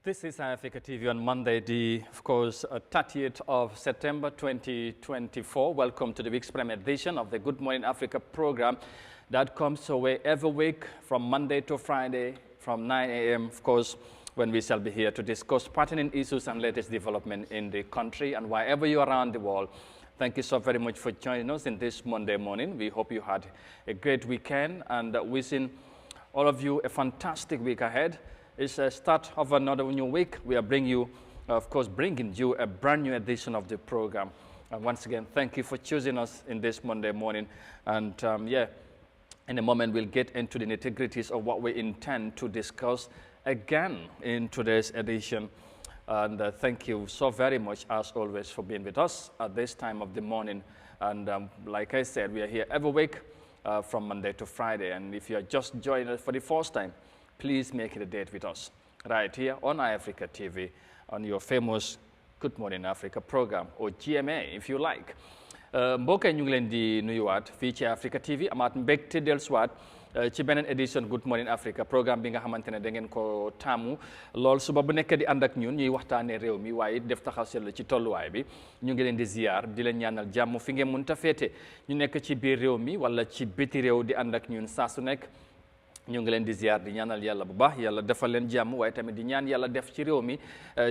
This is Eyeafrica TV on Monday, of course, 30th of September 2024. Welcome to the week's premiere edition of the Good Morning Africa program that comes away every week from Monday to Friday from 9 a.m., of course, when we shall be here to discuss pertinent issues and latest development in the country and wherever you are around the world. Thank you so very much for joining us in this Monday morning. We hope you had a great weekend and wishing all of you a fantastic week ahead. It's a start of another new week. We are bringing you a brand new edition of the program. And once again, thank you for choosing us in this Monday morning. And in a moment, we'll get into the nitty-gritties of what we intend to discuss again in today's edition. And thank you so very much, as always, for being with us at this time of the morning. And like I said, we are here every week from Monday to Friday. And if you are just joining us for the first time, please make it a date with us right here on Eyeafrica TV on your famous Good Morning Africa program, or GMA if you like. mbokk yi ñu ngi leen di nuyuwaat fii ci Africa TV amaat mbégte dellusiwaat ci beneen édition Good Morning Africa programme bi nga xamante ne da ngeen ko taamu lool suba bu nekk di ànd ak ñun ñuy waxtaanee réew mi waaye def taxaw seetlu ci tolluwaay bi ñu ngi leen di ziar di leen ñaanal jàmm fi ngeen mënta féete ñu nekk ci biir réew mi wala ci biti réew di ànd ak ñun saa su nekk. ñu ngi leen di ziar di ñaanal yàlla bu baax yàlla defal leen jàmm waaye tamit di ñaan yàlla def ci réew mi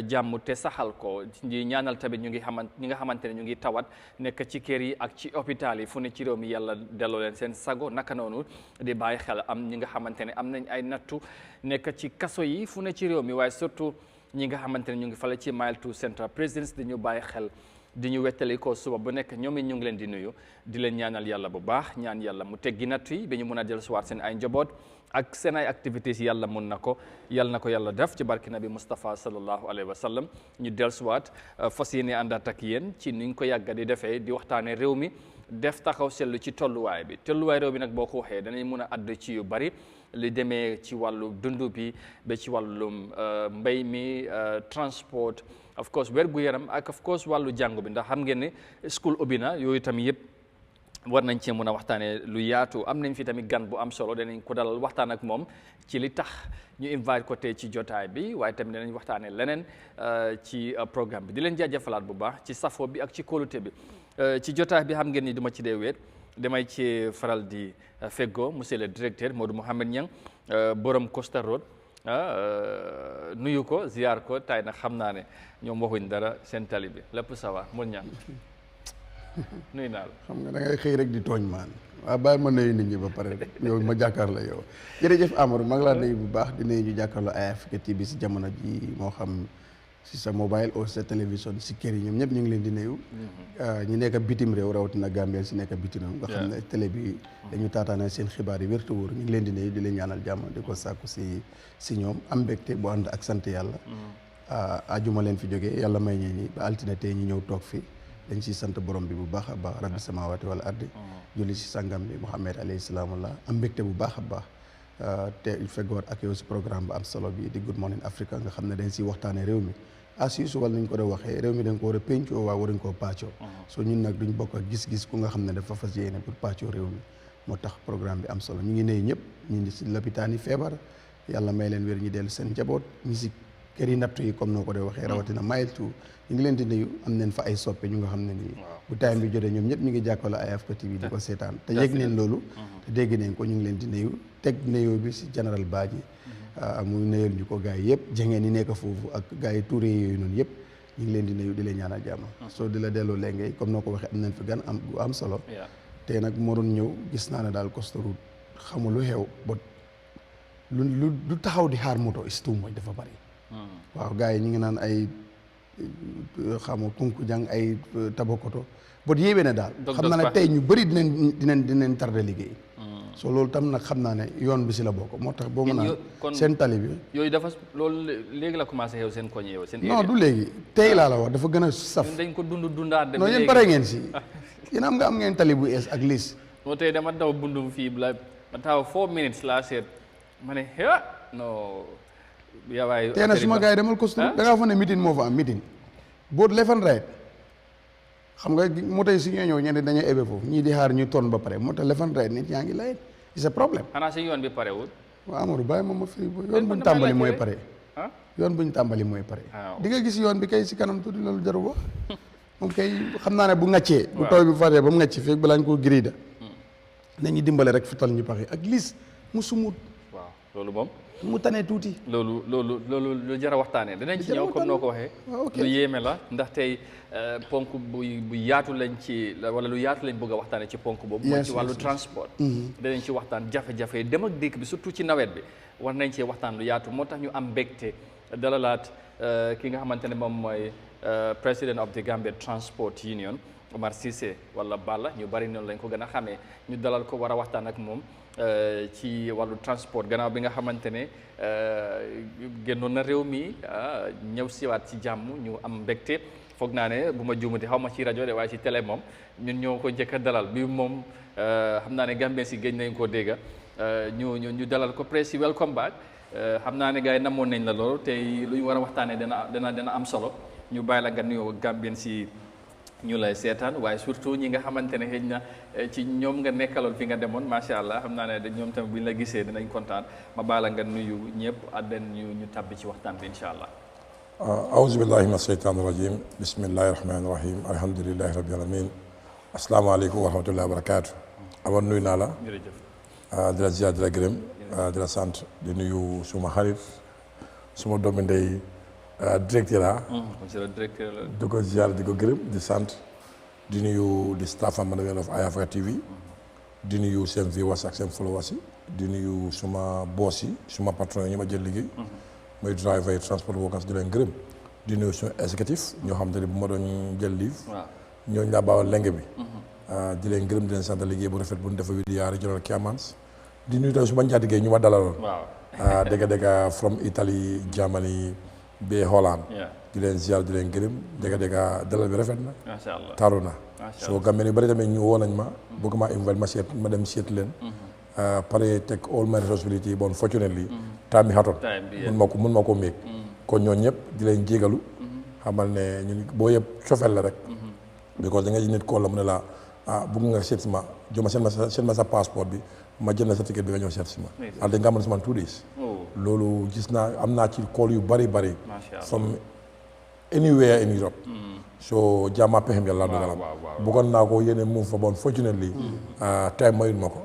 jàmm te saxal ko di ñaanal tamit ñi nga xamante ne ñu ngi tawat nekk ci kër yi ak ci hôpital yi fu ne ci réew mi yàlla delloo leen seen sago naka noonu di bàyyi xel am ñi nga xamante ne am nañ ay nattu nekk ci kaso yi fu ne ci réew mi waaye surtout ñi nga xamante ne ñu ngi fale ci Mile 2 Central Presidence di ñu bàyyi xel di ñu wettali ko suba bu nekk ñoom it ñu ngi leen di nuyu di leen ñaanal yàlla bu baax ñaan yàlla mu teggi nattu yi ba ñu mën a dellusiwaat seen ay njaboot ak seen ay activités yàlla mun na ko yàlla def ci barki nabi Mustafa sallallahu alayhi wa sallam ñu dellusiwaat fas yéene àndaat ak yéen ci ni ñu ko yàgga di defee di waxtaanee réew mi def taxaw seetlu ci tolluwaay bi réew mi nag boo ko waxee danañ mun a àddu ci yu bari li demee ci wàllu dundu bi ba ci wàllum mbay mi transport of course wér-gu-yaram ak of course wàllu jàngu bi ndax xam ngeen ne school ubbi na yooyu tamit yëpp war nañ cee mën a waxtaanee lu yaatu am nañ fi tamit gan bu am solo danañ ko dalal waxtaan ak moom ci li tax ñu invite ko tey ci jotaay bi waaye tamit danañ waxtaanee leneen ci programme bi di leen jaajëfalaat bu baax ci safo bi ak ci kóolute bi ci jotaay bi xam ngeen ni duma ci dee weet damay ci faral di feggo monsieur le directeur Modou Mohamed Niang borom Costa Road nuyu ko ziar ko tay nag xam naa ne ñoom waxuñ dara seen tali bi lépp ça va mun ñaan nuyu naa la xam nga da ngay xëy rek di tooñ maan waaw bàyyi ma nuyu nit ñi ba pare rek yow ma jàkkaarloo yow jërëjëf Amadou maa ngi laa nuyu bu baax di nuyu ñu jàkkaarloo Eyeafrica TV si jamono ji moo xam si sa mobile ou sa télévision si kër yi ñoom ñëpp ñu ngi leen di nuyu ñu nekk bitim réew rawatina Gambia si nekk bitim réew nga xam ne télé bi dañu taataane seen xibaar yi wér te wóor ñu ngi leen di nuyu di leen ñaanal jàmm di ko sàkku si ñoom am mbégte bu ànd ak sant yàlla ajuma leen fi jógee yàlla may ñee ñi ba altine tey ñu ñëw toog fi dañ siy sant borom bi bu baax a baax rabbi samawati wala ardi julli si sangam bi Muhammad alayhi salaamullah am mbégte bu baax a baax te feggoor ak yow si programme bu am solo bi di Good Morning Africa nga xam ne dañ siy waxtaane réew mi assis wala nañ ko da waxee réew mi dañ ko war a péncoo waaye waruñ koo pàccoo soo ñun nag duñ bokk ak gis-gis ku nga xam ne dafa fas yéene pour pàccoo réew mi moo tax programme bi am solo ñu ngi nuyu ñëpp ñu ngi si lopitaan yi feebar yàlla may leen wér ñu dellu seen njaboot ñi si kër yi nattu yi comme noo ko de waxee rawatina Mile 2 ñu ngi leen di nuyu am neen fa ay soppe ñu nga xam ne nii bu time bi jotee ñoom ñëpp ñu ngi jàkkaarloo Eyeafrica TV di ko seetaan te yëg neen loolu te dégg neen ko ñu ngi leen di nuyu teg nuyoo bi si général Badji muy nuyal ñu ko gars yi yëpp jangeen yi nekk foofu ak gars yi Touré yooyu noonu yëpp ñu ngi leen di nuyu di leen ñaanal jàmm soo di la delloo léegi comme noo ko waxee am nañ fi gan am gu am solo te nag moo doon ñëw gis naa ne daal Costa Road xamul lu xew ba lu taxaw di xaar moto is too much dafa bari waaw gars yi ñu ngi naan ay xamu kunku jàng ay tabakoto bot yéebee ne daal xam naa ne tey ñu bëri dinañ tardé liggéey so loolu tam nag xam naa ne yoon bi si la bokk moo tax boo mën a seen tali bi yooyu dafa loolu léegi la commencé xew seen koñ yow seen non du léegi tey laa la wax dafa gën a saf dañ ko dundaat non yéen pare ngeen si yéen am ngeen tali bu ees ak liis moo tey dama daw bundum fii la ma taw 4 minutes laa seet ma ne non yawaay tey nag suma gars yi demal Costa da ngaa fa ne meeting moo fa am meeting boot left and right xam nga moto yi si ñoo ñëw ñenn dañoo ebe foofu ñii di xaar ñu toon ba pare moo tax left and right nit yaa ngi lay c'est problème xanaa si yoon bi parewul waaw Amadou bàyyi moom ma firi yoon bu tàmbali mooy pare yoon bu ñu tàmbali mooy pare. di nga gis yoon bi kay si kanam tuuti loolu jarul wax moom kay xam naa ne bu ŋàccee. bu taw bi faree ba mu ŋàcc fekk balaa ñu koo girida nañu dimbale rek fital ñu paxe ak lis mu sumut. waaw loolu moom. mu tane tuuti. loolu lu jar a waxtaanee dinañ ci ñëw comme noo ko waxee. lu yéeme la ndax tey ponk bu yaatu lañ ci wala lu yaatu lañ bëgg a waxtaanee ci ponk boobu. mooy ci wàllu transport. dinañ ci waxtaan jafe-jafe dem ak dikk bi surtout ci nawet bi war nañ cee waxtaan lu yaatu moo tax ñu am mbégte dalalaat ki nga xamante ne moom mooy president of the Gambia Transport Union Omar Cissé wala Balla ñu bari noonu lañ ko gën a xamee ñu dalal ko war a waxtaan ak moom. ci wàllu transport gannaaw bi nga xamante ne génnoon na réew mi ñëw siwaat ci jàmm ñu am mbégte foog naa ne bu ma juumati xaw ma ci rajo de waaye ci télé moom ñun ñoo ko njëkk a dalal bi moom xam naa ne Gambien si géej nañ koo dégga ñu dalal ko presse welcome back xam naa ne gars yi namoon nañ la loolu tey lu ñu war a waxtaanee dana am solo ñu bàyyi la nga nuyoo Gambien si ñu lay seetaan waaye surtout ñi nga xamante ne xëy na ci ñoom nga nekkaloon fi nga demoon macha allah xam naa ne ñoom tamit bu ñu la gisee dinañ kontaan ma baala nga nuyu ñëpp adden ñu tabbi ci waxtaan bi incha allah. aouzu billahi min asheytaani rajim bismillahi rahmaani rahim alhamdulilahi rabbil alamin asalaamaaleykum wa rahmatullahi wa barakaatu. amoon nuyu naa la. jërëjëf. di la ziar di la gërëm di la sant di nuyu suma xarit suma doomi ndey directeur la. monsieur le directeur la. di ko ziar di ko gërëm di sant di nuyu di staff am of Eyeafrica TV di nuyu seen viewers ak seen followers yi di nuyu suma boss yi suma patron yi ñu ma jël liggéey. mooy driver yi transport workers di leen gërëm di nuyu suma exécutif ñoo xam te ne bu ma doon jël livre. waaw ñooñu laa baawal lenge bi. di leen gërëm di leen sant liggéey bu rafet bu ñu defee vidéo regional Kiamans di nuyu tamit suma njaatigee ñu ma dalaloon. waaw dëgg from Italie Germany. be Holland di leen ziar di leen gërëm dëgg dalal bi rafet na. macha allah taaru na. soo Gambie ni bari tamit ñu woo nañ ma bëgg maa invite ma dem seet leen. pare take all my responsibility bon fortunately time bi xatoon mun ma ko méeg kon ñoo ñëpp di leen jégalu xamal ne ñun boo yëpp cofeel la rek because da nga nit koo la mu ne la bëgg nga seet si ma joma seen ma sa passeport bi ma jël na sa ticket bi nga ñëw seet si ma al dañ nga amoon si man 2 days loolu gis naa am naa ci call yu bari from anywhere in Europe so jàmma pexem yàlla dogalam bëggoon naa ko yéene move fa bon fortunately time mayut ma ko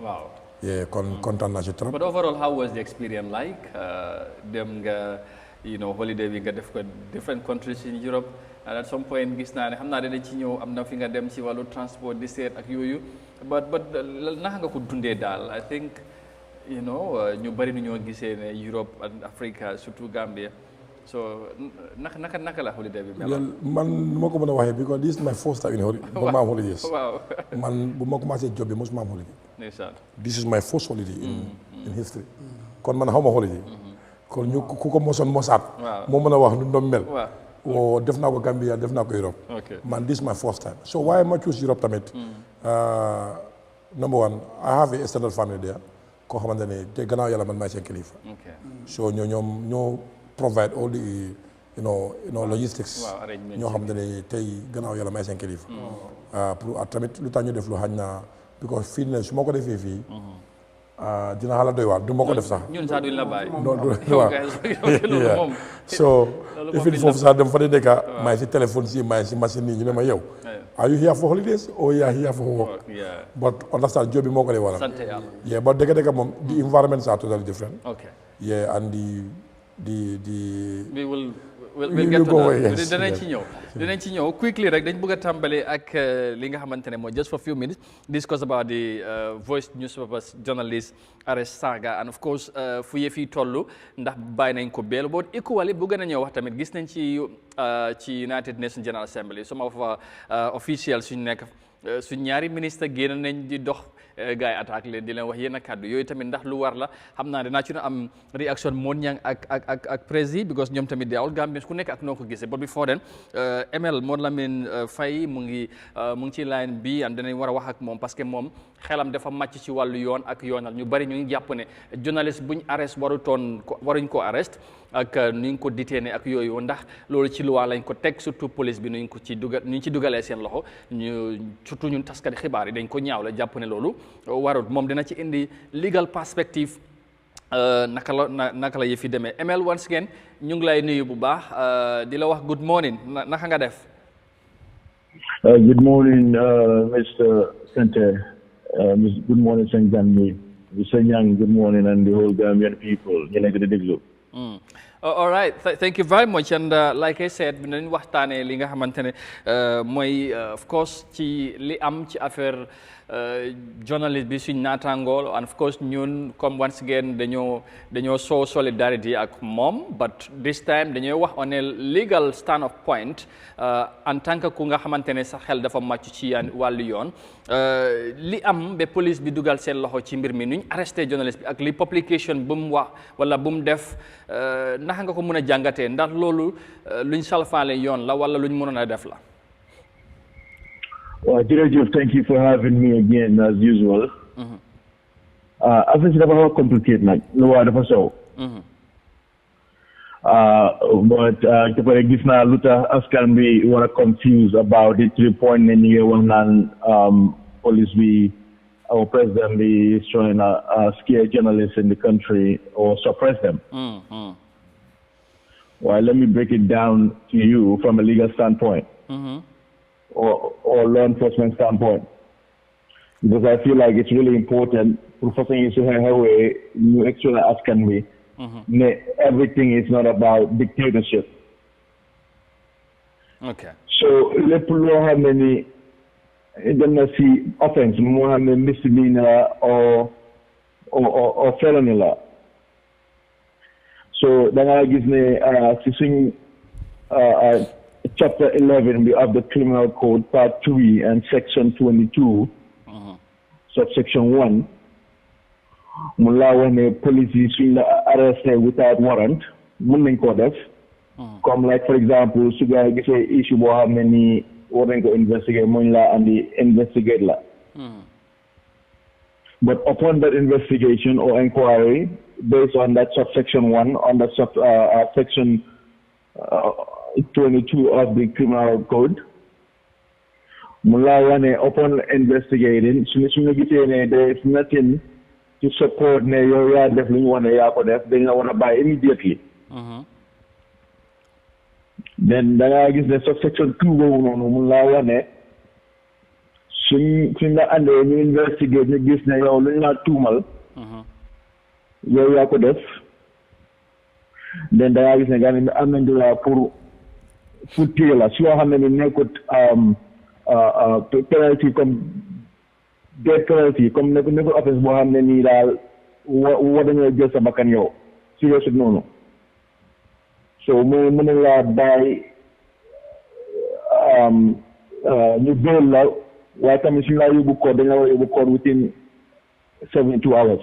kon kontaan naa ci trop. But overall, how was the experience like? Dem nga, holiday bi nga def ko different countries in Europe and at some point gis naa ne xam naa dana ci ñëw am na fi nga dem ci wàllu transport di seet ak yooyu but naka nga ko dundee daal I think ñu bari nu ñoo gisee ne Europe and Africa surtout Gambia so naka la holiday bi mel. man nu ma ko mën a waxee because this is my first time in holidays. waaw man bu ma commencé job bi mosuma am holiday. This is my first holiday in history. kon man xaw ma holiday. kon ñu ku ko mosaat. moo mën a wax nu doon mel. waaw def naa ko Gambia def naa ko Europe. man this is my first time so why ma choose Europe tamit. number one I have a extended family there koo xamante ne te gannaaw yàlla man maay seen kilifa. so ñoo provide all the logistics. ñoo xamante ne tey gannaaw yàlla maay seen kilifa. pour tamit lu tax ñu def lu xañ na because fii ne su ma ko defee fii dina xala doy waar du ma ko def sax ñun sax duñ la bàyyi waaw so ifin foofu sax dem fa di nekk maay si téléphone si maay si machine yi ñu ne ma yow are you here for holidays or you are here for work but understand job bi moo ko dee waral sant yàlla yeah but dëgg moom the environments are totally different yeah and we'll get to that dinañ ci ñëw quickly rek dañ bëgg a tàmbale ak li nga xamante ne mooy just for few minutes discuss about the Voice newspapers journalist arrest saga and of course fu yëf yi toll ndax bàyyi nañ ko beel boo equally bëgg nañoo wax tamit gis nañ ci United Nations General Assembly some of officials suñu nekk suñ ñaari ministre génn nañ di dox gars yi attaque leen di leen wax yenn kàddu yooyu tamit ndax lu war la xam naa dinaa ci am réaction moon ñang ak président because ñoom tamit di awul Gambien ku nekk ak noo ko gisee but before then ML Mod Lamine Faye mu ngi ci line bi am danañ war a wax ak moom parce que moom xelam dafa màcc ci wàllu yoon ak yoonal ñu bari ñu ngi jàpp ne journaliste buñ arrest waruñ ko arrest ak nu ñu ko détenir ak yooyu ndax loolu ci loi lañ ko teg surtout police bi nu ñu ci dugalee seen loxo surtout ñun taskati xibaar yi dañ ko ñaaw la jàpp ne loolu warut moom dina ci indi legal perspective naka la yëfi demee ML once again ñu ngi lay nuyu bu baax di la wax good morning naka nga def. Good morning, Mr. Sente. Good morning, Saint Jammeh. Mr. Yang, good morning, and the whole Gambian people. All right, thank you very much. And like I said, dinañ waxtaanee li nga xamante ne mooy of course ci li am ci affaire journalist bi suñ naataangool and of course ñun comme once again dañoo show solidarity ak moom but this time dañoo wax on a legal stand of point en tant que ku nga xamante ne sa xel dafa màcc ci wàllu yoon li am ba police bi dugal seen loxo ci mbir mi nuñ arrêté journalist bi ak li publication bu mu wax wala bu mu def naka nga ko mën a jàngatee ndax loolu luñ salfaale yoon la wala luñ mënoon a def la. Well, thank you for having me again as usual. I think it's a complicated night. No word of a soul. But the give now Luther as can be want to confuse about it to the point in here when police be our president is trying to scare journalists in the country or suppress them. Well, let me break it down to you from a legal standpoint. Or law enforcement standpoint, because I feel like it's really important. Professing is how you actually ask me. Everything is not about dictatorship. Okay. So let's look how many see offense, more misdemeanor or felony law. So then I give me Chapter 11 of the Criminal Code, Part 3 and Section 22, Subsection 1. Mula when the police is arrested without warrant, moving codef. Come like for example, Suga gets a issue about how many warrant go investigate Mula and the investigator. But upon that investigation or inquiry, based on that Subsection 1, on that Section 22 of the Criminal Code, upon investigating, there is nothing to support your definitely want to want to buy immediately. Then I guess the subsection 2 soon and you investigate the business not too mal. Then I guess again amendula pour la si yoo xam ne nekkut penalty comme death penalty comme nekkul offense boo xam ne nii daal war dañoo jël sa bakkan yow si yoo sut noonu so mu mën laa bàyyi ñu bail la waaye tamit suñu laa yóbbu court dañ la war a yóbbu court within 72 hours.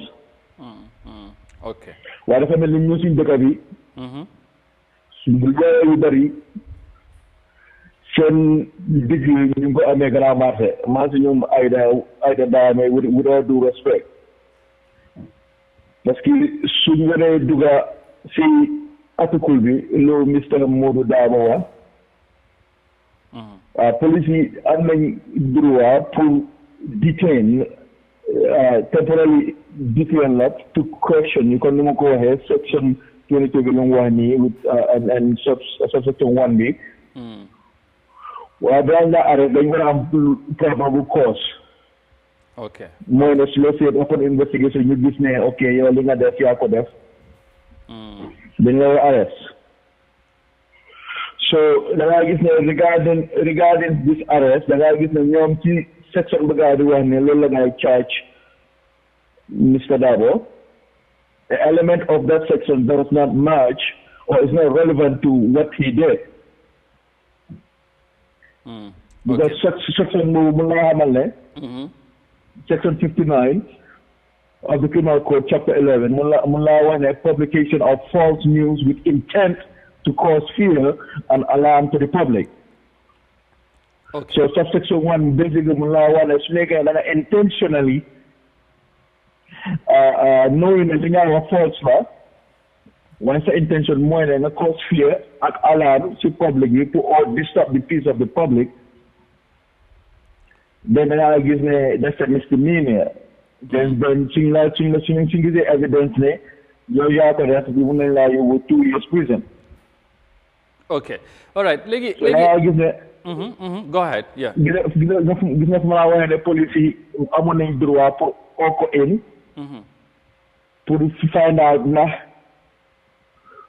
Okay. waaye dafa mel ni ñu suñ dëkk bi suñu yu bëri seen digg ñu ngi ko amee grand marché maa si ñoom Aïda Daame with all due respect parce que suñ waree dugga si article bi loolu Mr Modou Dabo wa police yi am nañ droit pour detain temporarily detain la to question ñu kon ni ma ko waxee section 22 bi lu mu wax nii with and subsection 1 bi waaye balaa ngaa arrêté dañ war a am probable cause. ok mooy ne su la seet open investigation ñu gis ne ok yow li nga def yaa ko def. dañ la war a arrest. so da ngaa gis ne regarding this arrest da ngaa gis ne ñoom ci section bi gaa di wax ne loolu la ngay charge Mr Dabo. The element of that section does not match or is not relevant to what he did. Because section section 59 of the Criminal Code, Chapter 11, a publication of false news with intent to cause fear and alarm to the public. Okay. So subsection 1 basically is making intentionally knowing that you have a false law. Once the intention more than cause fear and alarm to public to disturb the peace of the public, then I guess that's a misdemeanor. Then single evidence yow yaa ko def bi mun nañ laa yóbbu 2 years prison. Okay, all right. Léegi gis ne. Go ahead. Yeah. gis nga fu ma laa waxee ne police yi amoon nañ droit pour oo ko in. pour find out ndax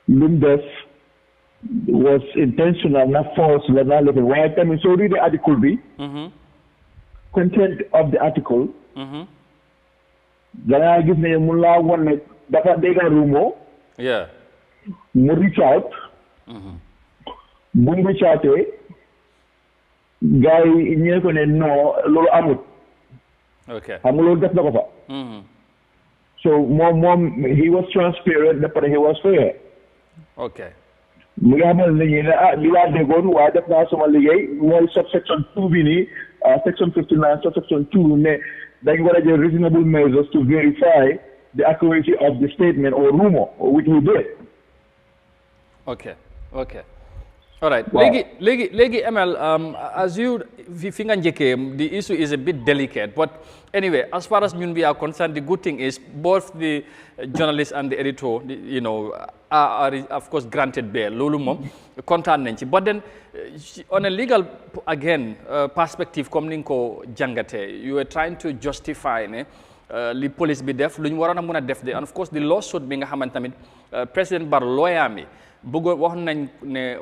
lu mu def was intentional na force la na lefin waaye tamit soo readee article bi. content of the article. dangaa gis ne mu laa won ne dafa dégga rumo. Yeah. mu reach out. bu mu reach outee gars yi ñee ko ne non loolu amut. Okay. xam nga loolu def na ko fa. So moom he was transparent but he was fair. Okay. mu ngi xamal ne ñu ne li laa déggoon waaye def naa sama liggéey mooy subsection 2 bi nii section 59 subsection 2 ne dañ war a jël reasonable measures to verify the accuracy of the statement or rumor which we did. Okay. All right. Legi ML, as you finger the issue is a bit delicate, but anyway, as far as we are concerned, the good thing is both the journalist and the editor, are of course granted bail. Lulu mom, content. But then, on a legal again perspective, coming ko jangate, you were trying to justify the police be def, luñ warona mëna def de, and of course the lawsuit bi nga xamanteni President Barrow lawyer mi bëggoon wax nañ ne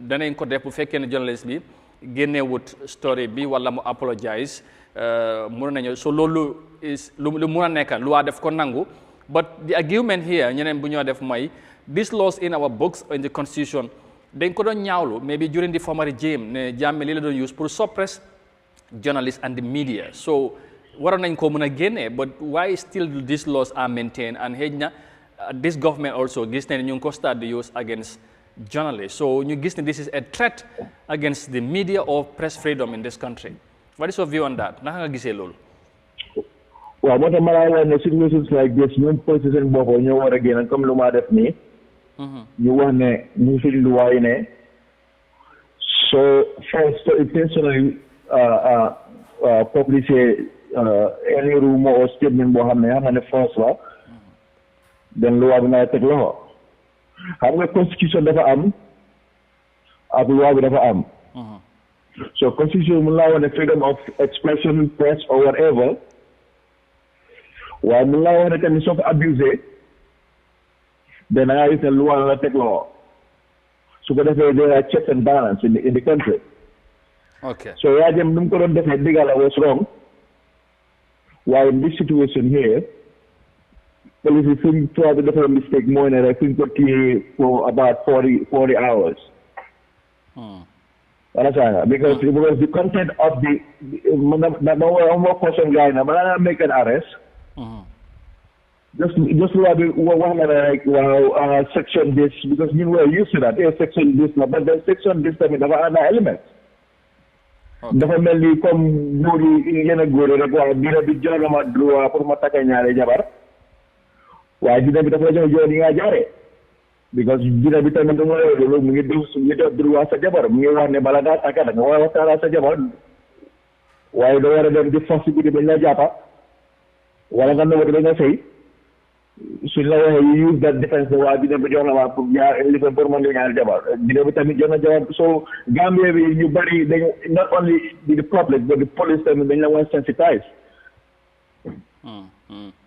danañ ko def bu fekkee ne journaliste bi génne wut story bi wala mu apologize mën nañu so loolu is lu mën a nekk lu waa def ko nangu but the argument here ñeneen bu ñoo def mooy these laws in our books in the constitution dañ ko doon ñaawlu maybe during the former regime ne Jammeh li la doon use pour suppress journalists and the media so waroon nañ ko mën a génne but why still these laws are maintained and xëy na this government also gis ne ñu ngi ko start the use against journalists so ñu gis ne this is a threat against the media or press freedom in this country what is your view on that naka nga gisee loolu waaw moo tax ma laa wax ne situations like this ñoom police seen bopp ñoo war a génn comme lu ma def nii ñu wax ne ñu fi luwaay ne so first intentionally publish any rumor or statement boo xam ne false la den loi bi naa teg loxo xam nga constitution dafa am ak loi bi dafa am so constitution mun laa wax ne freedom of expression press or whatever waaye mun laa wax ne tamit soo ko abusé den da ngaa gis ne loi la teg loxo su ko defee there are checks and balance in the country okay so yaa jëm nu mu ko doon defee digala was wrong waaye in this situation here police yi suñ probably dafa mistake mooy ne rek suñ ko téye for about 40 hours understand because the content of the ma caution guy na balaa nga make an arrest just loi bi wax na rek waaw section this because ñun we're used to that section this la but then section this tamit dafa ànd element dafa mel ni comme góor yi yenn góor yi rek waaw dina bi jox na ma droit pour ma takka ñaare jabar waaye dina bi dafa la jox yoon yi nga jaaree because dina bi tamit dama la loolu mu ngi def droit sa jabar mu ngi wax ne bala ngaa takka da nga war a waxtaan sa jabar waaye doo war a dem di force guddi bañ la jàppa wala nga nëbët ba nga sëy suñ la waxee you use that defense waa dina bi jox na ma pour lifin pour mën nga ñaari jabar dina bi tamit jox na jabar so Gambia bi ñu bari dañu not only the public but the police tamit dañ la war a sensitize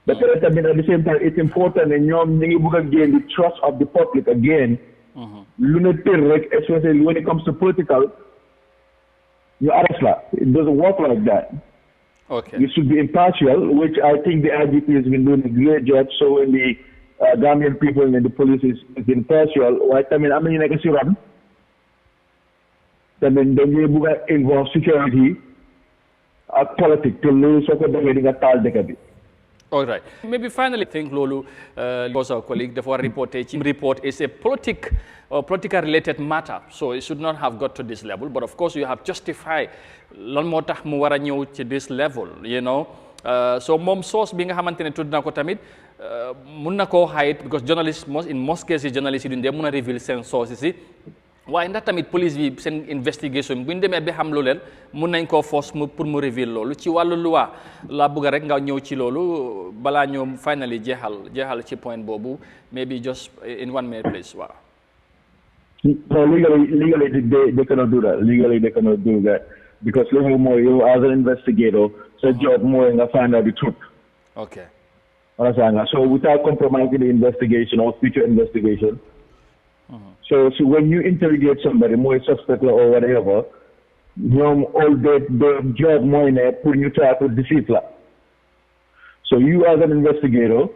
ba pare tamit at the same time it's important ne ñoom ñu ngi bëgg a gain the trust of the public again lu ne tër rek especially when it comes to political you arrest la it doesn't work like that okay you should be impartial which I think the IGP has been doing a great job so when the Gambian people and the police is impartial waaye tamit am nañu nekk si ron tamit dañuy bëgg a involve security ak politique te loolu soo ko defee di nga taal dëkk bi. All right. Maybe finally, I think Lolu, our colleague, the report is a political related matter. So it should not have got to this level. But of course, you have justified to this level, you know. So mom source being a hamantine to Nakotamid, Munako hide because journalists in most cases journalists they muna reveal some sources. waaye ndax tamit police bi seen investigation bu ñu demee ba xam lu leen mun nañ koo force pour mu reveal loolu ci wàllu loi laa bëgg rek nga ñëw ci loolu balaa ñoom finally jeexal ci point boobu maybe just in 1 minute please waaw. No, legally they cannot do that. Legally they cannot do that because you as an investigator, it's a job more and find out the truth. Okay. So without compromising the investigation or future investigation. So when you interrogate somebody, more suspect or whatever, all the job more in there, putting you try to deceive. So you as an investigator,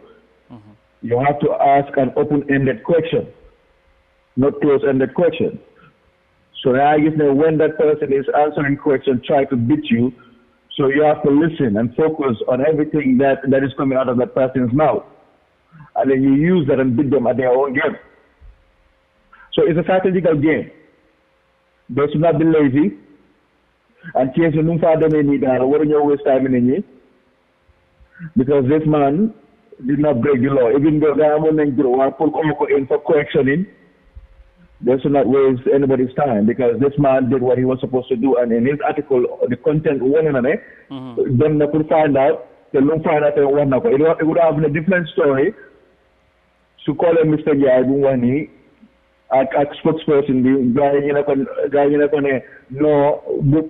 you have to ask an open-ended question, not close-ended question. So I guess now when that person is answering question, try to beat you, so you have to listen and focus on everything that is coming out of that person's mouth. And then you use that and beat them at their own game. So it's a psychological game. They should not be lazy. And change the new father may need that. What you waste time in it? Because this man did not break the law. Even though government grow and put in for correctioning, they should not waste anybody's time because this man did what he was supposed to do. And in his article, the content one in it, then they could find out. They don't find out one. It would have been a different story to call him Mr. Yai ak spokesperson bi gaay ñu ne ko ne no bu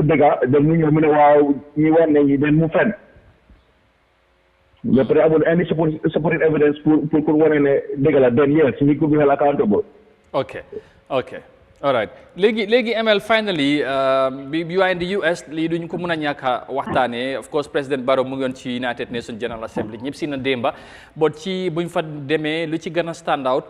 dëgga da mu ñëw mu ne waaw ñi war nañu den mu fen mais amul any supporting evidence pour wane ne dëgg la then yes we could be held accountable. Okay all right léegi ML finally you are in the US lii duñ ko mën a ñàkk a waxtaanee of course président Barrow mu ngi woon ci United Nations General Assembly ñëpp si na démba but ci buñ fa demee lu ci gën a stand out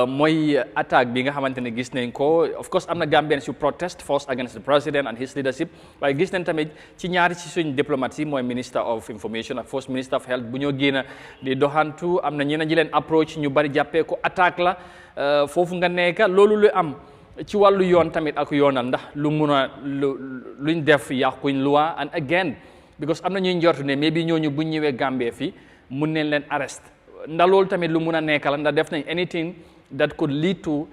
mooy attaque bi nga xamante ne gis nañ ko of course am na Gambians yu protest force against the president and his leadership waaye gis nañ tamit ci ñaari ci suñ diplomate yi mooy minister of information ak first minister of health bu ñoo génn di doxantu am na ñeneen ñi leen approach ñu bari jàppee ko attaque la foofu nga nekka loolu lu am ci wàllu yoon tamit ak yoonal ndax lu mun a luñ def yàquñ loi and again because am na ñuy njortu ne mais bi ñooñu buñ ñëwee Gambie fii mun neen leen arrest ndax loolu tamit lu mun a nekk la ndax def nañ anything that could lead to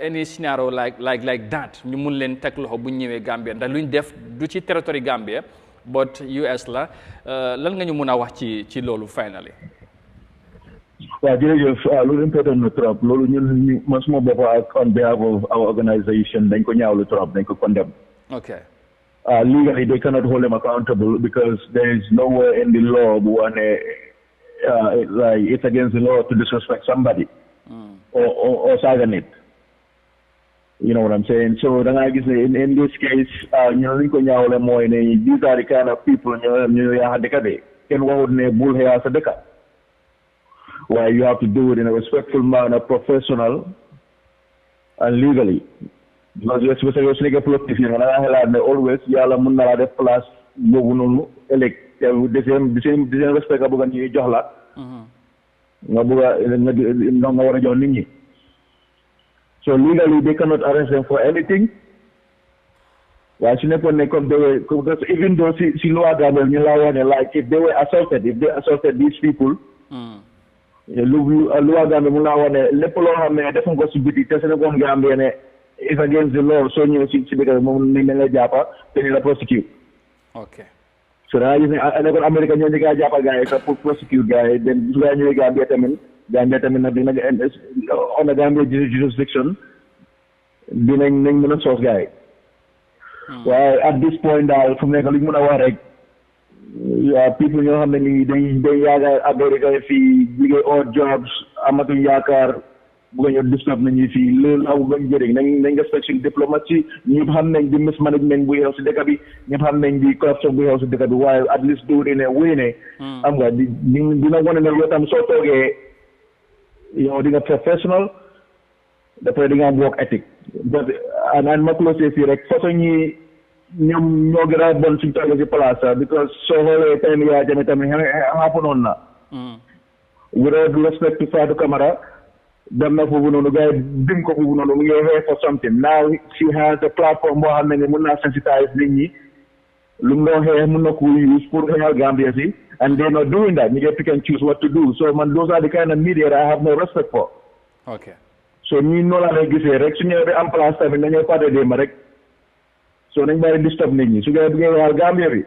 any scenario like that ñu mun leen teg loxo bu ñu ñëwee Gambia ndax luñ def du ci territory Gambia but US la lan nga ñu mun a wax ci loolu finally. waaw jërëjëf loolu important na trop loolu ñun man suma bopp ak on behalf of our organisation dañ ko ñaawlu trop dañ ko condemn. Okay. Legally they cannot hold them accountable because there is nowhere in the law bu wane like it's against the law to disrespect somebody or sagan it. You know what I'm saying? So then I guess in this case, you know, these are the kind of people you have to can would ne bull here sadeka. Why you have to do it in a respectful manner, professional and legally. Because you're supposed to make a politician and always yala munna def place bobu nonu elek the same respect abuga ni jox la nga wara jox nit ñi. So legally they cannot arrest them for anything. Why should they come there? Because even though si loi Gambia like if they were assaulted, if they assaulted these people, loi Gambia mu la wane lepp lo xamne def nga ci biti te Sénégal Gambia ne is against the law so ñëw ci biir moom ni la jappa te ni la prosecute. Okay. So na gis ne ko America ñoo ñi ga jappa gaay ka pour prosecute gaay den su ñëw Gambia tamit na dina on a Gambia jurisdiction dinañ mën a soos gaay. Waaye at this point daal fu mu nekk li ñu mën a wax rek people ñoo xam ne ni dañ yaakaar America fii liggéey odd jobs amatuñ yaakaar bëgg ñu disturb nañu fii loolu amul benn njëriñ nañ respect suñu diplomatie ñëpp xam nañ di mismanagement bu xew si dëkk bi ñëpp xam nañ di corruption bu xew si dëkk bi waaye at least do ne wéy ne am nga dina wane ne yow tam soo toogee yow di nga professional d'après di nga am work ethic and ma close fii rek façon ñi ñoom ñoo gën a bon suñu toogee si place because soo xoolee time Yahya Jammeh tamit happenoon na without respect to Fatou Camara dem na foofu noonu gars yi dim ko foofu noonu mu ngi here for something now she has a platform boo xam ne mën naa sensitize nit ñi lu mu doon xeex mën na ko use pour xeexal Gambia si and they're not doing that. You get pick and choose what to do. So man, those are the kind of media that I have no respect for. Okay. so ñii noonu laa lay gisee rek su ñëwee ba en place tamit dañoo fàtte démb rek so nañ bari disturb nit ñi su ngeen bëggee waxal Gambia bi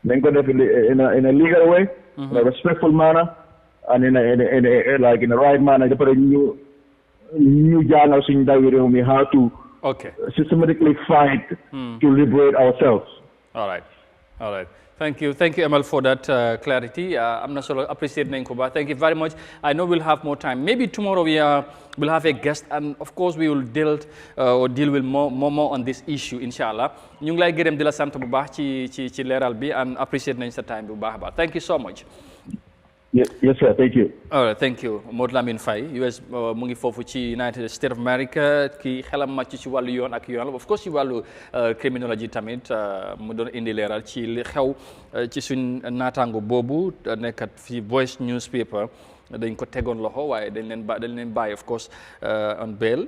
nañ ko def in a legal way in a respectful manner and in a right manner da pare ñu jàngal suñu ndawi réew mi how to systematically fight to liberate ourselves. All right. Thank you, Amal, for that clarity. I'm not sure appreciate Nenkoba. Thank you very much. I know we'll have more time. Maybe tomorrow we'll have a guest, and of course we will deal with more on this issue, inshallah. Ñu ngi lay gërëm di la sant bu baax ci leeral bi and appreciate nañ sa time bu baax. Thank you so much. Yes, sir. Thank you. All right, thank you. Modou Lamine Faye, US mu ngi foofu ci United States of America ki xelam màcc ci wàllu yoon ak yoon of course ci wàllu criminology tamit mu doon indi leeral ci li xew ci suñ naataango boobu nekkat fi Voice newspaper dañ ko tegoon loxo waaye dañ leen bàyyi of course on bail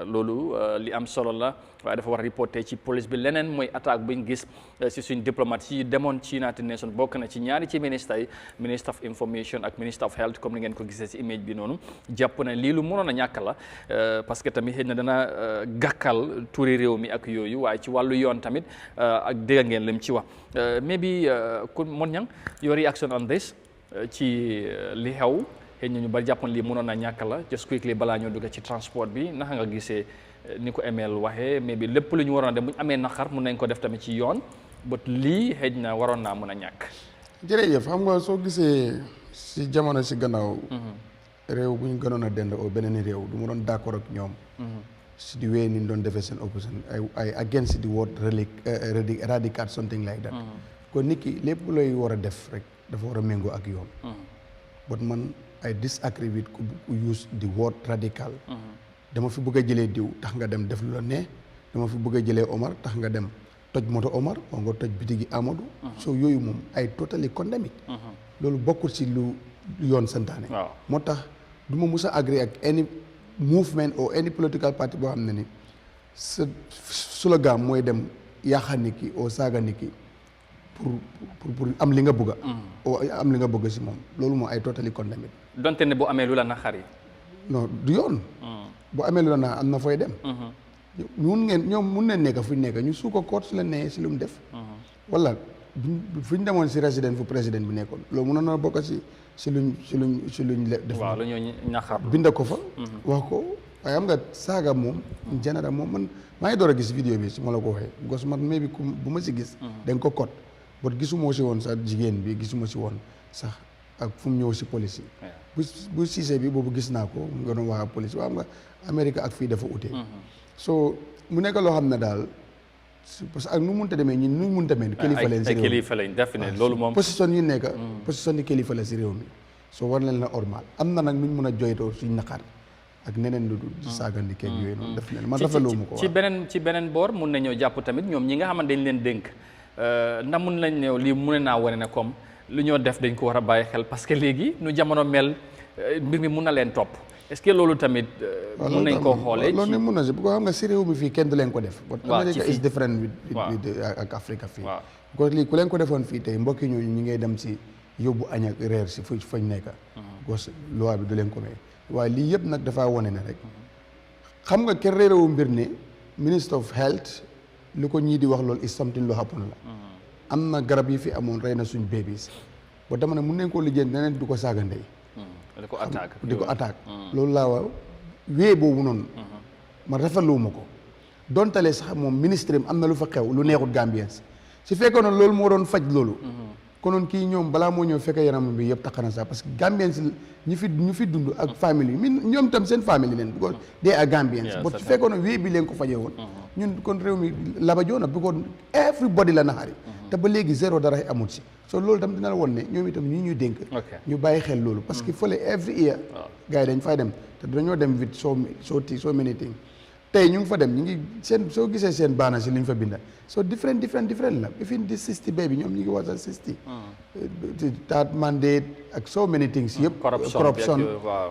loolu li am solo la waaye dafa war a reporter ci police bi leneen mooy attaque buñ gis si suñ diplomate yi demoon ci United Nations bokk na ci ñaari ci ministre yi minister of information ak minister of health comme ni ngeen ko gisee si image bi noonu jàpp na lii lu mënoon a ñàkk la parce que tamit xëy na dana gàkkal turi réew mi ak yooyu waaye ci wàllu yoon tamit ak dégg ngeen lim ci wax maybe ku mon ñang your reaction on this ci li xew xëy na ñu bari jàppoon lii mënoon na ñàkk la just quickly balaa ñoo dugg ci transport bi naka nga gisee ni ko Emel waxee mais bi lépp lu ñu waroon a def bu ñu amee naqar mun nañ ko def tamit ci yoon but lii xëy na waroon naa mën a ñàkk. jërëjëf xam nga soo gisee si jamono si gannaaw. réew bu ñu gënoon a dend oo beneen réew du ma doon d'accord ak ñoom. si di wéy ni ñu doon defee seen opposition ay against the word eradicate something like that. kon nit ki lépp looy war a def rek dafa war a méngoo ak yoon. but man I disagree with ku use the word radical. dama fi bëgg a jëlee diw tax nga dem def lu la ne dama fi bëgg a jëlee Omar tax nga dem toj moto Omar wala nga toj bitigi Amadou. so yooyu moom ay totally condemn it. loolu bokkul si lu yoon santaane. moo tax du ma mus a agree ak any movement or any political party boo xam ne ni sa slogan mooy dem yaaxa nit ki oo saaga nit ki pour am li nga bëgg am li nga bëgg si moom loolu moom ay totally condemn it. donte ne bu amee lu la naqari. non du yoon. bu amee lu la na am na fooy dem. ñoom mun nañ nekk fu ñu nekk ñu su ko koot su la nee si lu mu def. wala fu ñu demoon si résident fu président bi nekkoon loolu mënoon na bokk si luñ def. waaw lu ñu ñaxar binda ko fa. wax ko waaye am nga saaga moom. général moom man maa ngi door a gis vidéo bi su ma la ko waxee gos man mais bi bu ma si gis. da nga ko koot bot gisuma si woon sax jigéen bi gisuma si woon sax ak fu mu ñëw si police yi. bu siisee bi boobu gis naa ko nga doon wax ak police waaw nga Amérique ak fii dafa ute. so mu nekk loo xam ne daal parce que ak nu munta demee ñun nu munta mel. kilifa leen si réew mi kilifa lañ definitely loolu moom. position yu nekk. position ni kilifa la si réew mi soo war leen la normal am na nag nuñ mën a joytoo suñ naqar ak neneen lu dul saagandi keeg yooyu noonu def ne man rafetlu mu ko ci beneen boor mun nañoo jàpp tamit ñoom ñi nga xamante dañ leen dénk ndax mun nañ ne lii mun naa wane ne comme lu ñoo def dañ ko war a bàyyi xel parce que léegi nu jamono mel mbir mi mun na leen topp est-ce que loolu tamit mun nañ koo xoolee loolu ne mun na si bu ko xam nga si réew mi fii kenn du leen ko def America is different with ak Africa fii because lii ku leen ko defoon fii tey mbokki ñooñu ñi ngay dem si yóbbu añ ak reer si fañ nekka because loi bi du leen ko may waaye lii yëpp nag dafaa wane ne rek xam nga kenn réeréwu mbir ne Minister of Health lu ko ñii di wax loolu is something lu happen la am na garab yi fi amoon rey na suñ babies ba dama ne mun nañ koo lijjeen neneen du ko saaga ndey di ko attaque loolu laa waaw wée boobu noonu ma rafetlu ma ko dontalee sax moom ministre am na lu fa xew lu neexut Gambiens su fekkee noonu loolu moo doon faj loolu konoon kii ñoom balaa moo ñëw fekkee yaram bi yëpp tax na sax parce que Gambiens ñu fi dund ak famille yi ñoom tam seen famille leen because they are Gambiens but su fekkee noonu wée bi leen ko fajee woon ñun kon réew mi laba joona because everybody la naxari te ba léegi zéro dara amut si so loolu tam dina la woon ne ñoom itam ñi ñuy dénk ñu bàyyi xel loolu parce que fële every year gars yi dañ fay dem te dañoo dem vite so many things tey ñu ngi fa dem ñu ngi seen soo gisee seen baana si li ñu fa binda so different la even di 60 baby ñoom ñu ngi wax sa 60 third mandate ak so many things yëpp corruption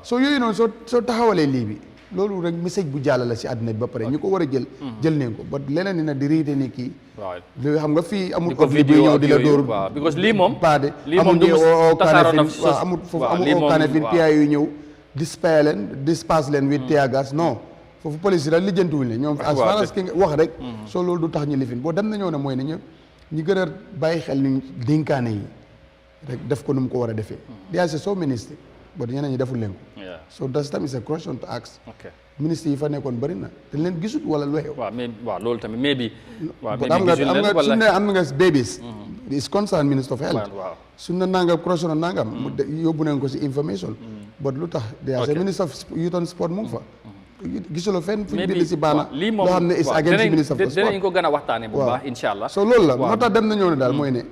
so yooyu noonu soo taxawalee lii bi loolu rek message bu jàll la si àddina bi ba pare ñu ko war a jël nañ ko ba leneen ni na di réité ni kii xam nga fii amul covid bi ñëw di la dóor because lii moom paade amul di oo kanefin waaw amul foofu amul oo kanefin piya yu ñëw disperse leen with tear gas non foofu police yi daal lijjantiwuñ ne ñoom as far as ki nga wax rek soo loolu du tax ñu lifin boo dem nañoo ne mooy ne ñi gën a bàyyi xel ni dénkaane yi rek def ko nu mu ko war a defee there is so ministre ba ñeneen ñi deful leen ko so that's time is a question to ask ministre yi fa nekkoon bëri na dañ leen gisut wala lu xew waaw loolu tamit mais bi am nga su ne am nga babies is concerned minister of health su ne nangam correction nangam mu yóbbu nañ ko si information but lu tax there is a minister of youth and sport mu ngi fa gisuloo fenn fu ñu bind si baana loo xam ne is against minister of sport dinañ ko gën a waxtaane bu baax incha allah so loolu la moo tax dem na ñëw ne daal mooy ne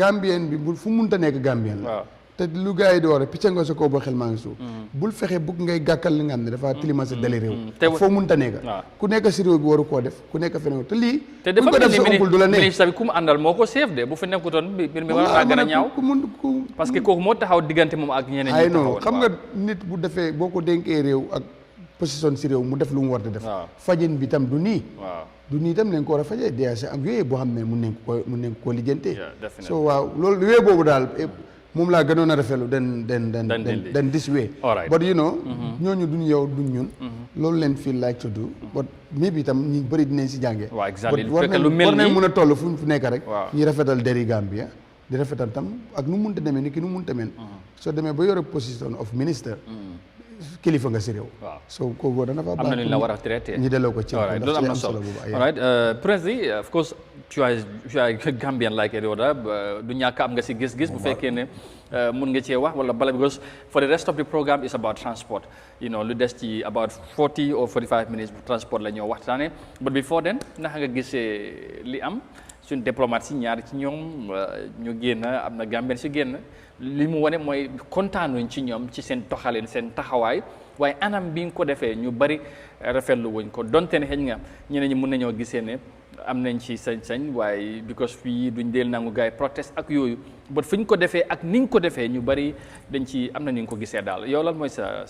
Gambien bi fu munta nekk Gambien la te lu gars yi di wax picc nga sa kaw ba xel maa ngi suuf bul fexe bugg ngay gàkkal li nga xam ne dafa tilima sa dali réew foo munta nekk ku nekk si réew bi waru koo def ku nekk feneen te lii te dafa mel ni ministre bi ku mu àndal moo ko chef de bu fi nekkutoon mbir mi war naa gën a ñaaw parce que kooku moo taxaw diggante moom ak ñeneen ñi taxawoon xam nga nit bu defee boo ko dénkee réew ak position si réew mu def lu mu war di def fajin bi tam du nii tam leen ko war a fajee DRC am yooyu boo xam ne mun nañ koo lijjantee so waaw loolu wee boobu daal moom laa gënoon a rafetlu den this way but you know ñooñu duñ yow duñ ñun loolu leen feel like to do but maybe itam ñi bëri dinañ si jàngee war nañ mën a toll fu nekk rek ñi rafetal deri Gambia di rafetal tam ak nu munta demee ni ki nu munta mel soo demee ba yore position of minister kilifa nga si réew so kooku dana fa baax am na lu la war a traité ñi delloo ko ci loolu am na solo alright President of course you are Gambian like any other du ñàkk am nga si gis-gis bu fekkee ne mun nga cee wax wala bala because for the rest of the program is about transport lu des ci about 40 or 45 minutes transport la ñoo waxtaane but before then naka nga gisee li am suñ diplomate si ñaar ci ñoom ñu génn am na Gambien si génn li mu wane mooy kontaanuñ ci ñoom ci seen doxalin seen taxawaay waaye anam bi nga ko defee ñu bari rafetlu wuñ ko donte ne xëy nga ñeneen ñi mën nañoo gisee ne am nañ ci sañ-sañ waaye because fii duñ deel nangu gars yi protest ak yooyu but fi ñu ko defee ak ni nga ko defee ñu bari dañ ci am na ni nga ko gisee daal yow lan mooy sa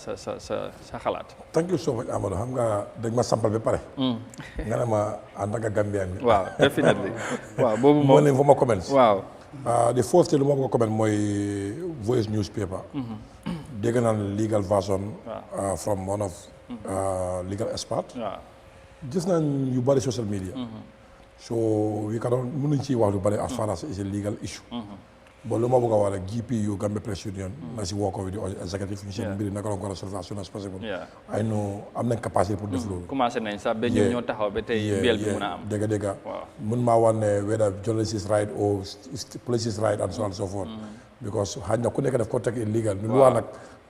xalaat. thank you so much Amadou xam nga dañ ma sampal ba pare. nga ne ma en tant que Gambien bi. waaw definitely waaw boobu moom moo ma comments. waaw. the first thing lu ma ko comment mooy Voice newspaper. dégg naa legal version. from one of legal expert. gis nañ yu bari social media. so we cannot mënuñ ciy wax lu bari as far as is a legal issue. bon lu ma bëgg a wax rek GPU Gambia Press Union na si work with the executive ñu seen mbiri naka la ko résolve as soon as possible. I know am nañ capacité pour def loolu. commencé nañ sax ba ñoom ñoo taxaw ba tey biel bi mun a am. dégg mun maa wax ne whether journalist is right or police is right and so on and so forth. because xaj na ku nekk def ko teg illegal. lu wax nag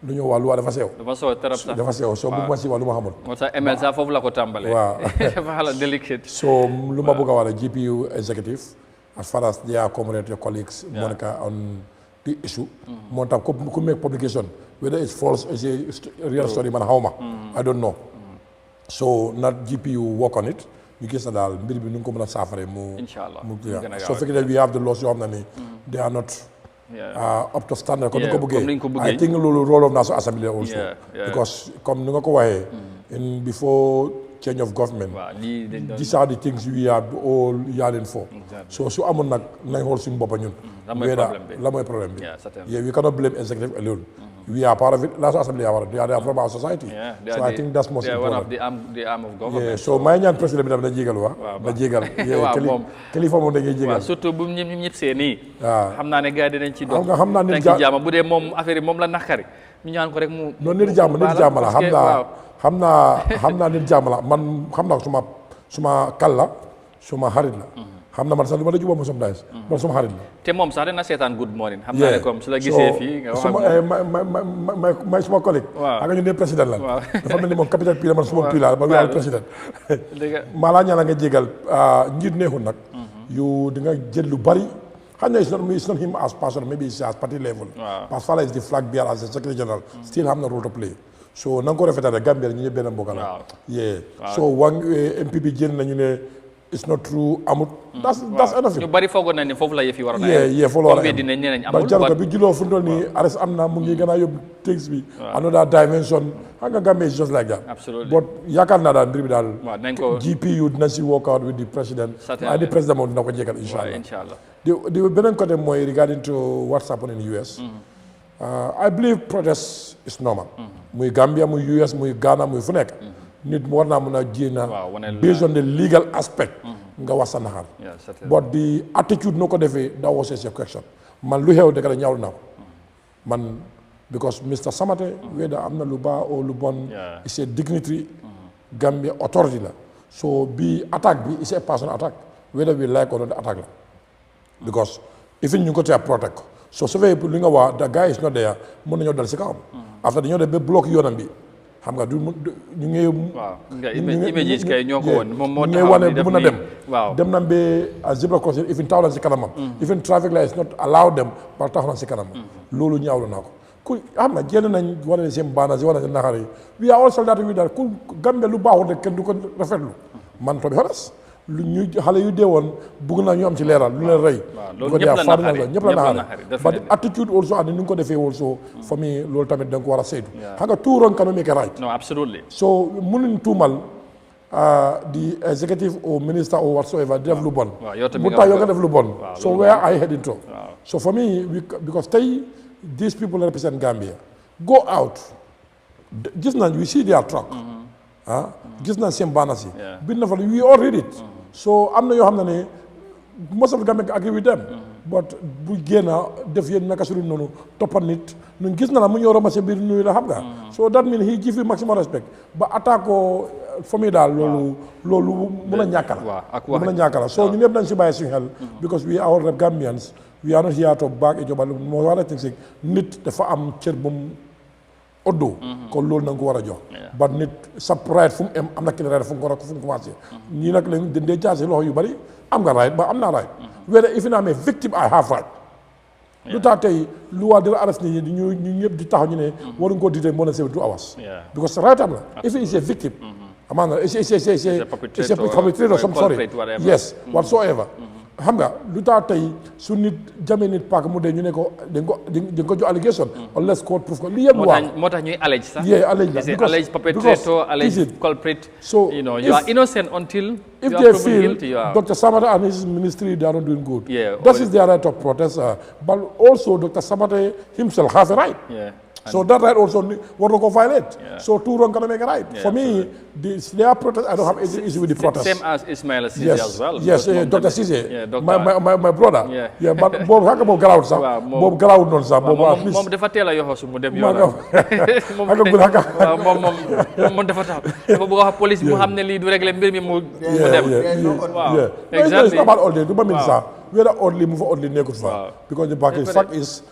lu ñu wax lu wax dafa sew. dafa sew trop sax dafa sew soo bu ma si wax lu ma xamul. moo tax ML sax foofu la ko tàmbalee. waaw dafa xala delicate. so lu ma bëgg a wax rek GPU executive as far as they are accommodating your colleagues Monica on the issue moo tax ku make publication whether it's false or it's a real story man xaw ma I don't know so not GPU work on it ñu gis na daal mbir bi nu ngi ko mën a saafare mu so fekkee that we have the laws yoo xam ne ni they are not up to standard comme ni ko bëggee I think loolu role of National Assembly also because comme ni nga ko waxee in before change of government these are the things we are all yearning for so su amoon nag nañ xool suñu boppa ñun la mooy problème bi we cannot blame executive alone we are part of it National Assembly they are from our society so I think that's most important one of the arm of government so may ñaan président bi tam na jégal na jégal kilifa moom da ngay jégal surtout bu ñëpp see nii xam naa ne gars yi dinañ ci doon xam naa nit jaama bu dee moom affaire yi moom la naqari ñu ñaan ko rek mu non nit jaama la xam naa nit jàmm la man xam naa suma kal la suma xarit la xam na man sax lu ma la jubóo ma sometimes man suma xarit la te moom sax dina seetaan good morning xam naa ne comme su la gisee fii nga wax may suma collègue xam nga ñu ne président la dafa mel ni moom capitaine Pire man suma Pire la ma wéyal président maa laa ñaan nga jégal njiit neexul nag yu di nga jël lu bari xam na it's not him as person maybe it's as party level parce que fala is the flag bearer as the secretary general still have no role to play so na nga ko rafetal rek Gambia ñu ñëpp benn mbokk la so MPP jël nañu ne it's not true amut that's enough ñu bari foogoon nañ ne foofu la yëf yi war na foofu la dinañ ne nañ amul ba jarko bi juloo fu ndol nii arrest am na mu ngi gën a yóbbu things bi another dimension xam nga Gambia is just like that but yaakaar naa daal mbir bi daal GPU dina si work out with the president and the president moom dina ko jégal inshallah di beneen côté mooy regarding to what's happening in US I believe protest is normal muy Gambia muy US muy Ghana muy fu nekk nit war naa mën a jéena based on the legal aspect nga wax sa naxar but the attitude no ko defee that was a question man lu xew dëgg la ñaawlu naa ko man because Mr. Samate whether am na lu baax or lu bon is a dignitary Gambia authority la so bi attaque bi is a personal attack whether we like or not attaque la because even ñu ko tee protect ko so su fekkee li nga wax the guy is not there mën nañoo dal si kawam after dañoo def ba block yoonam bi xam nga du ñu ngi images kay ñoo ko woon moom moo taxaw wane bu mën a dem nañ ba zebra crossing even taw nañ si kanamam even traffic light is not allowed them par taxaw nañ si kanamam loolu ñaawlu naa ko ku xam nga génn nañ wane seen baana si wane seen naxar yi we are all soldats wi daal ku Gambia lu baaxul rek kenn du ko rafetlu man to be honest lu ñu xale yu dee woon bugg naa ñu am ci leeral lu leen rey du ko dee faar na ñëpp la naxare but attitude also and ni nga ko defee also for me loolu tamit da nga ko war a saytu xam nga two wrongs cannot make a right no absolutely so mënuñ tuumal the executive or minister or whatsoever def lu bon bu tax yow nga def lu bon so where are you heading to so for me because tey these people represent Gambia go out gis nañ we see their truck gis nañ seen baana si bind na fa we all read it so am na yoo xam ne most of the Gambia agree with them but bu génn def yéen naka suru noonu toppat nit ñun gis na la mu ñëw romb sa biir nuyu la xam nga so that means he give you maximum respect ba attaque ko famille daal loolu mun a ñàkk la mun a ñàkk la so ñu ñëpp nañ si bàyyi suñu xel because we are all Gambians we are not here to back a jobal moo war a teg nit dafa am cër bu mu oddo kon loolu na nga ko war a jox ba nit sa right fu mu am na ki right fu mu commencé ñii nag lañ dee jaase loxo yu bari am nga right ba am naa right whether if I'm a victim I have right lu tax tey lu waa dina arrest nit ñi ñu ñëpp di taxaw ñu ne waruñ koo dite more than 72 hours because right am la if is a victim amaana it's a perpetrator some sorry yes whatsoever xam nga lu tax tey su nit jamee nit paak mu dee ñu ne ko dañ ko jox allegation unless court proof ko li yëpp waa moo tax ñuy allege sax allege la allege perpetrator allege culprit so you know you are innocent until if they feel Dr. Samate and his ministry they are not doing good that is their right of protest but also Dr. Samate himself has a right so that right also what to violate so two wrong cannot make a right for me their protest I don't have any issue with the protest same as Ismaila Ceesay as well yes Dr. Ceesay my brother but boobu xam nga boobu garawut sax boobu garawut noonu sax boobu moom dafa teel a yoxosu mu dem yoonam moom dafa tax dafa bëgg a wax police mu xam ne lii du régler mbir mi mu dem waaw exactly about all day du ma min sax wéra ordli mu fa ordli nekkut fa because the fact is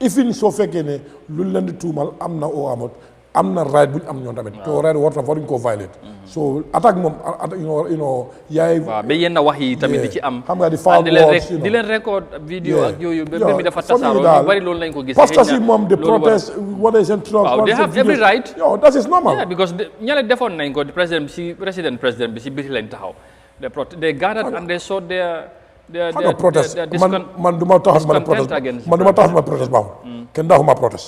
ifin soo fekkee ne lu leen di tuumal am na oo amut am na right bu ñu am ñoom tamit to right warta fa duñ ko violate so attaque moom you know yaay waaw ba yenn wax yi tamit di ci am xam nga di foul words di leen record vidéo ak yooyu ba mi dafa tasaaroo ñu bari loolu lañ ko gis parce que moom the protest what is in truck they have every right that is normal because ñale defoon nañ ko président bi si biti lañ taxaw they gathered and they saw their protest man du ma taxaw ma protest baaxul kenn daaxuma protest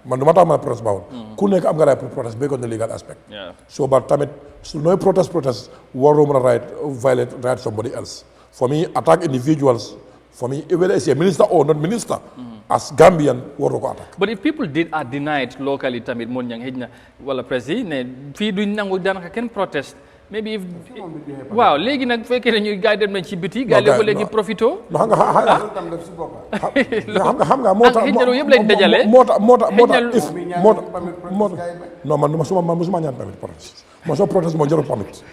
man du ma taxaw ma protest baaxul ku nekk am nga right pour protest based on the legal aspect so but tamit su nooy protest waroo mën a violate somebody else for me attack individuals for me whether it's a minister or not minister as Gambian waroo ko attack but if people are denied locally tamit moon ñang xëj na wala président ne fii duñ nangu daanaka kenn protest maybe if waaw léegi nag fekkee ne ñu gars yi dem nañ ci biti gars yi ko léegi profito xam nga moo tax yëpp lañ dajale moo tax non man musuma ñaan permit protest man soo protest moo jarul permit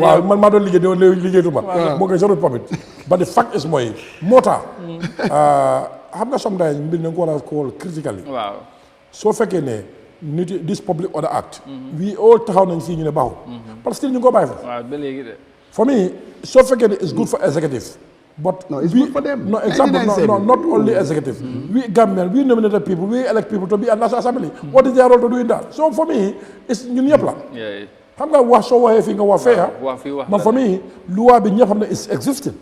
waaw man maa doon liggéeytuma moo koy jarul permit but the fact is mooy moo tax xam nga sometimes mbir na nga ko war a call critically waaw soo fekkee ne this public order act we all taxaw nañ fii ñu ne baaxul parce que ñu ngi ko bàyyi fa waaw ba léegi de for me soo fekkee ne it's good for executive but it's good for them no example not only executive we Gambian we nominated people we elect people to be at National Assembly what is their role to do in that so for me it's ñun ñëpp la xam nga wax soo waxee fii nga wax fee man for me loi bi ñëpp xam ne is existing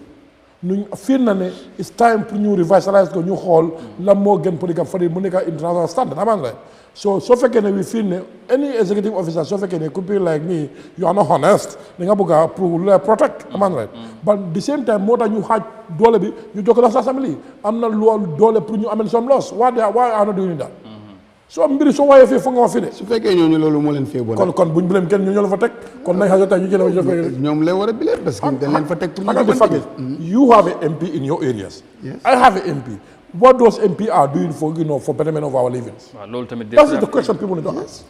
ñu fiir na ne it's time pour ñu revitalize ko ñu xool lan moo gën pour di fadi mu nekk international standard amaan la so fekkee ne we feel ne any executive officer soo fekkee ne could be like me you are not honest da nga bëgg a pour lu protect amaan la but the same time moo tax ñu xaaj doole bi ñu jokk la sa assembly am na doole pour ñu amel some laws why are not doing that soo mbiri soo waayee fii foog nga wax fi de. su fekkee ñooñu loolu moo leen fee bon. kon buñ bileem kenn ñoo la fa teg kon nañ xasoo tey ñu jëlee ñoom lay war a bileem parce que dañ leen fa teg pour ñu you have a MP in your areas. I have a MP. What those MP are doing for for betterment of our livings? That's the question people need to ask.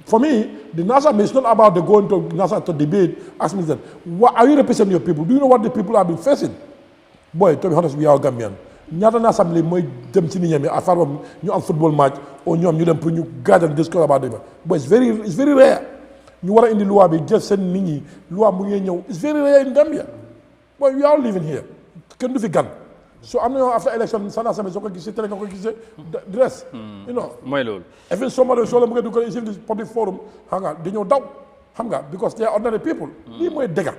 For me, the NASA is not about the going to NASA to debate. Ask me that. What are you representing your people? Do you know what the people have been facing? Boy, to be honest, we are Gambian. ñaata na assemblée mooy dem ci nit ñi à part ñu am football match ou ñoom ñu dem pour ñu guide and discuss about it but it's very rare ñu war a indi loi bi jël seen nit ñi loi mu ngi ñëw it's very rare in Gambia boy we are living here kenn du fi gan so am na yoo after election sana assemblée soo ko gisee télé nga ko gisee dress you know mooy loolu even somebody soo la bëggee du ko in this public forum xam nga dañoo daw xam nga because they are ordinary people lii mooy dëgga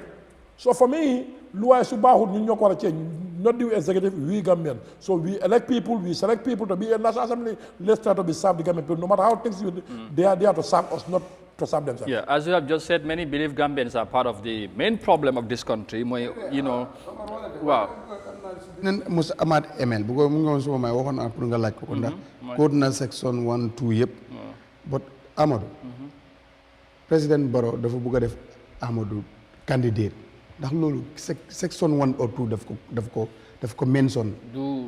so for me loi su baaxul ñun ñoo ko war a change not the executive, we Gambian. So we elect people, we select people to be in National Assembly. Let's try to be served the Gambian people. No matter how things you do, they are there to serve us, not to serve themselves. Yeah, as you have just said, many believe Gambians are part of the main problem of this country. You know, wow. Must Ahmad ML because mu ngi woon suma may waxoon naa pour nga laaj ko ndax code na section 1 2 yëpp but Amadou président Barrow dafa bëgg a def Amadou candidate ndax loolu section 1 or 2 daf ko mention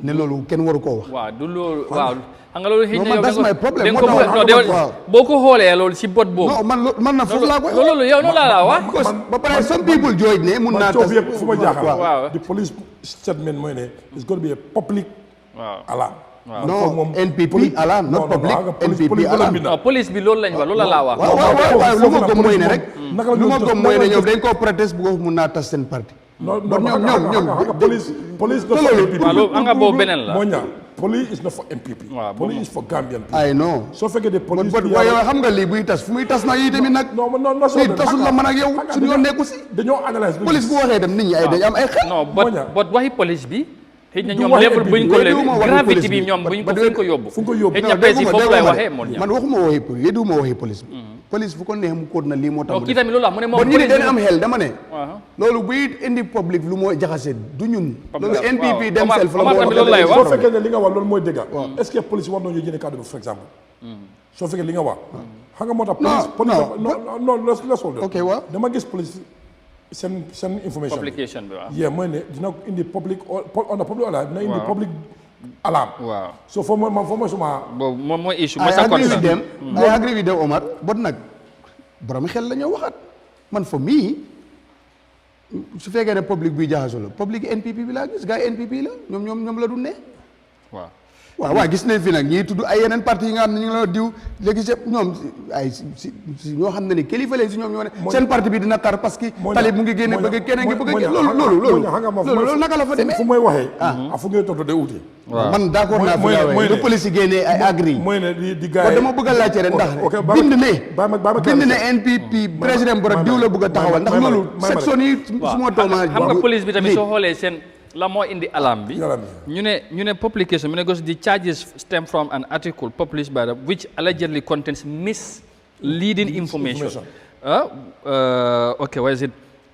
ne loolu kenn waru koo wax. waaw du loolu waaw. xam nga loolu xëy na yow that's my problem. boo ko xoolee loolu si bot boobu. non man na foofu laa koy. loolu yow noonu laa la wax. ba pare some people jooy ne mun naa tas fu ma jaaxal. waaw the police statement mooy ne it's going to be a public alarm. non NPP alarm not public NPP alarm. non police bi loolu lañ wax loolu laa wax. waaw lu ma gëm mooy ne rek. lu ma gëm mooy ne ñoom dañ koo protest bu ko mun naa tas seen parti. non ñoom police not for NPP. waaw loolu nga boobu beneen la. moo ñaar police is not for NPP. police is for Gambian people. I know. soo fekkee de police. waaye xam nga lii buy tas fu muy tas na yii tamit nag. non lii tasul la man ak yow suñu yoon nekku si. dañoo analyse police bu waxee dem nit ñi ay dañ am ay xel. non bot waxi police bi. xëy na ñoom level buñ ko level gravité bi ñoom buñ ko yóbbu. xëy na président foofu lay waxee man waxuma waxi police yéduma waxi police bi. police fu ko neex mu code na lii moo tax. kii tamit loolu la mu ne moom ñu ne dañ am xel dama ne. loolu buy indi public lu moo jaxase du ñun. loolu NPP dem self la moo wax. soo fekkee ne li nga wax loolu mooy dëgg. est-ce que police war nañu jëlee cadre bi par exemple. soo fekkee li nga wax. xam nga moo tax police non la sol ok waaw dama gis police seen information. publication bi waaw. mooy ne dina indi public on the public alarm dina indi public alarm. waaw so foo mooy suma. boobu moom mooy issue mooy sa concern. I agree with them Omar bot nag borom xel la ñoo waxaat man for me su fekkee ne public bi jaxasoo la public NPP bi laa gis gars yi NPP la ñoom la du ne. waaw gis nañ fi nag ñiy tudd ay yeneen parti yi nga xam ne ñu ngi la diw léegi si ñoom ay si ñoo xam ne ni kilifa leen si ñoom ñoo ne seen parti bi dina tar parce que talib mu ngi génne bëgg keneen ngi bëgg loolu naka la fa demee fu may waxee fu ngay tontu de uti man d'accord naa fi lu police yi génnee ay agri mooy ne di gars dama bëgg a laajte rek ndax bind ne NPP président Barrow diw la bëgg a taxawal ndax loolu section yi suma dooma xam nga police bi tamit soo xoolee seen la moo indi alarm bi ñu ne publication mu ne because the charges stem from an article published by the which allegedly contains misleading information. Okay, why is it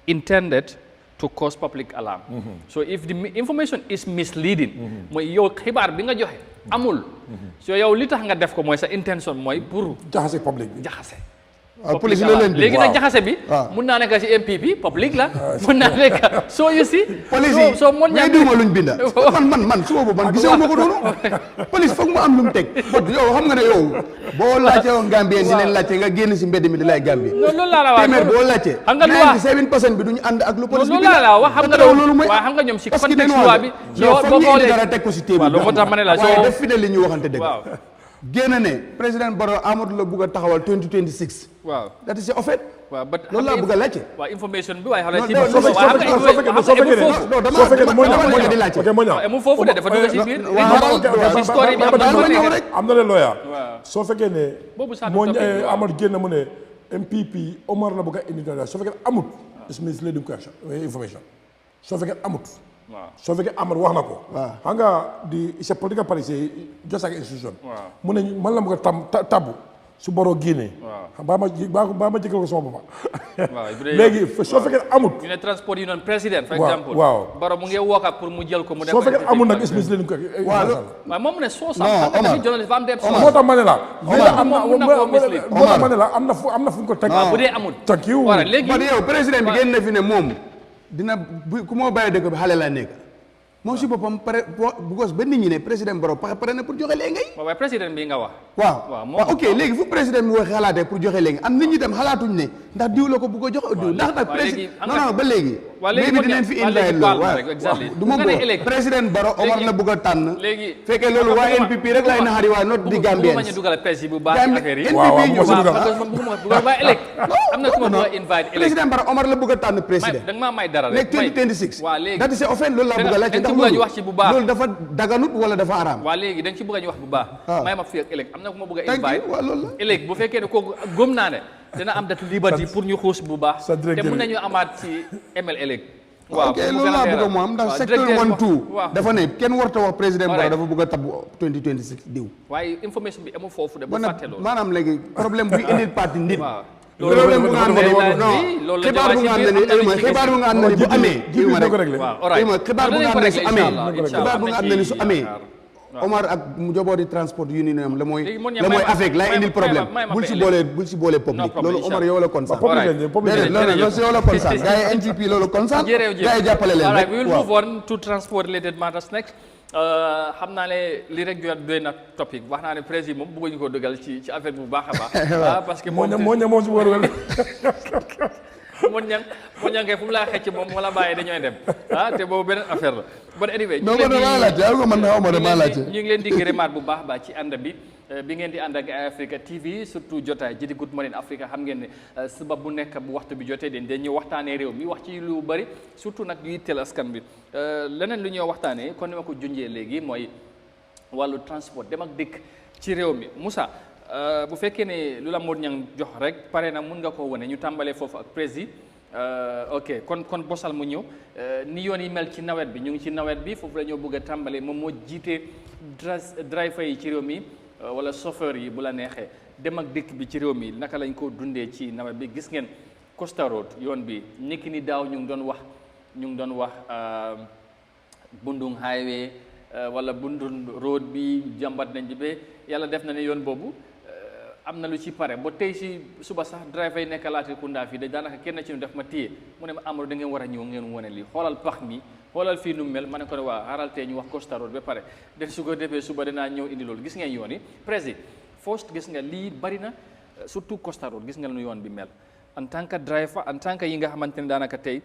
intended to cause public alarm? So if the information is misleading mooy yow xibaar bi nga joxe amul so yow li tax nga def ko mooy sa intention mooy pour jaxase public bi police la leen léegi nag jaxase bi mun naa nekk ci MPP public la mun naa nekk soo you see police soo mën ñaa diwuma luñ binda man su boobu man gisewuma ko noonu police foog mu am lu mu teg bot yow xam nga ne yow boo laajte woon Gambien di leen laajte nga génn si mbedd mi di lay Gambien loolu laa la wax téeméer boo laajte xam nga 97% bi duñu ànd ak lu police bi loolu laa la wax xam nga loolu mooy xam nga ñoom si contexte loi bi boo xoolee dara teg ko si téeméer loolu moo tax ma ne la waaye def fi ne li ñu waxante dëgg génn ne président Barrow Amadou la bëgg a taxawal 2026. waaw that is a offet. waaw but loolu laa bëgg a laajte. waaw information bi waaye xale mu foofu de dafa dugg ci biir histoire bi am na leen lawyer soo fekkee ne moo Amadou génn mu ne MPP Omar la bëgg a indi soo fekkee amut is misleading question information soo fekkee amut soo fekkee Amadou wax na ko xam nga di c'est political party just like institution mu ne man la bëgg a tabbu su Barrow génnee baa ma jëkkal ko sama bopp léegi soo fekkee amut ñu ne transport union président par exemple Barrow mu ngi wooka pour mu jël ko mu soo fekkee amul nag espèce leen ko waaw moom mu ne soo sax xam nga tamit journaliste am dem moo tax ma ne la am na fu ñu ko teg bu dee amul thank you léegi yow président bi génn na fi ne moom dina ku moo bàyyi dëkk bi xale laa nekk moom si boppam pare because ba nit ñi ne président Barrow pare na pour joxe léegi. waaw président bi nga wax. waaw ok léegi fu président bi wax xalaatee pour joxe léegi am nit ñi tam xalaatuñ ne ndax diw la ko bu ko joxe diw ndax nag président non ba léegi. waaw léegi dinañ fi invité loolu waaw du ma bëgg président Barrow Omar la bëgg a tànn. léegi fekkee loolu waa NPP rek laay naxari waa not di Gambien. ma ñu dugal président bu baax affaire yi. waaw am na ku ma bëgg a invite président Barrow Omar la bëgg a tànn président. da nga maa may dara rek 2026. waaw léegi dati c'est offert loolu laa bëgg a laajte ndax loolu dafa daganut wala dafa araam. waaw léegi da nga ci bëgg a ñu wax bu baax. may ma fii ak ëllëg am na ku ma bëgg a invite. ëllëg bu fekkee ne kooku gëm naa ne dina am date liberty pour ñu xuus bu baax. te mën nañu amaat ci ML ëllëg. waaw ok loolu laa bëgg a mu am ndax secteur 1-2 dafa ne kenn warta wax président Barrow dafa bëgg a tabbu 2026 diw. waaye information bi amul foofu de ba fàtte loolu. maanaam léegi problème buy indil parti nit. loolu bu nga xam ne non xibaar bu nga xam ne xibaar bu nga xam ne bu amee xibaar bu nga xam ne su amee xibaar bu nga xam ne su amee Omar ak njabooti transport union am la mooy avec lay indil problème bul si boolee public loolu Omar yow la concerne loolu si yow la concerne gars yi NGP loolu concerne gars yi jàppale leen rek. we will move on to transport related matters next. xam naa ne li rek doy na topic wax naa ne président moom bëgguñu ko dugal ci affaire bu baax a baax. parce que moom moo si war moo ñang kay fu mu laa xëcc moom wala bàyyi dañooy dem te boobu beneen affaire la but anyway ñu ngi leen di gërëmaat bu baax baax ci ànd bi ngeen di ànd ak Eyeafrica TV surtout jotaay ji di Good Morning Africa xam ngeen ne suba bu nekk bu waxtu bi jotee dañuy waxtaanee réew mi wax ci lu bari surtout nag yu yitteel askan bi leneen lu ñuy waxtaanee kon ni ma ko junjee léegi mooy wàllu transport dem ak dikk ci réew mi Moussa bu fekkee ne lu la Modou Niang jox rek pare na mun nga koo wane ñu tàmbalee foofu ak président ok kon bosal mu ñëw ni yoon yi mel ci nawet bi ñu ngi ci nawet bi foofu la ñoo bëgg a tàmbalee moom moo jiite driver yi ci réew mi wala chauffeur yi bu la neexee dem ak dikk bi ci réew mi naka lañ ko dundee ci nawet bi gis ngeen Costa Road yoon bi niki ni daaw ñu ngi doon wax Bundung highway wala Bundung road bi jàmbat nañ ba yàlla def na ne yoon boobu am na lu ci pare ba tey si suba sax driver yi nekk Latrikunda fii de daanaka kenn ci ñu def ma téye mu ne ma Amadou da ngeen war a ñëw ngeen wane lii xoolal pax mi xoolal fii nu mel ma ne ko ne waa xaaral tey ñu wax Costa Road ba pare de su ko defee suba dinaa ñëw indi loolu gis ngeen yoon yi président first gis nga lii bari na surtout Costa Road gis nga nu yoon bi mel en tant que driver en tant que yi nga xamante ne daanaka tey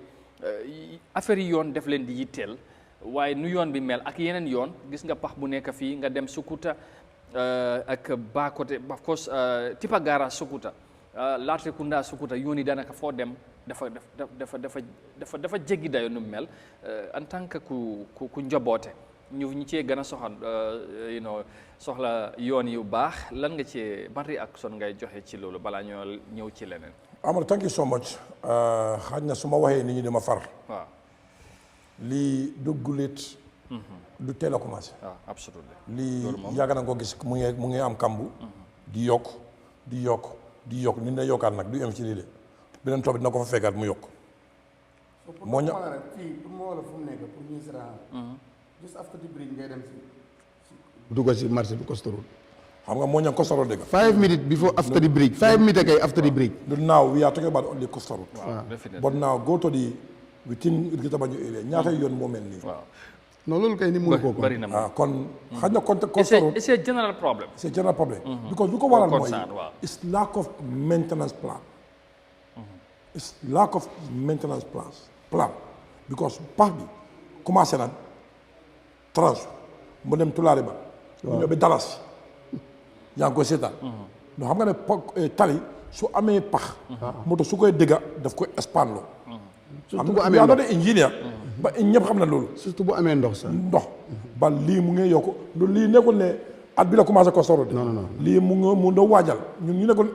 affaire yi yoon def leen di yitteel waaye nu yoon bi mel ak yeneen yoon gis nga pax bu nekk fii nga dem Sukuta ak ba côté of course Tipa Gara Sukuta Latrikunda Sukuta yoon yi daanaka foo dem dafa jéggi dayo nu mel en tant que ku njoboote ñu cee gën a soxla yoon yu baax lan nga cee ban réaction ngay joxe ci loolu balaa ñoo ñëw ci leneen. Amadou thank you so much xaj na su ma waxee nit ñi dama far. waaw lii duggulit du teel a commencé. waaw absolument lii yàgg na ko gis mu ngi am kambu. di yokk nit na yokkaat nag du yem ci lii de beneen tool bi dina ko fa fekkaat mu yokk. moo ña fii pour moo wala fu mu nekk pour ñuy siraan just after the bridge ngay dem si dugg si marché bi Costa Road. xam nga moo ña Costa Road dégg 5 minutes before after the bridge 5 minutes kay after the bridge. Now we are talking about only Costa Road. Definitely. But now go to the within Irgitabanjo area ñaata yoon moo mel nii. non loolu kay ni mënu ko bari na kon xaj na Costa Road it's a general problem. It's a general problem. Because lu ko waral mooy it's lack of maintenance plan. It's lack of maintenance plan because pax bi commencé na trans mu dem Tulaare ba mu ñëw ba Dallas yaa ngi koy seetaan no xam nga ne tali su amee pax moto su koy dégga daf koy expand loo surtout bu amee ndox de ingénieur ba ñëpp xam na loolu surtout bu amee ndox sax ndox ba lii mu ngi yokku lii nekkul ne at bi la commencé ko soro de non lii mu ngi waajal ñun ñu nekkoon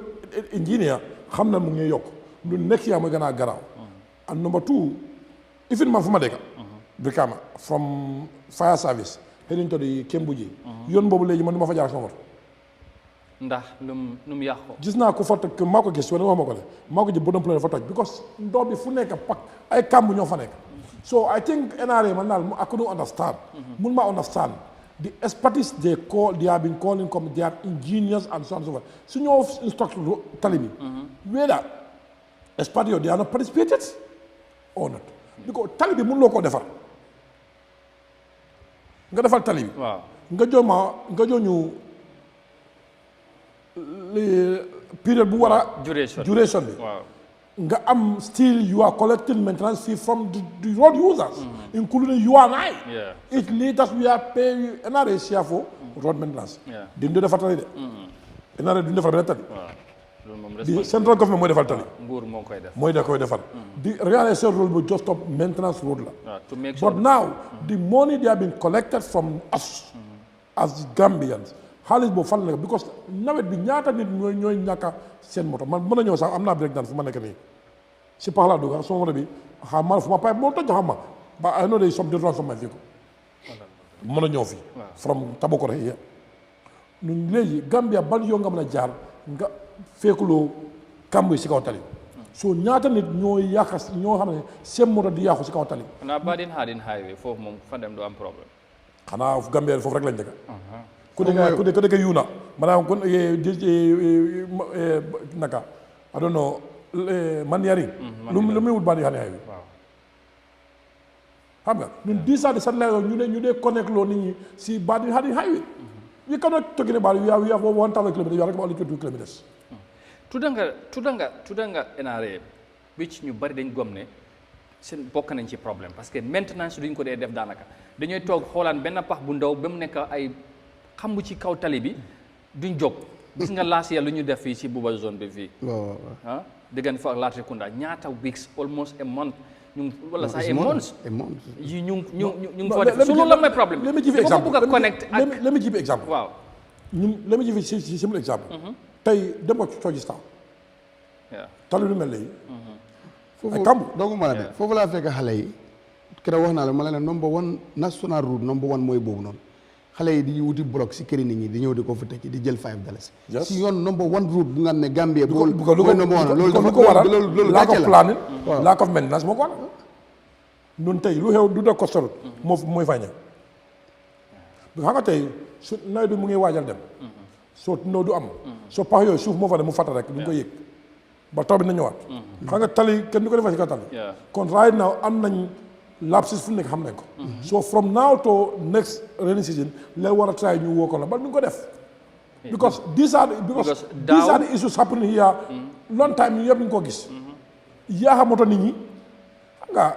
ingénieur xam na mu ngi yokk lu nekk yaa mooy gën a garaaw and number two even man fu ma dëkka Brikama from fire service heading to the Kembuji yoon boobu léegi man du ma fa jaar sama moto ndax num yàqu gis naa ko fa toj maa ko gis wala wax ma ko de maa ko ji bodom plan fa toj because ndox bi fu nekk pak ay kàmb ñoo fa nekk so I think NRA man daal I couldn't understand mun ma understand the expertise they have been calling comme they are engineers and so on and so forth su ñoo instructor tali bi whether experts yooyu they are not participated or not because tali bi mun loo koo defar nga defal tali bi waaw nga jox ñu période bu war a duration bi waaw nga am still you are collecting maintenance fee from the road users including you and I it leaders we are paying NRA share for road maintenance duñ defar tali de NRA duñ defar benn tali di central government mooy defal tali nguur moo koy def mooy da koy defar di réaliser rôle bu just of maintenance road la but now the money they have been collected from us as Gambians xaalis boobu fan la because nawet bi ñaata nit ñooy ñàkka seen moto man mën a ñëw sax am naa break daan fu ma nekk nii si pax laa dugg sama moto bi xam ma fu ma pipe moo toj xam ma ba I know there is some difference from my vehicle mën a ñëw fii from Tabakoro here ñun léegi Gambia ban yoo nga mën a jaar nga fekkuloo kàmb yi si kaw tali so ñaata nit ñoo yàqa ñoo xam ne seen moto di yàqu si kaw tali xanaa Badin Hadin highway foofu moom fa dem du am problème xanaa Gambia foofu rek lañ dëkk ku dëkk yuuna maanaam kon naka I don't know man yari lu muy wut Badin Hadin highway xam nga ñun 10 ans de satellite ñu dee connect loo nit ñi si Badin Hadin highway we cannot talk about we have 1,000 kilometers we are only 22 kilometers tudanga NRA which ñu bari dañ gom ne seen bokk nañ ci problème parce que maintenance duñ ko dee def daanaka dañuy toog xoolaan benn pax bu ndaw ba mu nekk ay xambu ci kaw tali bi duñ jóg gis nga laas ya lu ñu def fii ci buuba zone bi fii ah diggante fa ak Latrikunda ñaata weeks almost a month ñu wala sax a month yi ñu fa def su loolu la mooy problème let me give you example bëgg a connect ak let me give you example waaw let me give you simple example tey dem ko Coji Town tali lu mel léegi foofu doogu mën a de foofu laa fekk xale yi keroog wax naa la ma la ne number one national route number one mooy boobu noonu xale yi di wuti bloc si këri nit ñi di ñëw di ko fa tekki di jël $5 si yoon number one route bu nga ne Gambia loolu ko waral lack of planning lack of maintenance moo ko waral ñun tey lu xew du da costal mooy fàññe xam nga tey su nawet bi mu ngi waajal dem soo noo du am soo pax yooyu suuf moo fa dem mu fàtta rek duñ ko yëg ba taw bi na ñëwaat xam nga tali kenn du ko defee si kaw tali kon right now am nañ lapses fu nekk xam nañ ko so from now to next rainy season la war a try ñu woo ko la ba duñ ko def because these are the issues happening here long time ñu yëpp ñu ko gis yaa moto nit ñi xam nga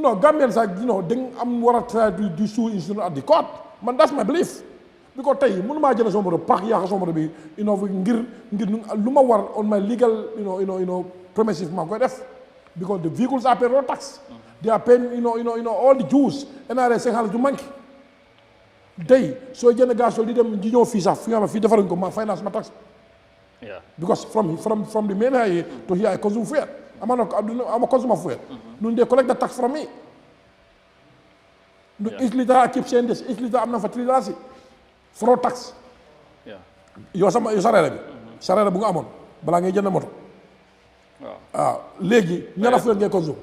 non Gambian sax dañ am war a try to sue incident at the court man that's my belief because tey mënu maa jël sama moto pax yaaxa sama moto bi ngir lu ma war on my legal premises maa koy def because the vehicles are paying road tax they are paying all the dues NRA seen xaalis du manqué tey soo jënd gasol di dem di ñëw fii sax fi nga xam fii defaruñ ko ma finance ma tax because from the main highway to here I consume fuel I'm a consumer fuel nun they collect the tax from me each liter I keep saying this each liter am na fa $3 fraud tax yow sa sareera bi sareera bu nga amoon balaa ngay jënd moto waaw léegi ñaata fuel ngay consume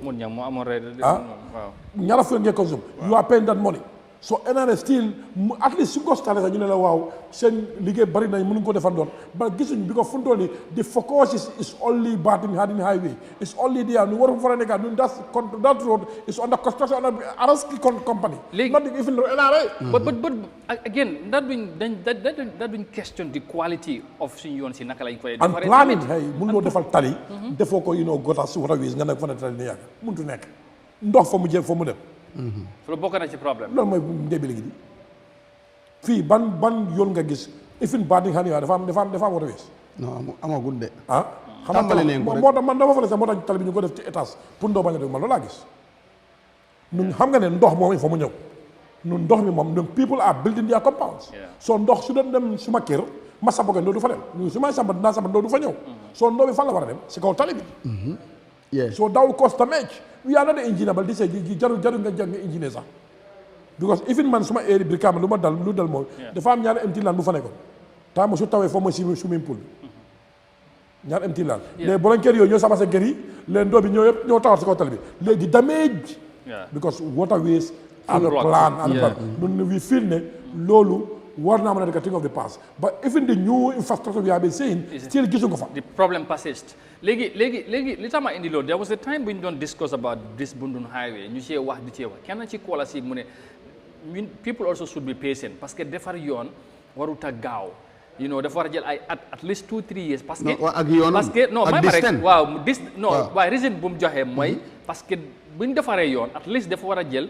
ñaata fuel ngay consume you are paying that money so NRA still at least su ko stale sax ñu ne la waaw seen liggéey bari nañ mënuñ ko defandoon ba gisuñ bi ko fu mu toll nii the focus is only Badin Hadin highway is only there ñu waru fa a nekkaat ñun that road is under construction under Araski company not even NRA but again that duñ question the quality of suñu yoon si naka lañ koy and planning mun loo defal tali defoo ko gota su wata wis nga nekk fa ne tali ni yàgg muntu nekk ndox fa mu jël fa mu dem loolu bokk na ci problème loolu mooy ndebi léegi di fii ban yoon nga gis ifin Badin Hadin dafa am wata wis non amagul de xanaa moo tax man dama fa ne sax moo tax tali bi ñu ko def ci étage pour ndox bañ a dégg man loolu laa gis ñun xam nga ne ndox moom il faut mu ñëw ñun ndox mi moom ñun people are building their compounds soo ndox su doon dem suma kër ma samba ko du fa dem ñun su may samba dinaa samba du fa ñëw soo ndox bi fan la war a dem si kaw tali bi so that will cost damage we are not the engineer but this is jaru nga jàng engineer sax because even man suma area Brikama lu dal mooy dafa am ñaari empty land bu fa nekkoon temps su tawee foofu mooy swimming pool ñaar empty land léegi borom kër yooyu ñoo sama seen kër yi leen doo bi ñoo yëpp ñoo taxaw si kaw tali bi léegi damage because waterways are the plan nun we feel ne loolu war naa mën a nekk thing of the past but even the new infrastructure we have been saying still gisuñ ko fa the problem persists léegi li tax ma indi loolu there was a time when ñu doon discuss about this Bundun highway ñu cee wax di cee wax kenn ci koola si mu ne people also should be patient parce que defar yoon warut a gaaw you know dafa war a jël ay at least 2-3 years parce que ak yoon parce que non may ma rek waaw waaye reason bu mu joxee mooy parce que bu ñu defaree yoon at least dafa war a jël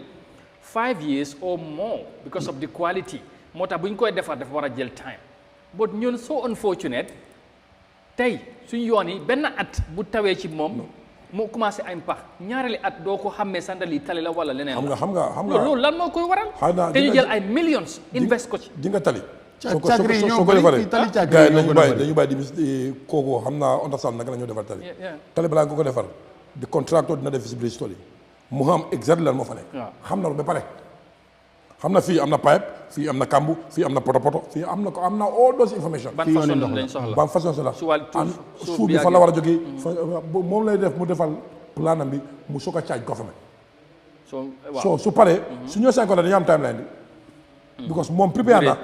5 years or more because of the quality moo tax bu ñu koy defar dafa war a jël time but ñun so unfortunate tey suñu yoon yi benn at bu tawee ci moom mu commencé ay pax ñaareeli at doo ko xàmmee sandali tali la wala leneen xam nga loolu lan moo koy waral te ñu jël ay millions invest ko ci di nga tali soo ko defaree gars yi dañu bàyyi di kooku xam naa understand naka la ñoo defar tali balaa nga ko defar di contracteur dina def visibility study mu xam exact lan moo fa nekk xam na lu ba pare xam na fii am na pipe fii am na kambu fii am na poto fii am na all those information ban façon soxla suuf bi fa la war a jógee moom lay def mu defal planam bi mu soog a charge government so su paree su ñëw 5 ans dañu am timeline bi because moom prépare na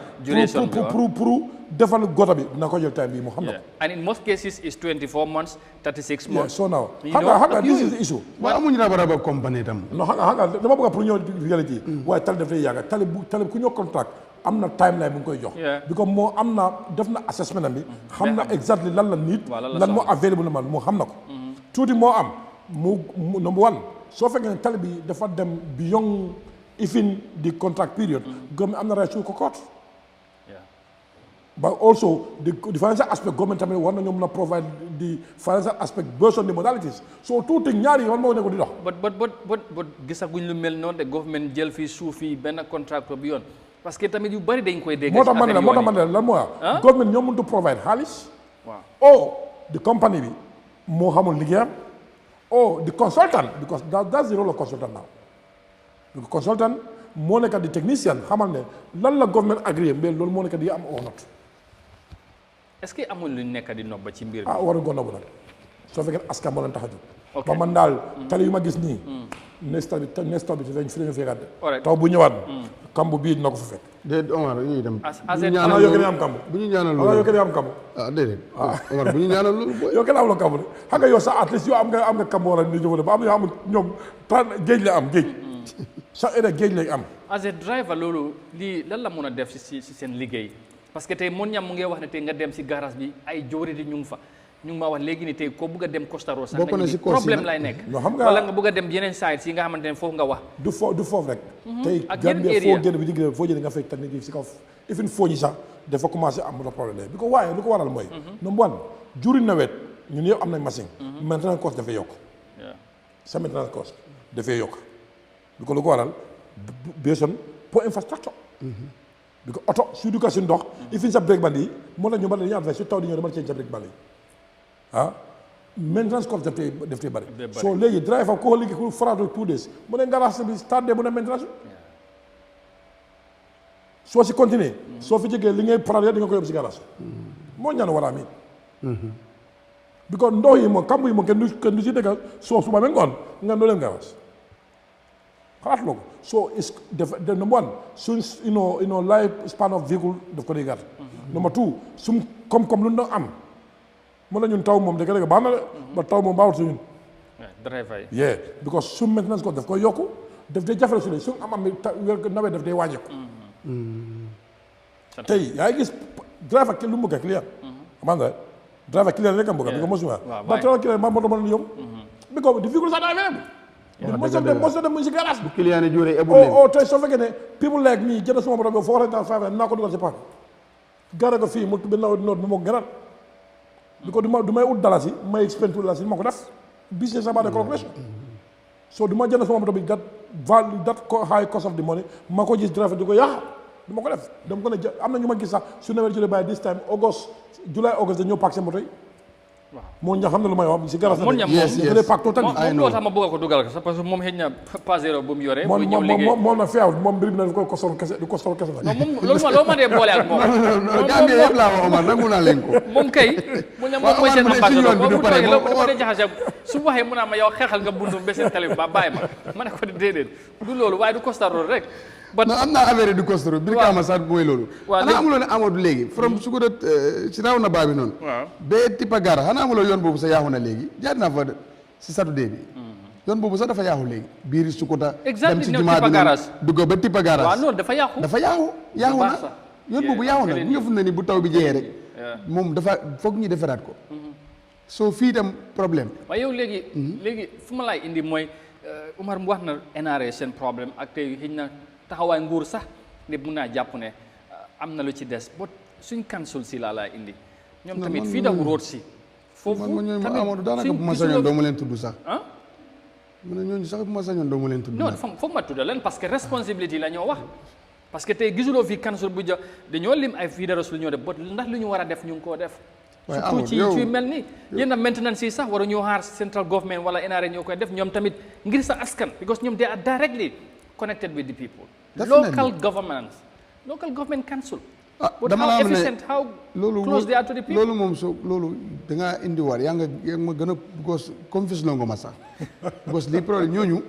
pour defal gota bi dina ko jël time bi mu xam na ko and in most cases is 24 months 36 months so now xam nga this is the issue waaye amuñu raba compagnie tam non xam nga dama bëgg pour ñëw réalité waaye tali daf lay yàgga tali ku ñëw contract am na timeline bu ngi koy jox because moo am na def na assessment am bi xam na exactly lan la nit lan moo available na man moo xam na ko tuuti moo am mu number one soo fekkee ne tali bi dafa dem beyond even the contract period government am na right ko court but also the financial aspect government tamit war na ñoo mën a provide the financial aspect based on the modalities so tout ñaari yoon moo nekk di dox but gisaguñ lu mel noonu de government jël fii suuf yi benn contracteur bi yoon parce que tamit yu bëri dañ koy dégg moo tax man ne lan moo government ñoo mënut a provide xaalis the company bi moo xamul liggéeyam the consultant because that's the role of consultant now the consultant moo nekk di technicien xamal ne lan la government agréé mais loolu moo nekk di am or not est-ce que amul lu nekk di nopp ci mbir mi waruñ ko nobbu nag soo fekkee askan moo leen tax a jóg ba man daal tali yu ma gis nii nesta bi fi lañu fekkaat de taw bu ñëwaat kambu bii dina ko fa fekk déedéet Omar ñuy dem ana yoo kenn am kambu bu ñu ñaanal loolu yoo kenn am kambu déedéet Omar bu ñu ñaanal loolu booy yoo kenn am la kambu de xam nga yow sax at least yow am nga kambu wala ni jëfale ba am yoo xam ñoom géej la am géej chaque année géej lay am as a driver loolu lii lan la mun a def si seen liggéey parce que tey mon ñam mu ngi wax ne tey nga dem si garage bi ay jóori di ñu ngi fa ñu ngi ma wax léegi ni tey ko bëgg a dem Costa Rosa problème lay nekk wala nga bëgg a dem yeneen sites yi nga xamante ne foofu nga wax du foofu rek tey Gambia foo génn bi di foo jëlee nga fekk technique yi si kaw ifin foo ñi sax dafa commencé am la problème bi ko waaye lu ko waral mooy number one juri nawet ñun yëpp am nañ machine maintenance cost dafay yokk sa maintenance cost dafay yokk bi ko lu ko waral beeson pour infrastructure bi ko oto su duggee si ndox ifin sa break band yi moo tax ñu bari dañuy advice su taw di ñëw dama change sa break band yi maintenance cost daf tey bëri soo léegi driver koo liggéey ku faratu 2 days mu ne garage bi tardé mu ne maintenance soo si continuer soo fi jógee li ngay faral di nga ko yóbbu si garage moo ñaan war a mi bi ko ndox yi moom kamb yi moom kenn du si dëggal soo suba ba ngoon nga doo leen garage xalaat loo ko so is the number one suñ life span of vehicle daf ko dee gàtt number two sum comme lu ñu doon am mën na ñun taw moom dëgg baax na de ba taw moom baaxul si ñun driver yi because sum maintenance ko daf koy yokku daf dee jafale su ne su am nawet daf dee wàññeeku tey yaa ngi gis driver lu mu bëgg ak client man nga driver client rek am bëgg bi ko mosuma ba travel client ma moto mën yomb bi ko di vehicle sax daa available mos dem mu si garage bi client yi juree ebul leen tey soo fekkee ne people like me jënd sama moto bi foo rek naa ko dugal si paak gara ko fii mu benn noot bu moo gënal bi ko du may ut dalasi may spend tout dalasi ma ko def business about the calculation so du ma jënd sama moto bi that high cost of the money ma ko gis driver di ko yàq du ma ko def dama ko ne am na ñu ma gis sax su nawet jëlee by this time July August dañoo paak seen moto yi moo ña xam ne lu may wax si garas moo ñam moom loo tax ma bëgg ko dugal ko parce que moom xëy na pasero bu mu yore bu ñëw liggéey moom na feew moom mbir mi na ko sol kese du ko sol kese la moom loo ma dee boole ak moom Gambie yëpp laa wax Omar nangu naa leen ko moom kay mu ne moom mooy seen ambassadeur boobu mu toogee loo dee jaxase su waxee mu naa ma yow xeexal nga bundu ba seen télé ba bàyyi ma ne ko déedéet du loolu waaye du Costa Road rek non am naa affaire du Costa Road biir kaama sax mooy loolu xanaa amuloo ne Amadou léegi from su ko dee si raw na baa bi noonu ba Tipa Gara xanaa amuloo yoon boobu sa yaaxu na léegi jaar naa fa si Saturday bi yoon boobu sax dafa yaaxu léegi biir Sukuta dem si jumaa bi noonu dugg ba Tipa Gara waaw non dafa yaaxu yaaxu na yoon boobu yaaxu na nga fum na ni bu taw bi jeexee rek moom dafa foog ñu defaraat ko soo fii tam problème waaye yow léegi fu ma laay indi mooy Omar mu wax na NRA seen problème ak tey xëy na taxawaay nguur sax ne mun naa jàpp ne am na lu ci des ba suñ council si laa indi ñoom tamit fii daw root si foofu tamit Amadou daanaka bu ma sañoon doo ma leen tudd sax mu ne ñooñu sax bu ma sañoon doo ma leen tudd non foog ma tudda leen parce que responsabilité la ñoo wax parce que tey gisuloo fii council bu dañoo lim ay fii dara su lu ñoo def ba ndax lu ñu war a def ñu ngi koo def surtout ci mel ni yéen a maintenance yi sax waru ñoo xaar central government wala NRA ñoo koy def ñoom tamit ngir sa askan because ñoom they are directly connected with the people local government council but how efficient how close they are to the people loolu moom so loolu da ngaa indiwaat yaa nga ma gën a because confuse nga ma sax because li problème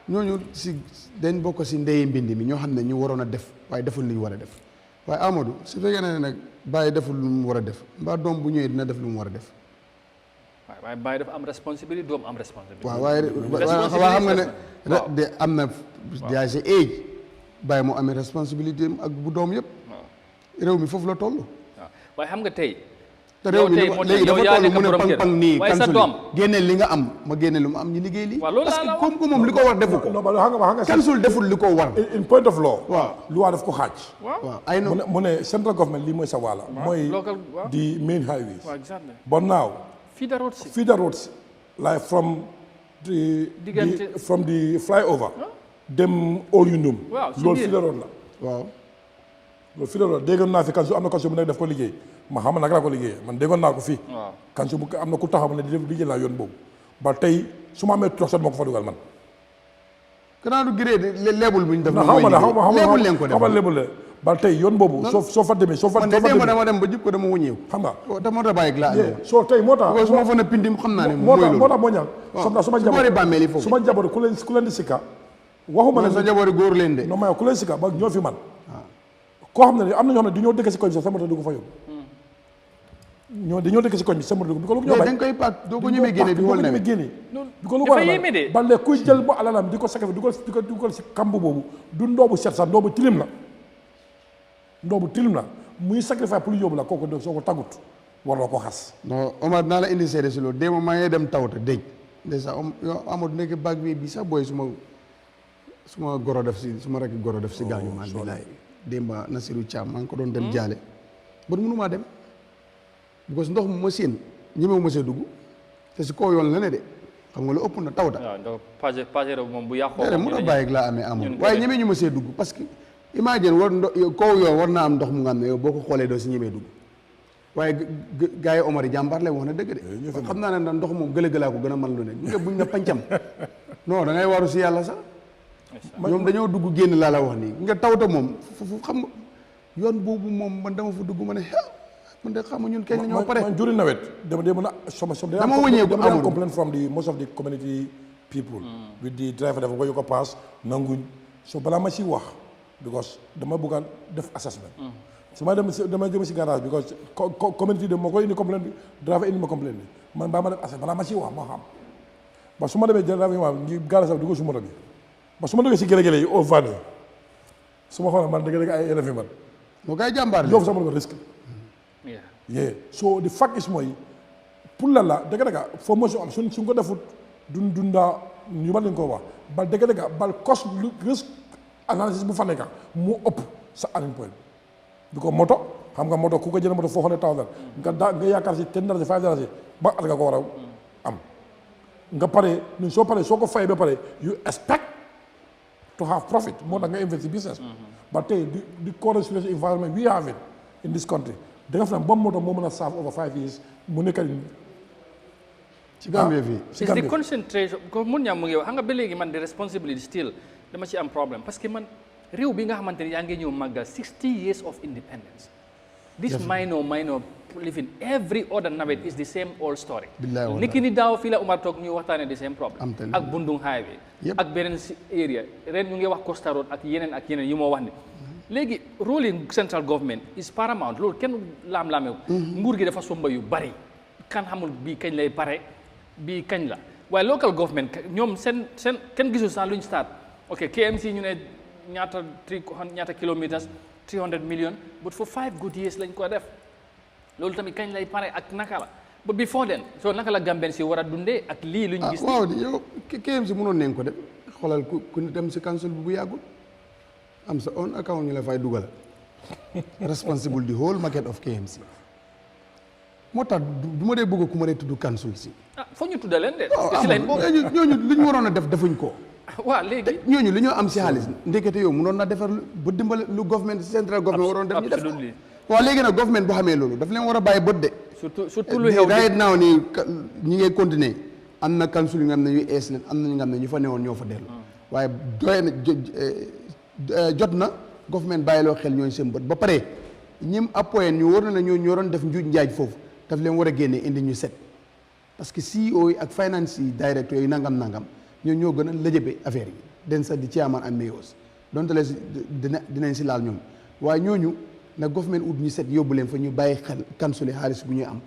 ñooñu si dañ bokk si ndey mbindi mi ñoo xam ne ñu waroon a def waaye deful li ñu war a def waaye Amadou su fekkee ne nag bàyyi deful lu mu war a def mbaa doom bu ñëwee dina def lu mu war a def waaye bàyyi dafa am responsabilité doom am responsabilité waaw waaye xam nga ne de am na daa si age bàyyi moo amee responsabilité ak bu doom yëpp réew mi foofu la toll waaye xam nga tey te réew mi léegi dafa toll mu ne pang nii waaye sa doom génneel li nga am ma génneel lu mu am ñu liggéey lii parce que comme que moom li ko war defu ko kansul deful li ko war in point of law waaw loi daf ko xaaj waaw ay no mu ne central government lii mooy sa wàlla mooy di main highways but now feeder roads like from the flyover dem Olyundum loolu feeder road la waaw loolu feeder road déggoon naa fi kansu am na kansu bu nekk def ko liggéey ma xam naka la ko liggéey man déggoon naa ko fii kansu bu am na ku taxaw ne di liggéey naa yoon boobu ba tey su ma amee troxet moo ko fa dugal man kanaa du girée leebul bu ñu def leebul leen ko def leebul leen ba tey yoon boobu soo fa demee dama dem ba jub ko dama wuñeew xam nga dama da bàyyi laa soo tey moo tax su ma fa ne pindim xam naa ne moo tax moo ñaan su ma jaboot ku leen di sikka waxuma ne sa jaboot góor leen de non mais ku leen sikka ba ñoo fi man koo xam ne am na ñoo xam ne du ñoo dëkk si koñ bi sax sa moto du ko fa yóbbu dañoo dëkk si koñ bi sa moto du ko lu ñoo bay dañ koy paak doo ko ñemee génne di xool nawet du ko lu ko ba léegi kuy jël bu alalam di ko sacrifice di ko si kamb boobu du ndoobu set sax ndoobu tilim la muy sacrifice pour lu yóbbu la kooku soo ko tagut warloo ko xas non Omar naa la indi seede si loolu déema maa ngi dem tawta déj ndeysaan yow Amadou nekk baag bi sax booy suma goro def si suma rek goro def si gaañu maan bilaay démba Nasiru Thiam maa ngi ko doon dem jaale ba mënumaa dem because ndox mu ma séen ñemewu ma see dugg te si kaw yoon la ne de xam nga lu ëpp na tawta pasero moom bu yàqoo mu a bàyyi laa amee amoon waaye ñemee ñu ma see dugg parce que imagine kaw yoon war naa am ndox mu nga am ne yow boo ko xoolee doo si ñemee dugg waaye gars yi Omar yi jàmbaar lay wax na dëgg de xam naa ne ndox moom gëlë-gëlaa ko gën a mën lu ne nga buñ na pancam non da ngay waru si yàlla sax ñoom dañoo dugg génn laa la wax nii nga tawta moom foofu xam nga yoon boobu moom man dama fa dugg ma ne man de xam nga ñun kenn ñoo pare man juri nawet dama dama wëñeeku amul complaint from the most of the community people with the driver dafa ko yokk pass nanguñ so balaa ma si wax because dama bëgg a def assessment su ma dama jëm si garage because community de moo koy indi complaint bi driver indi ma complaint bi man baa ma def assessment balaa ma si wax moo xam ba su ma demee driver yi ma ngi garage bi ko su moto bi ba su ma duggee si gëlë-gëlë yi au van yi su ma xoolee man dëgg-dëgg ay élèves yi man moo koy jàmbaar yow sama ko risque so the fact is mooy pour la dëgg-dëgg formation am suñ ko defut dunda ñu mën nañ koo wax bal dëgg-dëgg bal cost risk analysis bu fa nekk mu ëpp sa unemployment bi ko moto xam nga moto ku ko jël moto $400,000 nga yaakaar si $10 $5 ba at nga ko war a am nga pare ñun soo paree soo ko fayee ba pare you expect to have profit moo tax nga invest in business but tey the current situation environment we have it in this country da nga fi naan ba moto moo mën a serve over 5 years mu nekk ci Gambia fii is the concentration ko mun ñaa mu ngi wax xam nga ba léegi man the responsibility still dama ci am problème parce que man réew bi nga xamante ni yaa ngi ñëw màggal 60 years of independence this minor living every other nawet is the same old story niki ni daaw fii la Umar toog ñu waxtaane the same problem ak Bundung highway ak beneen area ren ñu ngi wax Costa Road ak yeneen yi moo wax ni léegi role in central government is paramount loolu kenn laam-laamew nguur gi dafa somba yu bari kan xamul bii kañ lay pare bii kañ la waaye local government ñoom seen kenn gisul sax luñ start ok KMC ñu ne ñaata kilomètres 300 million but for 5 good years lañ ko def loolu tamit kañ lay pare ak naka la ba before then so naka la Gambien si war a dundee ak lii luñ gis waaw yow KMC mënoon nañ ko def xoolal ku dem si council bi bu yàggul am sa own account ñu la fay dugal responsible the whole market of KMC moo tax du ma dee bëgg ku ma dee tudd council si foo ñu tudda leen de parce que ñooñu li ñu waroon a def defuñ ko waaw léegi ñooñu li ñoo am si xaalis ndekete yow mënoon na defar ba dimbale lu government central government waroon def ñu def waaw léegi nag government bu xamee loolu daf leen war a bàyyi bët de surtout lu xew right now nii ñi ngay continuer am na council yu nga xam ne yu ees leen am na ñu nga xam ne ñu fa newoon ñoo fa dellu waaye doy na jot na government bàyyiloo xel ñooñu seen bët ba pare ñim appoyé ñu war na ne ñoo doon def njuuj njaaj foofu daf leen war a génne indi ñu set parce que CEO yi ak finance yi directeur yi nangam ñoo gën a lëjëbe affaire yi den sax di chairman and mayors donte le dinañ si laal ñoom waaye ñooñu na government ut ñu set yóbbu leen fa ñu bàyyi xel kansule xaalis bu ñuy am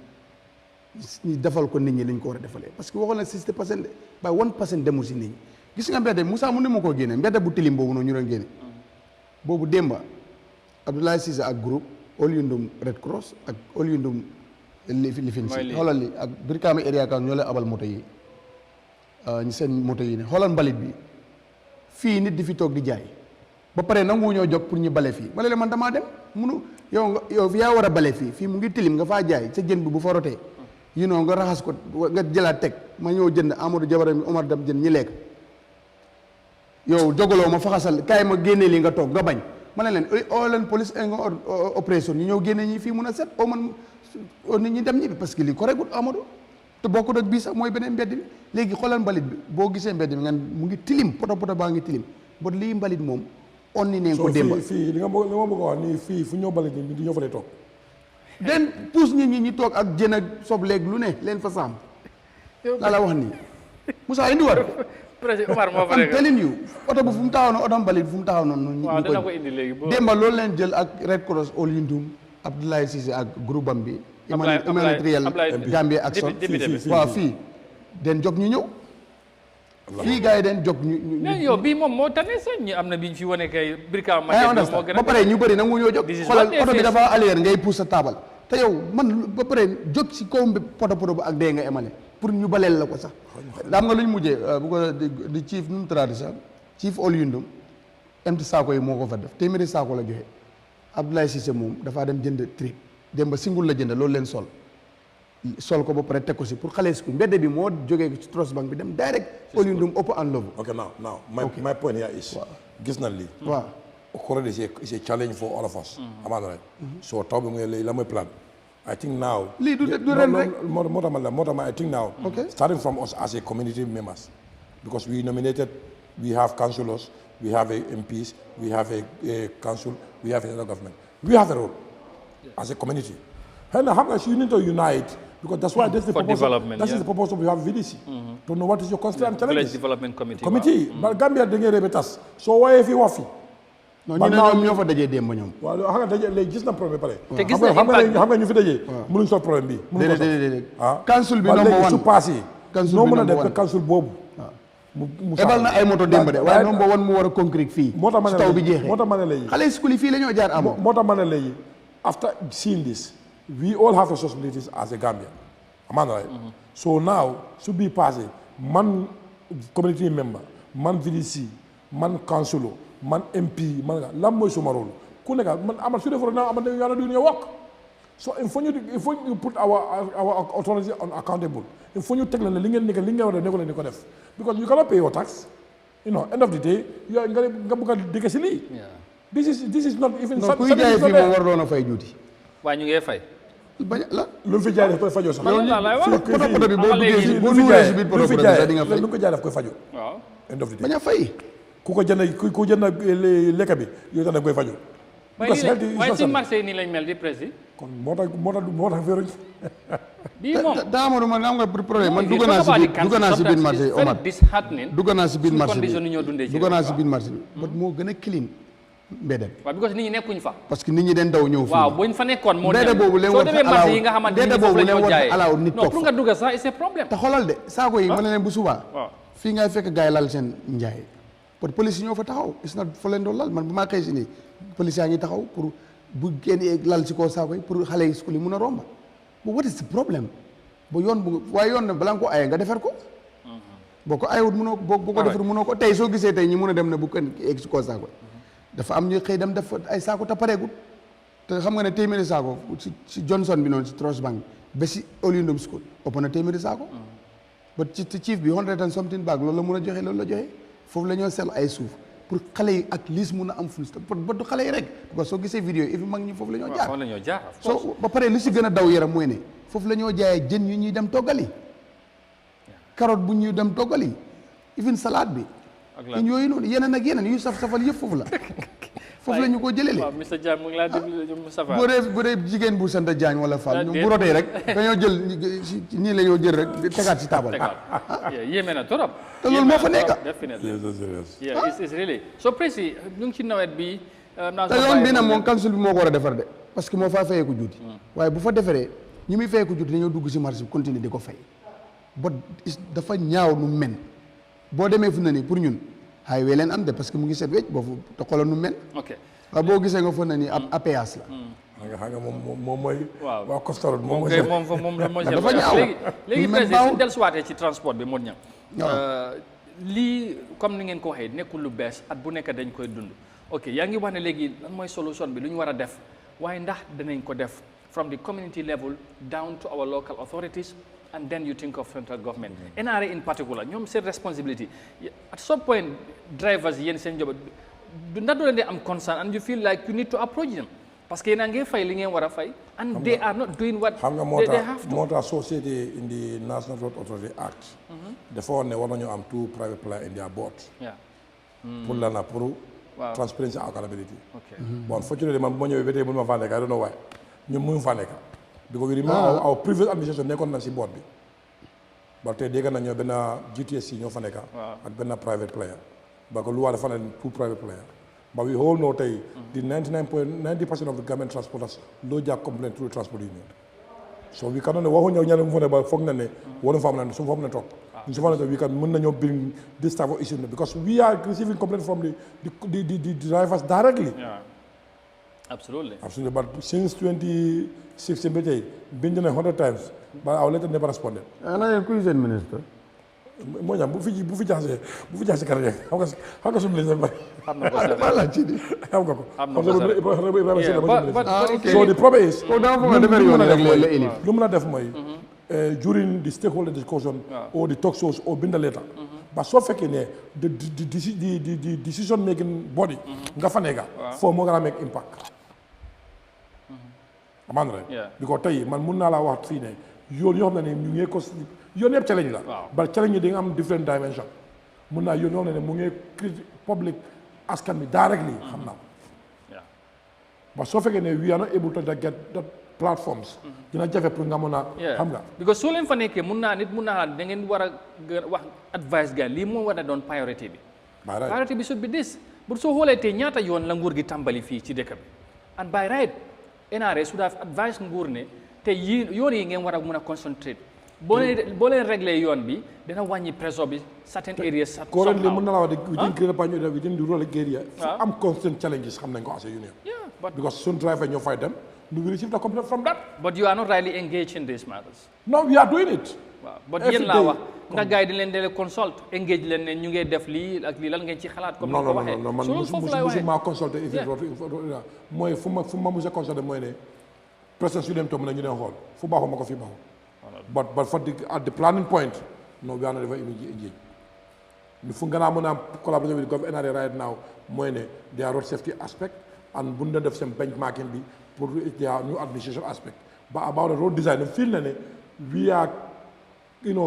ñu defal ko nit ñi lañ ko war a defalee parce que waxoon na 60% de ba 1% demul si nit ñi gis nga mbedde Moussa mu ne ma koo génne mbedde bu tilim boobu noonu ñu doon génne boobu démba Abdoulaye Cissé ak groupe Olyundum Red Cross ak Olyundum lifin si xoolal li ak Brikama area kan ñoo leen abal moto yi ñu seen moto yi ne xoolal mbalit bi fii nit di fi toog di jaay ba pare nangu ñoo jóg pour ñu bale fii ma leen man damaa dem munu yow yaa war a bale fii mu ngi tilim nga faa jaay sa jën bi bu fa rotee nga raxas ko nga jëlaat teg ma ñëw jënd Amadou Jabaram Omar dem jënd ñi lekk yow jogaloo ma faxasal kaay ma génnee li nga toog nga bañ ma ne leen oo leen police opération ñu ñëw génne ñi fii mun a set oo man nit ñi dem ñi bi parce que lii correctul Amadou te bokkut ak bii sax mooy beneen mbedd bi léegi xoolal mbalit bi boo gisee mbedd bi nga mu ngi tilim poto baa ngi tilim ba lii mbalit moom onni neen ko démba fii li ma bëgg a wax nii fii fu ñoo mbalit ñi di ñoo fa lay toog den pousse nit ñi ñi toog ak jën ak sobleeg lu ne leen fa saam laa la wax nii Moussa indi war président Omar moo fa am telling you oto bu fu mu taxaw noonu oto mbalit fu mu taxaw noonu waaw dana ko indi léegi démba loolu leen jël ak Red Cross Olyundum Abdoulaye Cissé ak groupe am bi humanitarian Gambia Action waaw fii den jóg ñu ñëw fii gars yi den jóg ñu yow bii moom moo tane sax ñu am na bi ñu fi wane kay Brikama moo gën a ba pare ñu bëri nag mu ñëw jóg xoolal oto bi dafa aléer ngay pousse sa taabal te yow man ba pare jóg si kaw poto ba ak dee nga emale pour ñu baleel la ko sax daam nga lu ñu mujjee bu ko di chief nu mu traduit sax chief Olyundum empty saako yi moo ko fa def téeméeri saako la joxe Abdoulaye Cissé moom dafaa dem jënd trip dem ba singul la jënd loolu leen sol ko ba pare teg ko si pour xale si mbedd bi moo jógee ci Trust Bank bi dem direct Olyundum open and level. Okay, now my point here is gis na lii waaw already is a challenge for all of us am I right so taw bi mu ngi la mooy plan I think now lii du ren rek moo tax I think now starting from us as a community members because we nominated we have councillors we have a MPs we have a council we have another government we have a role as a community and how much you need to unite because that's why that's the purpose is the purpose of we have VDC to know what is your constituent challenge village development committee but Gambia da ngay rebe tas soo waaye fi wax fi non ñu ne ñoom ñoo fa dajee démb ñoom waaw xam nga daje léegi gis na problème pare te gis na xam nga ñu fi dajee mënuñ sol problème bi déedéet council bi number one su passé noo mën a def council boobu mu ebal na ay moto démb de waaye number one mu war a concrete fii moo tax ma ne taw bi jeexee moo tax ma ne léegi xale school yi fii la ñoo jaar am moo tax ma ne léegi after seeing this we all have responsibilities as a Gambian am I right so now su bii passé man community member man VDC man councilor man MP man lan mooy suma rôle ku nekk man amal su defoo na amal yàlla du ñu work so il faut ñu put our authority on accountable il faut ñu teg la ne li ngeen li ngeen war a def ne ko def because you cannot pay your tax end of the day nga bëgg a dëkk si lii this is not even kuy jaay fii moom war doon a fay juuti waaye ñu ngi fay bañ la lu fi jaay daf koy fajoo sax. poto bi boo duggee si boo duggee si biir poto bi sax di nga fay. lu ko jaay daf koy fajoo. waaw. bañ a fay. ku ko jënd lekk bi yow da koy fajoo. waaye si marché yi nii lañ mel di prési. kon moo tax féeruñ. bii moom daa amoon man am nga problème man dugg naa si biir marché Omar dugg naa si biir marché bi but moo gën a clean mbedd bi. waaw because nit ñi nekkuñ fa. parce que nit ñi den daw ñëw fii. waaw buñ fa nekkoon moo mbedd boobu leen war fa alaaw yi nga xamante ni foofu la ñoo jaayee alaaw nit toog non pour nga dugg sax c'est problème. te xoolal de saako yi ma ne leen bu subaa. waaw fii ngay fekk gars yi lal seen njaay. pour police yi ñoo fa taxaw is na fa leen doon lal man bu maa xëy si nii police yaa ngi taxaw pour bu génn lal si koo saako yi pour xale yi school yi mun a romba bu what is the problème bu yoon bu waaye yoon na balaa nga ko ayee nga defar ko boo ko ayewut mënoo boo ko defar mënoo ko tey soo gisee tey ñi mun a dem ne bu kenn egg si koo saako yi dafa am ñuy xëy dem def ay saako te pareegut te xam nga ne téeméeri saako si Johnson bi noonu si Trust Bank ba si Olindum School ëpp na téeméeri saako ba ci chief bi 100 and something bag loolu la mun a joxe loolu la joxe foofu la ñoo sel ay suuf pour xale yi ak liis mun a am fu ba du xale yi rek parce que soo gisee vidéo yi fi mag ñi foofu la ñoo jaar soo ba pare lu si gën a daw yaram mooy ne foofu la ñoo jaayee jën yu ñuy dem toggali carotte bu ñuy dem toggali even salade bi in yooyu noonu yeneen ak yeneen yu saf-safal yëpp foofu la foofu la ñu ko jëlee waaw monsieur Diagne mu ngi laa déglu Moustapha bu dee jigéen bu sant Diagne wala Fall bu rotee rek dañoo jël nii la ñoo jël rek tegaat si taabal yéeme na trop te loolu moo fa nekk it's really so précis ñu ngi ci nawet bi te yoon bi nag moom council bi moo ko war a defar de parce que moo faa fayee ko juuti waaye bu fa deferee ñi muy fayee ko juuti dañoo dugg si marché bi continuer di ko fay ba dafa ñaaw nu men boo demee fu na ni pour ñun highway leen am de parce que mu ngi set wecc boobu te xoolal nu mel waaw boo gisee nga fa na ni ab APS la xam nga moom mooy waa Costarot moom la moo dafa ñaaw léegi président suñu dellusiwaatee ci transport bi moo ñëw lii comme ni ngeen ko waxee nekkul lu bees at bu nekk dañ koy dund ok yaa ngi wax ne léegi lan mooy solution bi lu ñu war a def waaye ndax danañ ko def from the community level down to our local authorities and then you think of central government NRA in particular ñoom seen responsibility at some point drivers yéen seen job ndax doo leen di am concern and you feel like you need to approach them parce que yéen a ngi fay li ngeen war a fay and they are not doing what they have to moo tax société in the National Road Authority Act dafa woon ne war nañu am two private players in their board pour lana pour transparency and accountability bon fortunately man bu ma ñëwee ba tey mënu ma faa nekk I don't know why ñun mënu faa nekk because we remember our previous administration nekkoon na si board bi ba tey dégg nañu benn GTSC ñoo fa nekk ak benn private player parce que lu waa dafa ne two private player but we all know tey the 90% of the government transporters loo jàpp complaint through transport union so we cannot ne waxu ñëw ñaane mu fa ne ba foog na ne waru fa am na su fa am na toog ñu su fa ne we can mën nañoo bring this type of issue because we are receiving complaint from the drivers directly Absolutely. But since 2016, been 100 times, but our letter never responded. And I am Queen Minister. Moja, bufi jase karya. How can some minister? So the problem is, during the stakeholder discussion or the talk shows or binda letter. But so fekene the decision making body ngafanega for mo gonna make impact. Aman right? Because tay man mun na la wax fi ne yoon yo xamne ñu ngi ko yoon yeb challenge la. But challenge di nga am different dimension. Mun na yoon yo xamne mu ngi public askan bi directly xam na. But so fekene we are not able to get that platforms dina jafe pour nga mën a xam nga because soo leen fa nekkee mun naa da ngeen war a wax advice ga lii moo war a doon priorité bi priorité bi should be this bu soo xoolee tey ñaata yoon la nguur gi tàmbali fii ci dëkk bi and by right NRA should have advice nguur ne te yoon yi ngeen war a mun a concentrate boo leen réglé yoon bi dina wàññi pressure bi certain areas currently mën na la wax de within Greater Banjul within the rural area am constant challenges xam nañ ko as a union because soon driver ñoo fay dem we will receive the complaint from that. But you are not really engaged in these matters. No, we are doing it. Wow. But yen la wax ndax gaay di leen dele consult engage leen ne ñu ngi def lii ak lii lan ngeen ci xalaat comme ni ko waxee non man musuma consulter mooy fu ma musa consulter mooy ne presence yu dem toog na ñu dem xool fu baaxoo ma ko fi baaxoo but for at the planning point no we are not ever engaged fu nga naa mën a collaboration with government NRA right now mooy ne their road safety aspect and bu ñu def seen benchmarking bi pour their new administration aspect but about the road design, feel that we are,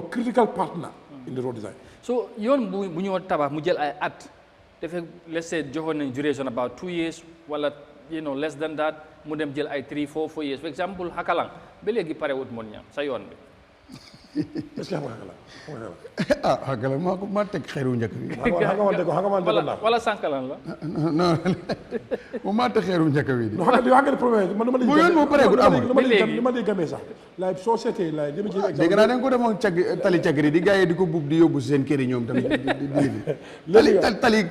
critical partner in the road design. So yon bu ñu tabax mu jël ay at defé let's say joxon nañ duration about 2 years wala less than that mu dem jël ay 3 4 years for example hakalang ba légui paré wut mon ñam sa yoon bi est-ce que hakalang ma tek xéru ñëk bi wala sankalan la non ma tek xéru ñëk bi no hakalang problème man dama bu yoon mo paré gut amul dama di gamé sax la société la dama ci dégg na dañ ko demoon tali cagri di gaay di ko bub di yóbbu seen kër yi ñoom tamit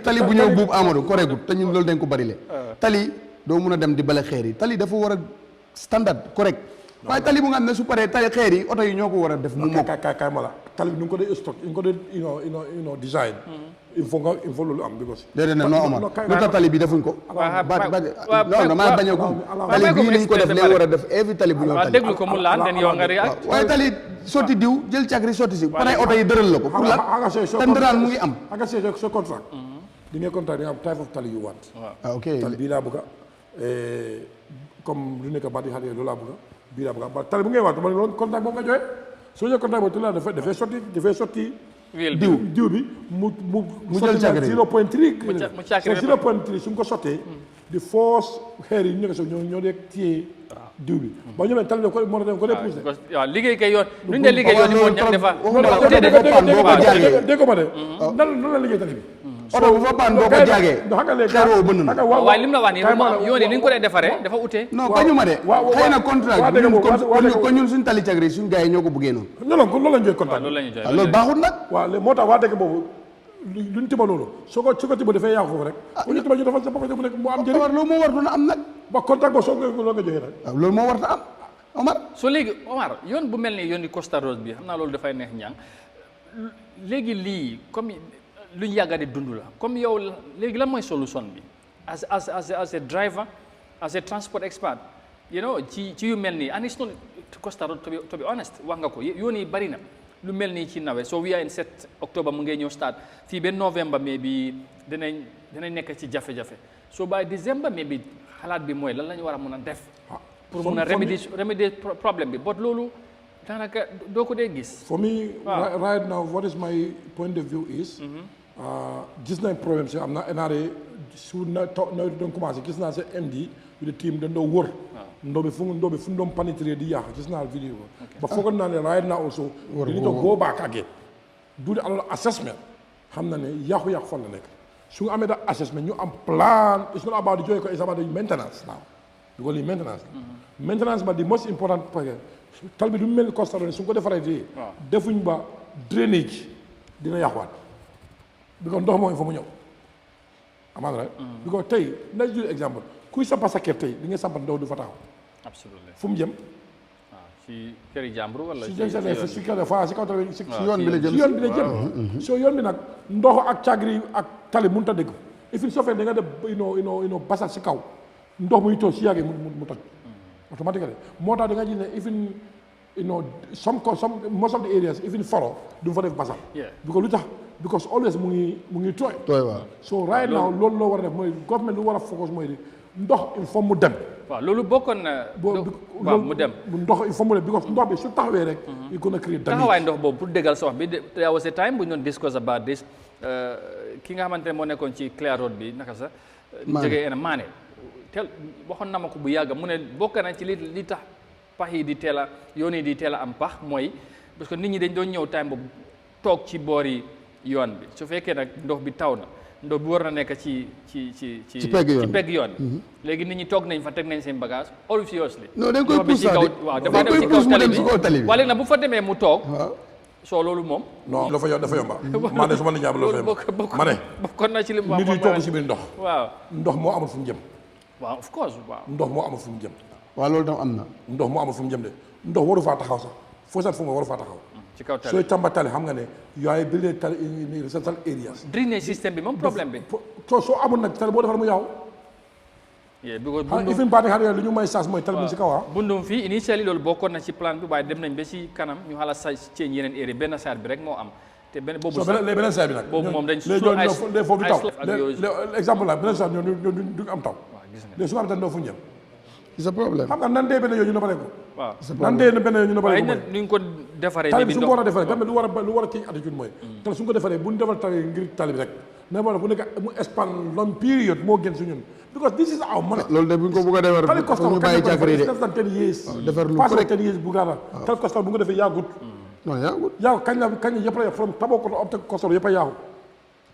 tali bu ñëw buub Amadou correct te ñun loolu dañ ko bari le tali doo mun a dem di bale xeer yi tali dafa war a standard correct waaye tali bu nga xam ne su paree tali xeer yi oto yi ñoo ko war a def mu mokk kay ma la tali bi ñu ko dee stock ñu ko dee design il faut loolu am because déedéet non Omar lu tax tali bi defuñ ko non dama bañ a ko tali bii niñ ko def leen war a def every tali bu ñëw tali déglu ko mu laal den yow nga react waaye tali sotti diw jël cagri sotti si pare oto yi dëral la ko pour la tendral mu ngi am aga so contract di nga contract di nga am type of tali you want ok tali bii laa bëgg comme lu nekk ba di xale loolu laa bëgg bii laa bëgg ba tali bu ngay want ma loolu contract boobu nga joxe soo joxe contract boobu dafay sotti diw bi mu jël cagri 0.3 su ko sottee di force xeer yi ñu nekk so ñoo dee téye diw bi ba ñu tali ko moo tax ko dee poussé waaw liggéey kay yoon duñ dee liggéey yoon moo ñam defa dégg ko ma de nan la liggéey tali bi oto bu fa paan boo ko jaagee xeer woo bënn na waaye lim la wax nii yoon yi ni ñu ko dee defaree dafa utee non bañu ma de xëy na contrat ko ñun suñ tali cagri suñ gars yi ñoo ko buggee noonu loolu lañ joxe contrat loolu baaxul nag waaw moo tax waa dëkk boobu luñ tiba loolu su ko tiba dafay yàqu foofu rek bu ñu tiba ñu defal sa bopp bu nekk mu am njëriñ loolu moo wartu na am nag ba contrat boobu soo ko loolu nga joxee rek loolu moo warta am Omar so léegi Omar yoon bu mel ni yoon di Costa Road bi xam naa loolu dafay neex ñang léegi lii comme lu ñu yàgga di dund la comme yow léegi lan mooy solution bi as a driver as a transport expert ci yu mel nii and it's not Costa Road to be honest wax nga ko yoon yi bari na lu mel nii ci nawet so we are in 7 octobre mu ngay ñëw start fii ba novembre mais bi dinañ nekk ci jafe-jafe so by December mais bi xalaat bi mooy lan la ñu war a mun a def pour mun a remédier problème bi but loolu daanaka doo ko dee gis for me right now what is my point of view is gis nañ problème si am na NRA su nawet doon commencé gis naa sa MD with the team dañ doo wër ndox bi fu mu doon pénétrer di yàq gis naa vidéo ba foog naa ne right now also you need to go back again do the assessment xam na ne yàqu-yàqu fan la nekk su nga amee da assessment ñu am plan it's not about the joy it's about the maintenance now because li maintenance ba the most important parce que tal bi du mel Costa Road su nga ko defaree tey defuñ ba drainage dina yàquwaat because ndox moo il faut mu ñëw amaana rek because tey na jël exemple kuy sampa sa kër tey di nga sampa ndox du fa taxaw absolument fu mu jëm ci këri jàmbur wala si kaw tamit si yoon bi la jëm soo yoon bi nag ndox ak cagri ak tali mënut a dégg ifin soo fekkee da nga def basal si kaw ndox muy toog si yàggee mu toj automatique moo tax da nga gis ne ifin some most of the areas ifin faro du fa def basal because always mu ngi tooy waaw so right now loolu loo war a def mooy government lu war a focus mooy di ndox il faut mu dem waaw loolu bokkoon na waaw mu dem ndox il faut mu dem because ndox bi su taxawee rek il gën a créer taxawaay ndox boobu pour déggal sa wax bi there was a time bu ñu doon discuss about this ki nga xamante ne moo nekkoon ci Clear Road bi naka sax jógee na maane tel waxoon na ma ko bu yàgg mu ne bokk na ci li tax pax yi di teel a yoon yi di teel a am pax mooy parce que nit ñi dañ doon ñëw time boobu toog ci boori yoon bi su fekkee nag ndox bi taw na ndox bi war na nekk ci pegg yoon léegi nit ñi toog nañ fa teg nañ seen bagage obviously non dañ koy pousse waaw dafa dem ci kaw tali bi waaye léegi nag bu fa demee mu toog soo loolu moom non dafa yomba maa ne su ma la ñaam loolu dafa yomba ma ne bokkoon na ci li nit yi toog si biir ndox waaw ndox moo amul fu mu jëm waaw of course waaw ndox moo amul fu mu jëm waaw loolu tam am na ndox moo amul fu mu jëm de ndox waru faa taxaw sax foo sat fu nga waru faa taxaw ci kaw tali sooy tàmba tali xam nga ne yooyu building tali residential areas drainage système bi moom problème bi soo amul nag tali boo defar mu yaaw ifin baati xar yooyu lu ñu may saas mooy tali bi si kaw bundum fii initially loolu bokkoon na ci plan bi waaye dem nañ ba si kanam ñu xala sa ceeñ yeneen area benn saar bi rek moo am te benn boobu beneen saar bi nag boobu moom dañ foofu du taw exemple la beneen saar ñoo du am taw léegi su nga am tan doo fu ñu jëm c'est un problème xam nga nan dee benn yoon ñu ne pare ko waaw nan dee benn yoon ñu ne pare ko ni ñu ko defaree tali bi su ko war a defaree tamit lu war a kii attitude mooy te su ko defaree bu ñu defal tali ngir tali bi rek ne wala bu nekk mu expand long period moo gën su ñun because this is our money loolu de bu ñu ko bëgg a defar tali costal ñu bàyyi càkkri de def tan 10 years defar lu passé correct 10 years bu gaara tali costal bu nga defee yaagut non yaagut yaaw kañ la yëpp la from Tabakoto op te costal yëpp a yaaw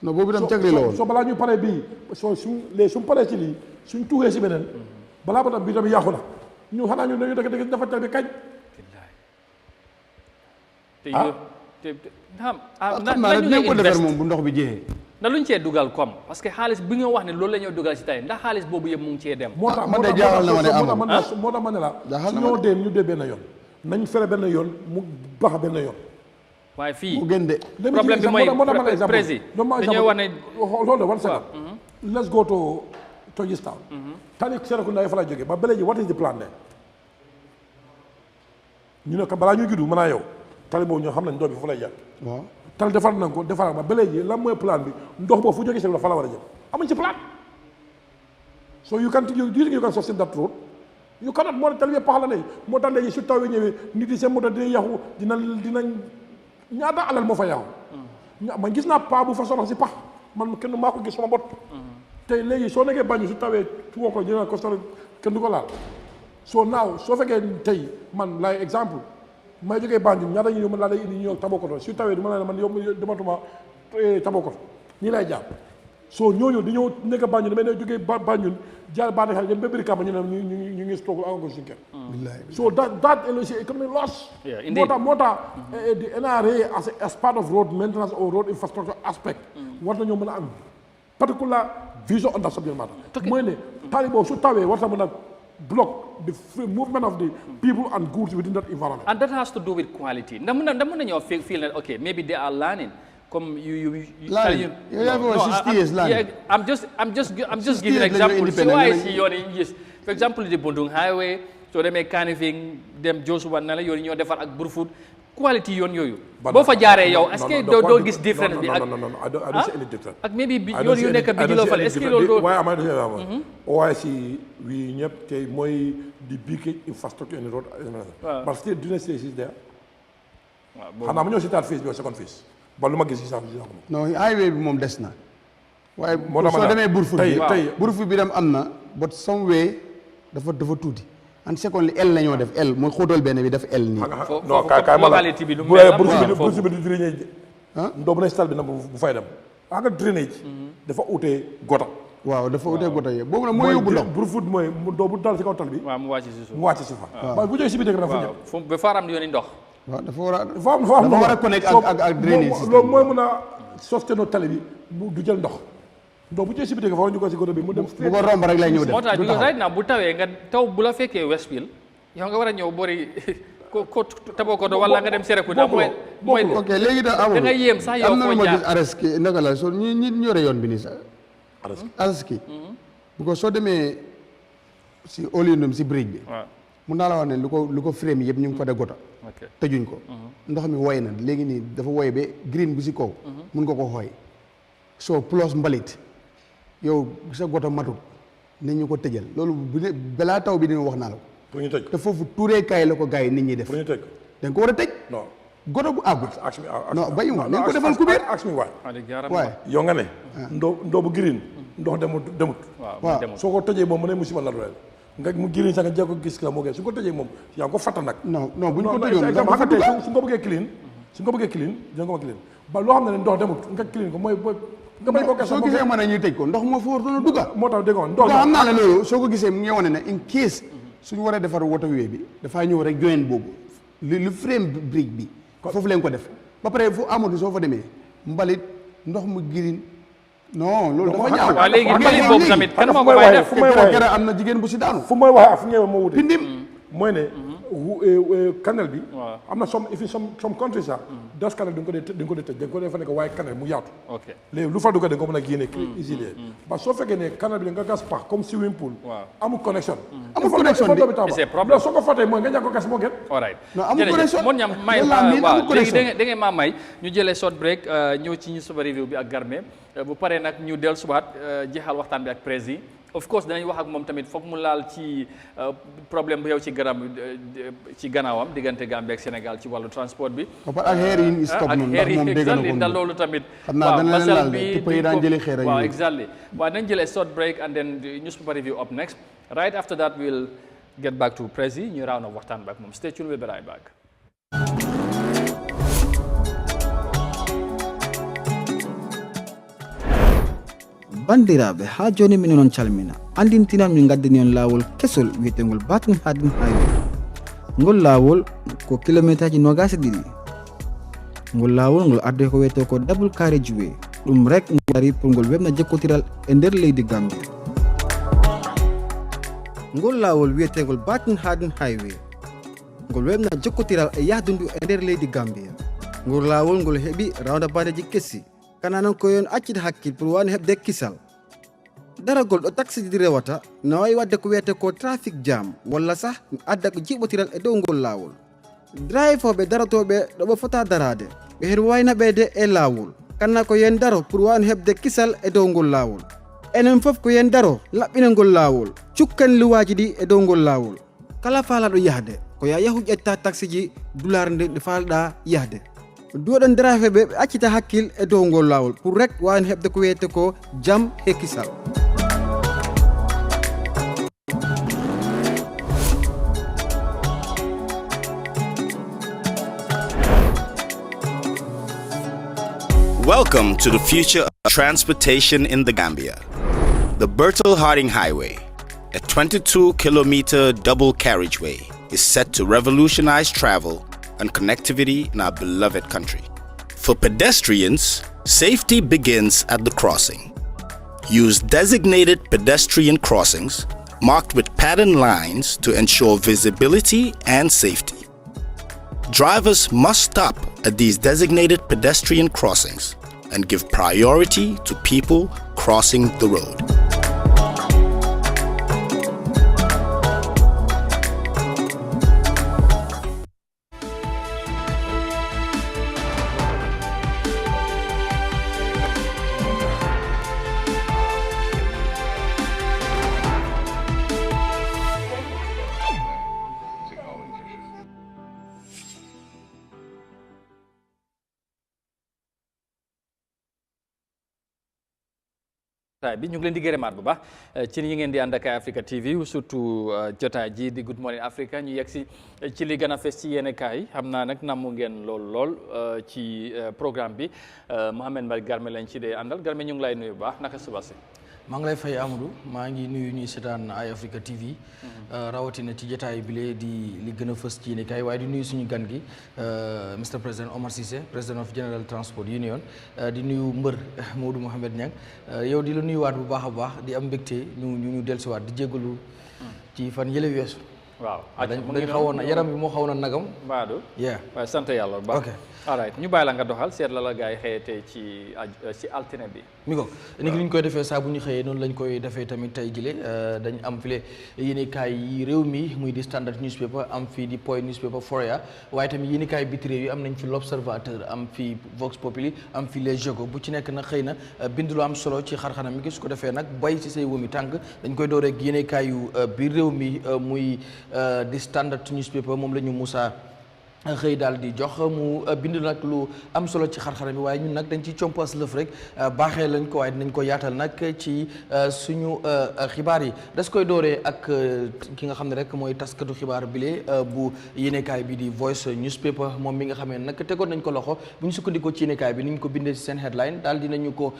non boobu itam càkkri la woon soo balaa ñu paree bii soo suñ paree ci lii suñ tuxee si beneen balaa ba tam bii tamit yaaxu na ñu xanaa ñu dañu dëgg dafa tali bi kañ xam naa ne dinañ ko defar moom bu ndox bi jeexee na luñ cee dugal comme parce que xaalis bi nga wax ne loolu la ñoo dugal si tey ndax xaalis boobu yëpp mu ngi cee dem moo tax man de jaaxal na ma ne amul moo tax ma ne la su ñoo dee ñu dee benn yoon nañ fere benn yoon mu bax benn yoon waaye fii mu gën de problème bi mooy président dañoo wax ne loolu one second let's go to Tonjis Town tali Serekunda fa la jógee ba bële ji what is the plan de ñu ne ko balaa ñuy juddu mën naa yow tali boobu ñoo xam nañ ndox bi fu lay jaar waaw tali defar nañ ko defar ba bële ji lan mooy plan bi ndox boobu fu jógee Serekunda fa la war a jëm amuñ ci plan so you can sustain that road you cannot moo tali bi pax la ne moo tax léegi su taw yi ñëwee nit yi seen moto dina yàqu dinañ ñaata alal moo fa yàqu man gis naa paa bu fa soxla si pax man kenn maa ko gis sama bot tey léegi soo nekkee bañu su tawee tuwoo ko ñu ne ko sori kenn du ko laal soo naaw soo fekkee tey man laay exemple may jógee Banjul ñaata ñu mën laa lay indi ñëw Tabakoto su tawee du ma la man yow dematuma Tabakoto nii lay jàpp soo ñooñu di ñëw nekk Banjul damay ne jógee Banjul jaar baati xel jëm ba Brikama ñu ne ñu ngi toog encore suñu kër so that is economic loss moo tax the NRA as part of road maintenance or road infrastructure aspect war nañoo mën a am particular vision on that subject matter mooy ne tali boobu su tawee war na mën a block the free movement of the people and goods within that environment. And that has to do with quality. Feel that okay, maybe they are learning. Come you learning. I'm just giving an example. So I see your yes. For example, the Bundung Highway, so they make canifing, them Joshua Nala, you're the ak Burfoot. Quality yoyu. Bo fa jaaré yow est-ce que do gis difference bi ak no I don't see any difference. Ak maybe you nek bi di lo fal est-ce que do why am I doing OIC we ñep tay moy the big infrastructure in the road but still dynasty is there. Xana ma ñoo ci tat phase bi second phase. Ba luma gis ci sax non highway bi mom des na. Waye so démé Burfoot bi dem amna but some way dafa tuuti. And secondly L lañoo def L mooy xóotal benn bi def L nii. non kaay ma la bu di drainage ndox bu ne stal bi na bu fay dem nga drainage dafa utee gota waaw dafa utee gota yi boobu nag mooy yóbbu ndox Burfoot mooy doo bu dal si kaw tal bi waaw mu wàcc si suuf mu wàcc si fa waaw bu jógee si biir dafa ñëw ba faaram yooni ndox waaw dafa war a connect ak drainage system loolu mooy mën a sosteno tali bi du jël ndox donc bu jëlee si biir dafa war ñu ko si côté bi mu dem bu ko romb rek lay ñëw def moo tax because right now bu tawee nga taw bu la fekkee Westfield yow nga war a ñëw boori ko Tabakoto wala nga dem Serekunda mooy ok léegi da amul da nga yéem sax yow foo ma jaar gis areski naka la so ñi ñore yoon bi nii sax areski bu ko soo demee si Olindum si bridge bi mun naa la wax ne lu ko frame yëpp ñu ngi fa de gota tëjuñ ko ndox mi woy na léegi nii dafa woy ba green bu si kaw mun nga ko xooy soo plus mbalit yow sa gota matut nit ñu ko tëjal loolu balaa taw bi dina wax naa la ko pour ñu tëj te foofu tuuree kaay la ko gars yi nit ñi def pour ñu tëj da nga ko war a tëj non gota bu àggut non bayu ma nañ ko defal kubéer ax mi waay yow nga ne ndoo bu green ndox demut waaw soo ko tëjee moom mu ne musiba la doyel nga mu green sax nga jekko gis la moo gën su ko tëjee moom yaa ngi ko fatta nag non bu ñu ko tëjoon dafa tey su nga bëggee clean dina ko ma clean ba loo xam ne ndox demut nga clean ko mooy nga bay ko soo gisee mën a ñuy tëj ko ndox moo fa war doon a dugga moo tax dégg nga ndox xam naa ne loolu soo ko gisee mu ngi wane ne in case suñu waree defar waterway bi dafaa ñëw rek join boobu lu frame brique bi foofu leen ko def ba pare fu amatu soo fa demee mbalit ndox mu girin non loolu dafa ñaaw waaw léegi mbalit boobu tamit kan moo ko fay def kera am na jigéen bu si daanu fu may waxee fu ñëwee moo wuti pindim mooy ne canal bi am na some countries sax das canal dañ ko dee tëj dañ ko dee fa nekk waaye canal mu yaatu léegi lu fa dugga dañ ko mën a génne easily parce que soo fekkee ne canal bi da nga gas pax comme swimming pool amul connexion bi soo ko fàttee mooy nga ñàkk ko gas moo gën amul connexion mon ñam may waaw léegi da ngay maa may ñu jëlee short break ñëw ci ñu suba review bi ak Garmé bu paree nag ñu dellu subaat jeexal waxtaan bi ak président of course danañ wax ak moom tamit foog mu laal ci problème bu yow ci gannaawam diggante Gambie ak Sénégal ci wàllu transport bi. ak xeer yi stop noonu ndax moom dégg na ko ndax loolu tamit. xam naa dana leen laal de tupp yi daan jëlee xeer ak waaw exactly waaw nañ jëlee short break and then newspaper review up next right after that we'll get back to Prezi ñu round of waxtaan bi ak moom stay tuned, we'll be right back. bandiraɓe ha joni min non calmina andintinam min gaddani on lawol kesol wiyetengol batum hadim highway ngol lawol ko kilométre ji 22 ngol lawol ngol arde ko wiyete ko double carriage way ɗum rek ngol ari pour ngol webna jekkotiral e nder leydi Gambia ngol lawol wiyetengol batum hadim highway ngol webna jekkotiral e yahdundu e nder leydi Gambia ngol lawol ngol heɓi roundabout ji kessi kananan ko yon accide hakkil pour wani hebde kisal daragol ɗo taxi di rewata no wawi wadde ko wiyete ko traffic jam walla sah adda ko jiɓotiral e dow ngol lawol driveoɓe daratoɓe ɗoɓe fota darade ɓe hen wayna ɓeyde e lawol kanna ko yen daro pour wani hebde kisal e dow ngol lawol enen foof ko yen daro laɓɓina ngol lawol cukkan luwaji ɗi e dow ngol lawol kala faalaɗo yahde ko yahu ƴetta taxi ji doulard nde falɗa yahde duoɗon drive ɓe accita hakkil e dow ngol lawol pour rek wawani heɓde ko wiyete ko jam e kisal Welcome to the future of transportation in the Gambia. The Bertel-Harding Highway, a 22-kilometer double carriageway, is set to revolutionize travel and connectivity in our beloved country. For pedestrians, safety begins at the crossing. Use designated pedestrian crossings marked with patterned lines to ensure visibility and safety. Drivers must stop at these designated pedestrian crossings and give priority to people crossing the road. bi ñu ngi leen di gërëmaat bu baax ci ñi ngeen di ànd ak Eyeafrica TV surtout jotaay ji di Good Morning Africa ñu yegg si ci li gën a fes ci yéen kaay xam naa nag namu ngeen lool ci programme bi Mohamed Mbaye Garmé lañ ci dee àndal Garmé ñu ngi lay nuyu bu baax naka suba si maa ngi lay fay Amadou maa ngi nuyu ñuy seetaan Eyeafrica TV rawatina ci jotaay bi di li gën a fës ci yéen kaay waaye di nuyu suñu gan gi Mr President Omar Cissé President of General Transport Union di nuyu mbër Maodo Mohamed Niang yow di la nuyuwaat bu baax a baax di am mbégte ñu dellusiwaat di jégalu ci fan yële weesu. waaw dañ xawoon na yaram bi moo xawoon na nagam. Baadu. waaye sant yàlla bu baax. ok all right ñu bàyyi la nga doxal seet la gars yi xëyee tey ci altine bi. mi ko ni ñu koy defee saa bu ñu xëyee noonu lañ koy defee tamit tey jile dañ am file yéenekaay yi réew mi muy di Standard newspaper am fii di Point newspaper Foroyaa waaye tamit yéenekaay biti réew yi am nañ fi l'Observateur am fii Vox Populi am fii Les Échos bu ci nekk nag xëy na bind lu am solo ci xar-xanam mi su ko defee nag bay ci say wëmi tànk dañ koy door rek yéenekaay yu biir réew mi muy di Standard newspaper moom la ñu Moussa xëy daal di jox mu bind nag lu am solo ci xar-xaram bi waaye ñun nag dañ ci compas lëf rek baaxee lañ ko waaye dinañ ko yaatal nag ci suñu xibaar yi das koy dooree ak ki nga xam ne rek mooy taskatu xibaar bile bu yéenekaay bi di Voice newspaper moom mi nga xamee nag tegoon nañ ko loxo bu ñu sukkandikoo ci yéenekaay bi ni ñu ko bindee ci seen headline daal dinañu ko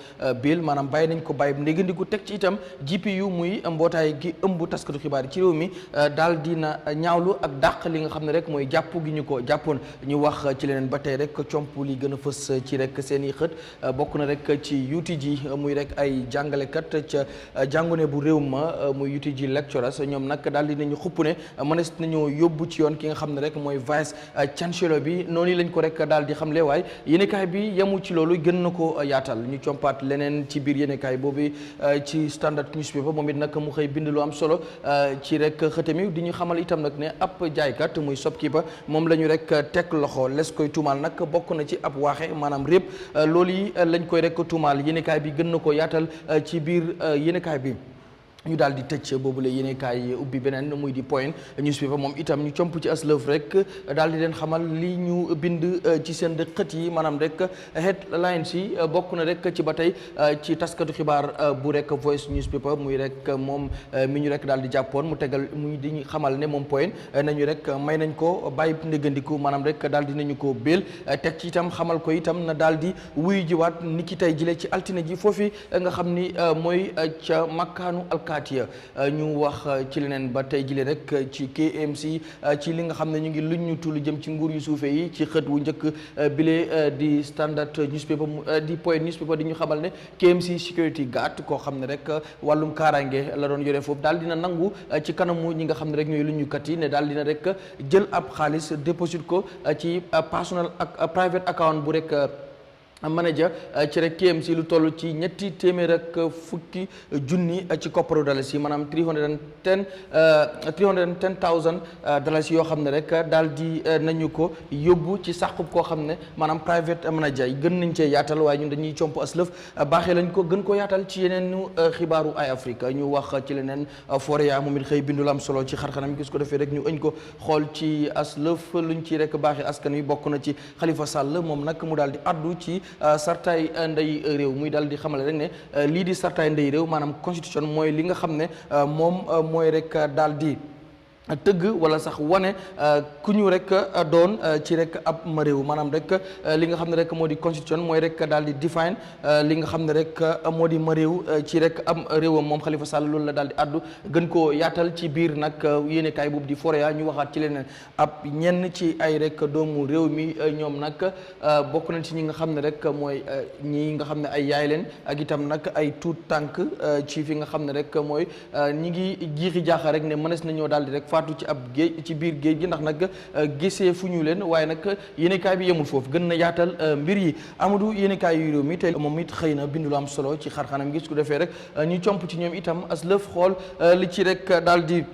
biil maanaam bàyyi nañ ko bàyyi ndégandiku teg ci itam GPU muy mbootaay gi ëmb taskatu xibaar yi ci réew mi daal dina ñaawlu ak dàq li nga xam ne rek mooy jàpp gi ñu ko jàppoon ñu wax ci leneen ba tey rek comp li gën a fës ci rek seen i xët bokk na rek ci UTG muy rek ay jàngalekat ca jàngone bu réew ma muy UTG lecturers ñoom nag daal di nañu xupp ne mënees nañoo yóbbu ci yoon ki nga xam ne rek mooy vice chancellor bi noonu lañ ko rek daal di xamle waaye yéenekaay bi yemu ci loolu gën na ko yaatal ñu compaat leneen ci biir yéenekaay boobu ci standard newspaper moom it nag mu xëy bind lu am solo ci rek xëtami di ñu xamal itam nag ne ab jaaykat muy shopkeeper moom la ñu rek teg loxo les koy tuumaal nag bokk na ci ab waaxe maanaam répp loolu yi lañ koy rek tuumaal yéenekaay bi gën na ko yaatal ci biir yéenekaay bi ñu daal di tëj boobule yéenekaay ubbi beneen muy di point newspaper moom itam ñu comp ci aslëf rek daal di leen xamal li ñu bind ci seen xët yi maanaam rek headlines yi bokk na rek ci ba tey ci taskatu xibaar bu rek voice newspaper muy rek moom mi ñu rek daal di jàppoon mu tegal muy di ñu xamal ne moom point nañu rek may nañ ko bàyyi ndéggandiku maanaam rek daal di nañu ko béel teg ci itam xamal ko itam na daal di wuyu jiwaat ni ki tey jile ci altine ji foofi nga xam ni mooy ca makkaanu ñu wax ci leneen ba tey jile rek ci KMC ci li nga xam ne ñu ngi luñ ñu tullu jëm ci nguur yu suufe yi ci xët wu njëkk bile di standard newspaper di point newspaper di ñu xamal ne KMC security guard koo xam ne rek wàllum kaaraange la doon yore foofu daal dina nangu ci kanamu ñi nga xam ne rek ñooy luñ ñu kat yi ne daal dina rek jël ab xaalis déposit ko ci personal ak private account bu rek manager ci rek KMC lu toll ci ñetti téeméer ak fukki junni ci kopparu dalasi maanaam 310,000 dalasi yoo xam ne rek daal di nañu ko yóbbu ci sàqub koo xam ne maanaam private manager yi gën nañ cee yaatal waaye ñun dañuy comp aslëf baaxee lañ ko gën ko yaatal ci yeneen xibaaru Eyeafrica ñu wax ci leneen Foria moom it xëy bindu la am solo ci xarxanam gis ko defee rek ñu ëñ ko xool ci aslëf luñ ci rek baaxee askan wi bokk na ci Khalifa Sall moom nag mu daal di addu ci sartaay ndey réew muy daal di xamale rek ne lii di sartaay ndey réew maanaam constitution mooy li nga xam ne moom mooy rek daal di tëgg wala sax wane ku ñu rek doon ci rek ab ma réew maanaam rek li nga xam ne rek moo di constitution mooy rek daal di define li nga xam ne rek moo di ma réew ci rek am réewam moom Khalifa Sall loolu la daal di addu gën koo yaatal ci biir nag yéenekaay boobu di Foria ñu waxaat ci leneen ab ñenn ci ay rek doomu réew mi ñoom nag bokk nañ ci ñi nga xam ne rek mooy ñi nga xam ne ay yaay leen ak itam nag ay tuut tànk ci fi nga xam ne rek mooy ñi ngi jiixi jaaxa rek ne mënees nañoo daal di rek faatu ci ab géej ci biir géej gi ndax nag gisee fu ñu leen waaye nag yéenekaay bi yemul foofu gën na yaatal mbir yi Amadou yéenekaay yu réew mi te moom it xëy na bindu lu am solo ci xarxanam gis ko defee rek ñu comp ci ñoom itam as lëf xool li ci rek daal di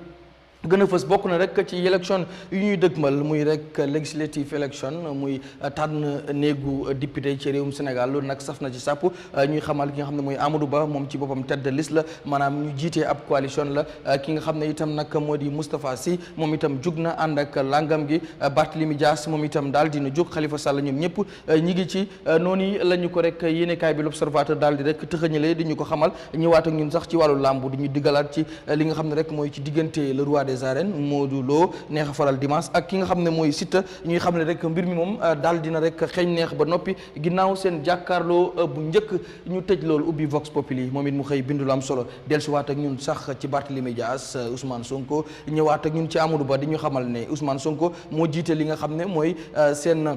gën a fës bokk na rek ci élection yu ñuy dëgmal muy rek legislative election muy tànn néegu député ci réewum Sénégal loolu nag saf na ci sàpp ñuy xamal ki nga xam ne mooy Amadou Ba moom ci boppam tête de liste la maanaam ñu jiitee ab coalition la ki nga xam ne itam nag moo di Moustapha Sy moom itam jug na ànd ak langam gi Barthélémy Dias moom itam daal dina jóg Khalifa Sall ñoom ñëpp ñi ngi ci noonu la ñu ko rek yéenekaay bi l'Observateur daal di rek tëxëñale di ñu ko xamal ñëwaat ak ñun sax ci wàllu làmb di ñu diggalaat ci li nga xam ne rek mooy ci diggante le roi des arènes Modou Lo neex a faral dimanche ak ki nga xam ne mooy Siteu ñuy xam ne rek mbir mi moom daal dina rek xeeñ neex ba noppi ginnaaw seen jàkkaarloo bu njëkk ñu tëj loolu ubbi Vox Populi moom it mu xëy bindu lu am solo dellusiwaat ak ñun sax ci Barthélémy Dias Ousmane Sonko ñëwaat ak ñun ci Amadou Ba di ñu xamal ne Ousmane Sonko moo jiite li nga xam ne mooy seen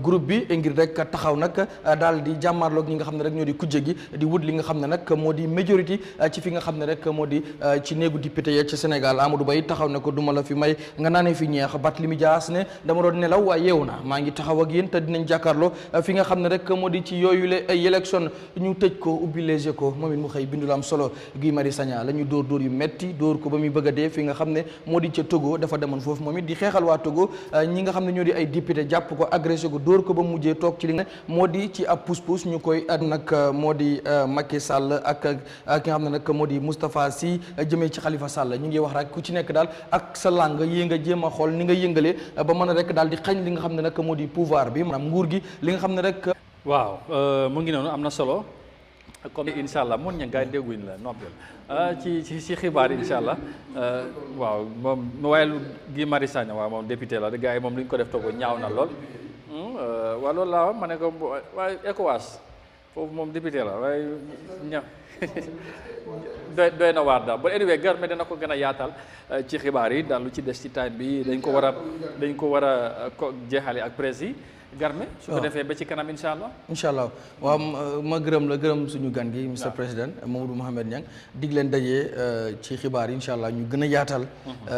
groupe bi ngir rek taxaw nag daal di jàmmaarloog ñi nga xam ne rek ñoo di kujje gi di wut li nga xam ne nag moo di majorité ci fi nga xam ne rek moo di ci néegu député ya ci Sénégal Amadou Ba taxaw ne ko duma la fi may nga naanee fi ñeex Barthélémy Dias ne dama doon nelaw waaye yeewu na maa ngi taxaw ak yéen te dinañ jàkkaarloo fi nga xam ne rek moo di ci yooyu le ay élection ñu tëj ko ubbi Les Échos moom it mu xëy bindu lu am solo Guy Marius Sagna la ñu dóor yu metti dóor ko ba muy bëgg a dee fi nga xam ne moo di ca Togo dafa demoon foofu moom it di xeexal waa Togo ñi nga xam ne ñoo di ay député jàpp ko agressé ko dóor ko ba mujjee toog ci li nga moo di ci ab pousse-pousse ñu koy nag moo di Macky Sall ak ki nga xam ne nag moo di Moustapha Sy jëmee ci Khalifa Sall ñu ngi wax rek ku ci nekk daal ak sa langue yi nga jéem a xool ni nga yëngalee ba mën a rek daal di xañ li nga xam ne nag moo di pouvoir bi maanaam nguur gi li nga xam ne rek waaw mu ngi noonu am na solo comme incha allah mun ña gaay dégguñ la noppil ci xibaar incha allah waaw moom waaye Guy Marius Sagna waaw moom député la gars yi moom li ñu ko def Togo ñaaw na lool waaw loolu laa ma ne ko waaye ECOWAS foofu moom député la waaye ña doy na waar daal but anyway Garme dana ko gën a yaatal ci xibaar yi daal lu ci des ci time bi dañ ko war a jeexale ak presse yi Garme su ko defee ba ci kanam incha allah waaw ma gërëm suñu gan gi Mr President Mamadou Mohamed Niang dig leen dajee ci xibaar yi incha allah ñu gën a yaatal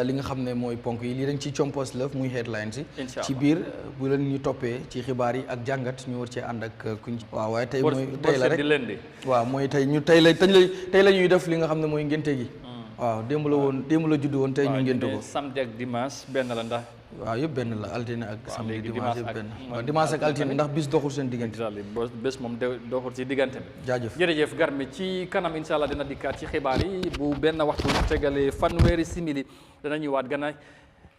li nga xam ne mooy ponk yi lii dañ ci compos lëf muy headlines yi ci biir bu leen ñu toppee ci xibaar yi ak jàngat ñu war cee ànd ak kuñ waaw waaye tey la rek waaw mooy tey la ñuy def li nga xam ne mooy ngénte gi waaw démb la judd woon tey ñu ngénte ko samedi ak dimanche benn la ndax waaw yëpp benn la altine ak samedi dimanche yëpp benn waaw dimanche ak altine ndax bis doxul seen diggante bés moom doxul ci diggante bi jaajëf jërëjëf Garmi ci kanam insha allah dina dikkaat ci xibaar yi bu benn waxtu tegalee fanweeri simili dana ñëwaat gën a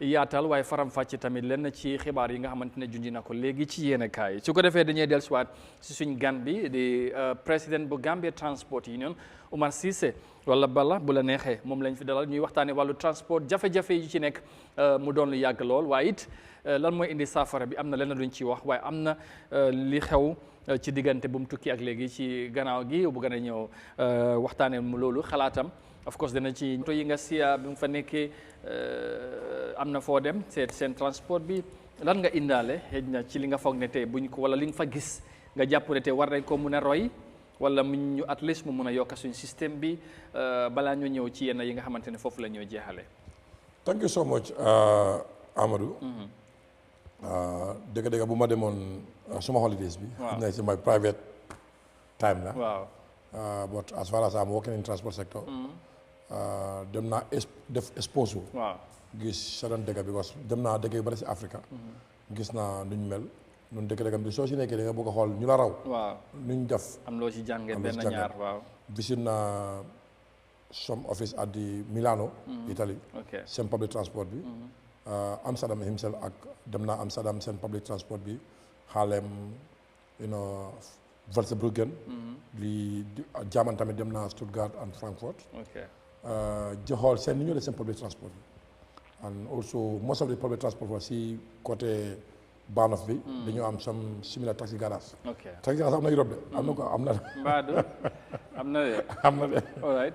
yaatal waaye faram-fàcce tamit lenn ci xibaar yi nga xamante ne junji na ko léegi ci yéen kaay su ko defee dañuy dellusiwaat si suñ gan bi di président bu Gambia Transport Union Omar Cissé wala bala bu la neexee moom lañ fi dalal ñuy waxtaanee wàllu transport jafe-jafe yi ci nekk mu doon lu yàgg lool waaye it lan mooy indi saafara bi am na lenn luñ ciy wax waaye am na li xew ci diggante bu mu tukki ak léegi ci gannaaw gi bu gën a ñëw waxtaanee mu loolu xalaatam of course dana ci moto yi nga siya bi mu fa nekkee am na foo dem seet seen transport bi lan nga indaale xëj na ci li nga foog ne tey buñ ko wala li nga fa gis nga jàpp ne tey war nañ ko mun a roy wala mu ñu at least mu mun a yokk suñ système bi balaa ñu ñëw ci yenn yi nga xamante ne foofu la ñoo jeexale. Thank you so much Amadou. dëgg-dëgg bu ma demoon suma holidays bi. waaw xam naa si my private time la. waaw but as far as I'm working in transport sector. dem naa def exposure. waaw gis certain dëkk bi because dem naa dëkk yu bari si Africa. gis naa nuñ mel. ñun dëkk-dëkk bi soo si nekkee da nga bëgg a xool ñu la raw. waaw nuñ def. am loo si jàngee benn ñaar waaw. visit naa some office at the Milano. Italy. seen public transport bi. Amsterdam himself ak dem naa Amsterdam seen public transport bi Haarlem Volkswagen. li German tamit dem naa Stuttgart and Frankfurt. di xool seen ni ñoo def seen public transport bi. and also most of the public transport was si côté Barnof bi. dañoo am some similar taxi garage. taxi garage am na Europe de. am na ko am na. Mbadou am na de. am na de.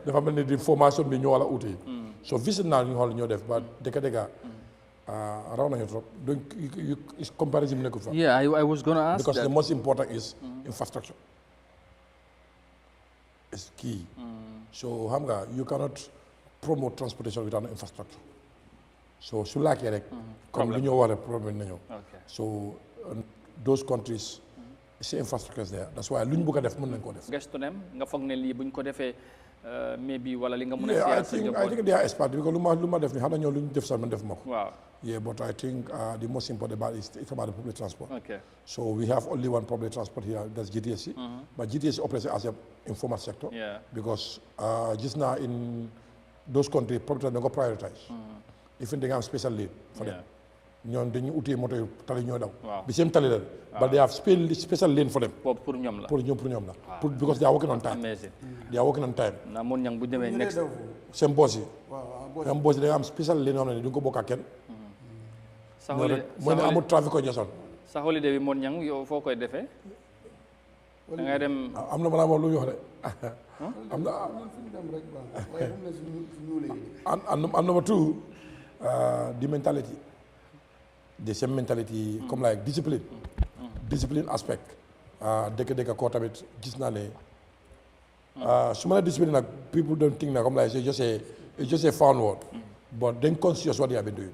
dafa mel ni di formation bi ñoo wala uute. so visit naa ñu xool ñoo def ba dëkk-dëkk. raw nañu trop donc comparison nekkul fa. Yeah, I was going to ask because that. the most important is infrastructure. It's key. So xam nga you cannot promote transportation without infrastructure. So su laakee rek. comme lu ñoo war a problème na ñëw. so those countries. c'est infrastructure there that's why lu ñu bëgg a def mën nañ koo def. gestu nem nga foog ne lii buñ ko defee maybe wala li nga mën a. I think they are expert because lu ma def ni xam na ñoo lu ñu def sax man def ma ko. waaw. Yeah, but I think the most important about it's about the public transport. So we have only one public transport here, that's GTSC. But GTSC operates as an informal sector. Because just now in those countries, public transport don't go prioritize. Even they have special lane for them. ñoom dañuy uti moto yu tali ñoo daw. the same tali la. but they have special lane for them. pour ñoom la. pour ñoom la. because they are working on time. they are working on time. na mun ñang bu demee next. seen boss yi. seen boss yi dañoo am special lane yoo xam ne duñ ko bokk ak kenn. mooy ne amul trafic congestion. sa holiday bi moon ñang yow foo koy defee. da ngay dem. am na maanaam lu ñu wax de. am na number two the mentality. the same mentality comme like discipline aspect dëkk koo tamit gis naa ne su ma la discipline nag people don't think na comme like it's just a found word but then conscious what they have been doing.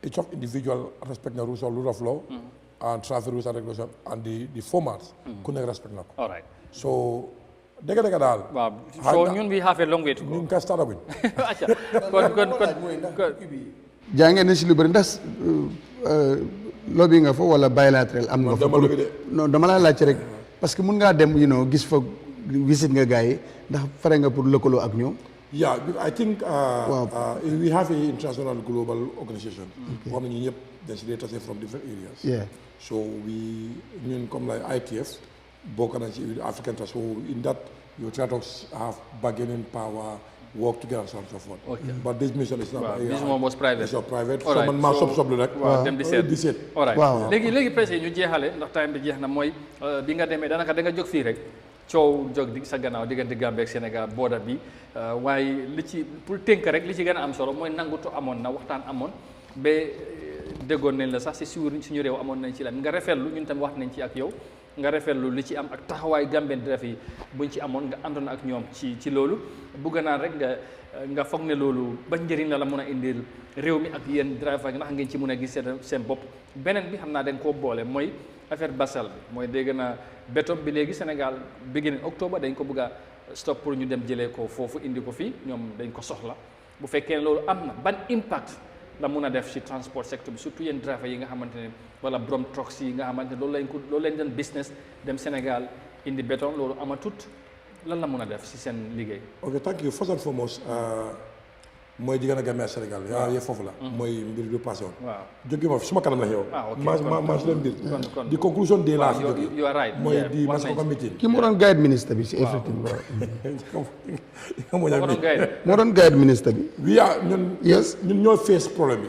Each of individual respect the rules of law and traffic rules and regulation and the formats ku nekk respect na ko. All right. So dëgg daal. waaw so ñun we have a long way to go. ñu ngi koy start aguñ. kon jàngee na si lu bëri ndax lobby nga fa wala bilatéral am nga fa. non dama laa laajte rek parce que mun ngaa dem gis fa visite nga gars yi ndax pare nga pour lëkkaloo ak ñoom. Yeah, I think we have an international global organization. Boo xam ne ñi ñëpp dañ si dee tase from different areas. Yeah. So ñun comme like ITF bokk nañ ci African Trust. So in that you try to have bargaining power, work together and so on and so forth. Okay. But this mission is not. This one was private. It's not private. All So right. man maa sob lu rek. waaw dem di seet. All right. Waaw. léegi presse ñu jeexale ndax time bi jeex na mooy bi nga demee daanaka da nga jóg fii rek coow jóg di sa gannaaw diggante Gambie ak Sénégal border bi waaye li ci pour tënk rek li ci gën a am solo mooy nangutu amoon na waxtaan amoon ba déggoon nañ la sax si suñu réew amoon nañ ci lan nga rafetlu ñun tam wax nañ ci ak yow nga rafetlu li ci am ak taxawaay Gambien di def yi buñ ci amoon nga àndoon ak ñoom ci loolu bugg naa rek nga foog ne loolu ba njëriñ la mun a indil réew mi ak yéen driver yi ndax ngeen ci mun a gis seen bopp beneen bi xam naa dañ koo boole mooy affaire basal bi mooy dégg na béton bi léegi Sénégal beginning octobre dañ ko bëgg a stop pour ñu dem jëlee ko foofu indi ko fii ñoom dañ ko soxla bu fekkee ne loolu am na ban impact la mun a def ci transport secteur bi surtout yéen driver yi nga xamante ne wala borom trucks yi nga xamante ne loolu lañ doon business dem Sénégal indi béton loolu amatut lan la mun a def ci seen liggéey. ok thank you first and foremost mooy diggante Gambie ak Sénégal yaa yee foofu la. mooy mbir bi passé woon. waaw jóge ma fi suma kanam la xew. maa si leen mbir. kon di conclusion de la fi jóge. you are right. mooy di Masaka meeting. ki moo doon guide ministre bi si everything. moo doon guide ministre bi. ñun ñoo face problème bi.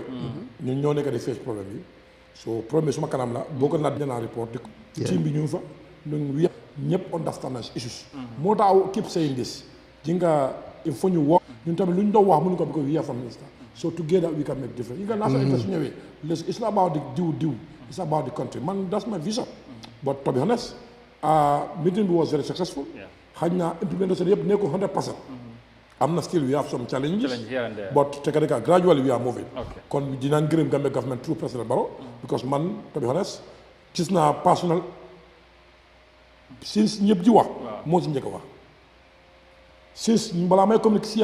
ñun ñoo nekk di face problème bi. so problème bi suma kanam la boo ko naat dinaa report di team bi ñu fa ñun ñëpp understand issues. moo tax keep saying this ji nga il faut ñu wax ñun tamit lu ñu doon wax mënu ko because we are from minister so together we can make difference yi nga national interest ñëwee it's not about the diw it's about the country man that's my vision but to be honest meeting bi was very successful xëy na implementation yëpp nekkul 100%. am na still we have some challenges but tekadeka gradually we are moving kon dinaa gërëm Gambia government through President Barrow because man to be honest gis naa personal since ñëpp ji wax moo si njëkk a wax since balaa may communiquer si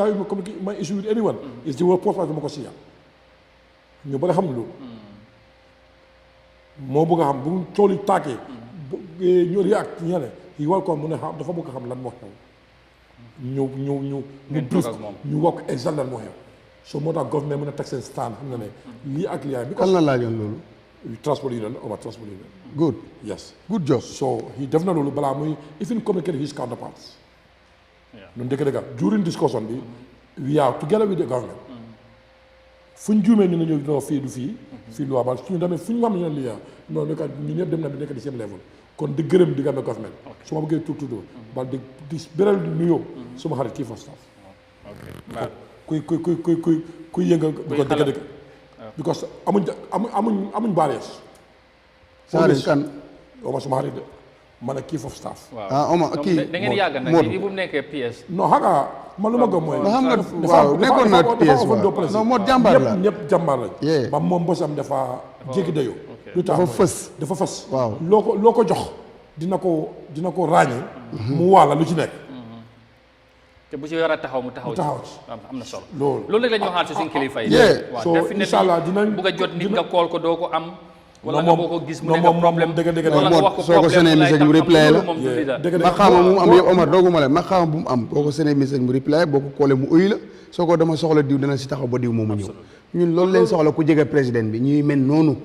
my issue with anyone is the word post ma ko si ñu bari xam loolu moo bëgg a xam bu tool yi tàkkee ñu react ñu ne yi war ko mu ne xam dafa bëgg a xam lan moo xew ñu brief ñu wax exact lan moo xew so moo tax government mën a teg seen stand xam na ne lii ak lii ay kan la laajoon loolu transport union over transport union good yes good job so he def na loolu balaa muy even communicate his counterparts ñun dëgg during discussion bi we are together with the government fu ñu juumee ñu ne ñu non fii du fii lu waabal suñu demee fu ñu xam ne ñu ne lii non ñu ñëpp dem na bi nekk di seen level kon di gërëm di Gambia government su ma bëggee tudd ba di beral nuyoo suma xarit kii fa staff kuy yëngal bu ko dëgg because amuñ barrières saari kan oma suma xarit de man a chief of staff. Oma kii da ngeen yàgg nag léegi bu mu nekkee PS. non xam nga man lu ma gëm mooy. xam nga waaw nekkoon na PS waaw non moo jàmbaar la ñëpp jàmbaar lañ. ba moom bosam dafa jéggi dayoo. lu tax dafa fës. waaw loo ko jox dina ko ràññee. mu waala lu ci nekk. te bu ci war a taxaw mu taxaw ci am na solo. loolu rek la ñu waxaat si suñu kilifa yi. so incha allah dinañ bugg a jot nit nga kool ko doo ko am. wala nga boo ko gis mu nekk problème wala nga wax ko soo ko senee message mu reply la ma xaama bu mu am yëpp Omar dooguma la ma xaama bu mu am boo ko senee message mu reply boo ko koolee mu uyu la soo ko dama soxla diw dana si taxaw ba diw moomu ñëw ñun loolu leen soxla ku jege président bi ñuy mel noonu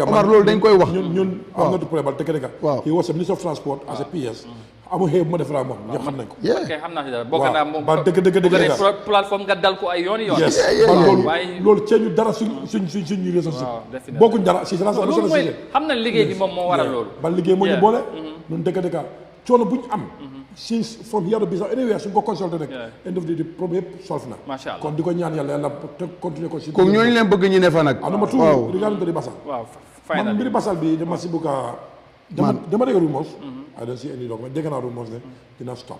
Omar loolu dañ koy wax ñun am na du problème dëgg-dëgg waaw he was a minister of transport as a PS amul xëy bu ma def la moom ñëpp xam nañ ko ok xam naa si dara bokk naa moom ba dëgg plateforme nga dal ko ay yoon loolu ceeñu dara suñu relationship bokkuñ dara si loolu mooy xam na liggéey bi moom moo waral loolu ba liggéey moo ñu boole ñun dëgg coono bu ñu am since from here to business anywhere suñ ko consulté rek end of the problème solve na macha allah kon di ko ñaan yàlla te continuer ko si comme ñooñu leen bëgg ñu ne fa nag anuma tout regarding di basal man mbiri basal bi dama si bëgg a dama dégg rumors I don't see any document dégg naa rumors ne dina stop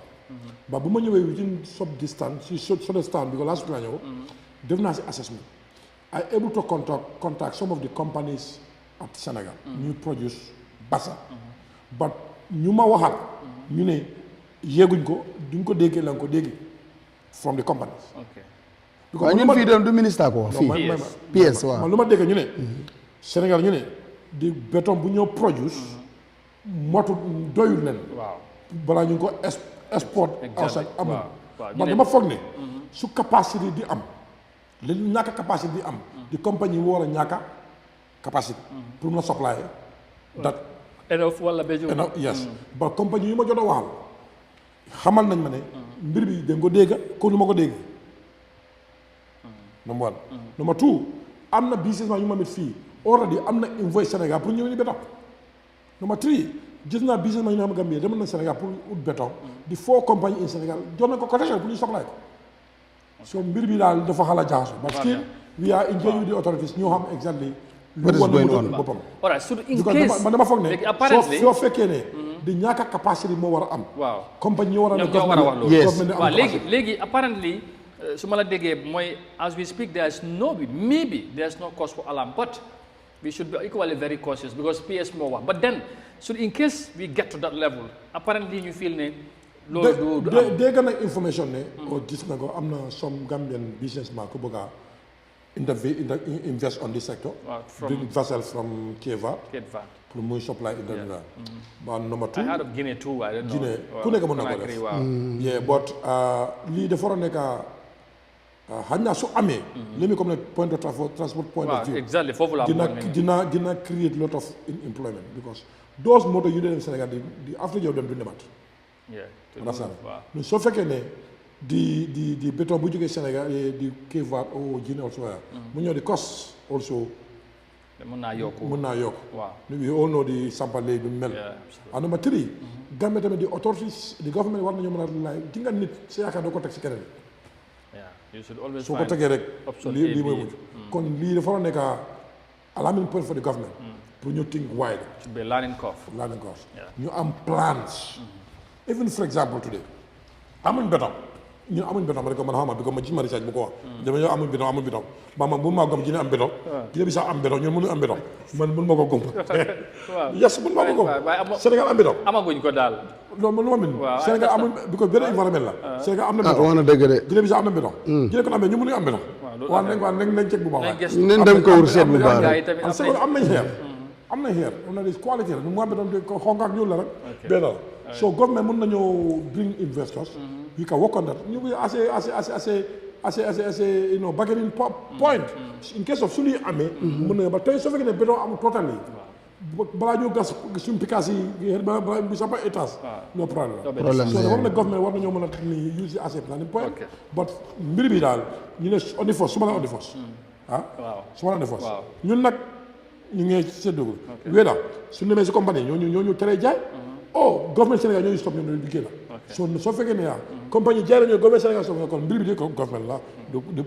ba bu ma ñëwee within sub distance si sode stand bi ko last week la ñëw def naa si assessment I able to contact some of the companies at Sénégal ñu produce basal but ñu ma waxal ñu ne yéeguñ ko duñ ko déggee la nga ko dégg from the companies waaw ñun fii doon du ministre ko wax fii PS waaw man lu ma dégg ñu ne Sénégal ñu ne di béton bu ñoo produce motu doyul leen balaa ñu ngi ko export outside amul man dama foog ne su capacité di am li ñàkk capacité di am di compagnie yi war a ñàkk capacité pour mun a supply dat enough wala enough yes ba compagnie yu ma jot a waxal xamal nañ ma ne mbir bi dañ ko dégg ko lu ma ko dégg number one. Number two, am na businessman yu ma met fii already am na invoice Sénégal pour ñëw ni béton. Number three, gis naa businessman yu xam Gambia demal na Sénégal pour ut béton di 4 compagnies in Sénégal jox na ko quotation pour ñu supply ko. So mbir bi daal dafa xala jaxaso. But still, we are engaged with the authorities ñoo xam exactly what is going on. All right, so in case man dama foog ne apparently soo fekkee ne di ñàkk capacity moo war a am. waaw compagnie ñoo war a ñoo war a wax loolu. Yes. waaw léegi apparently su ma la déggee mooy as we speak there is maybe there is no cause for alarm but we should be equally very cautious because PS moo wax but then so in case we get to that level apparently ñu feel ne loolu du am dégg na information ne gis na ko am na some Gambian businessman ku bëgg a invest on this sector bring vessel from Keva pour muy supply Indonesia but number two I heard of Guinea too I don't know Guinea ku nekk mën na ko def yeah but lii dafa war a nekk xañ naa su amee li muy comme ne point of transport point of view exactly foofu la dina create lot of employment because those moto yu dee dem Sénégal di after yow dem du demaat soo fekkee ne di béton bu jógee Sénégal di Keva ou Guinée also mu ñëw di cost also mën naa yokku waaw we all know di sampale bi mel and number three Gambia tamit di authorities di government war nañu mën a laay di nga nit sa yaakaar doo ko teg si keneen soo ko tegee rek lii mooy mujj kon lii dafa war a nekk alarming point for the government pour ñu think wide learning curve ñu am plans even for example today amuñ béton ñun amuñ béton rek man xawma bi ko ma ci maraîchage bu ko wax dama yow amuñ béton ba man bu ma gom Guinée am béton Guinée bi sax am béton ñun mënu am béton man mun ma ko gom yes mun ma ko gom Sénégal am béton amaguñ ko daal loolu lu ma min Sénégal amuñ bi ko benn environnement la Sénégal am na béton wax na dëgg de Guinée bi sax am na béton Guinée kon amee ñu mënu am béton waaw nañ cek bu baax nañ dem ko wër seet bu baax Sénégal am nañ xeer am na des qualité rek mu am béton ko xonk ak ñuul la rek benn la so government mën nañoo bring investors we can work on that ñu ngi assez you know bargaining point in case of su luy amee mën na ba tey soo fekkee ne béton amul total yi balaa ñu gas suñu picaas yi balaa bi sama étage no problème so war na government war nañoo mën a ni use as a planning point but mbir bi daal ñu ne on the force su ma la on the force su ma la on the force ñun nag ñu ngi séddoo wéeda su demee si compagnie ñooñu teree jaay government Sénégal ñooñu stop ñoom liggéey la soo fekkee ne compagnie jaay nañu government Sénégal stop kon mbir bi di government la du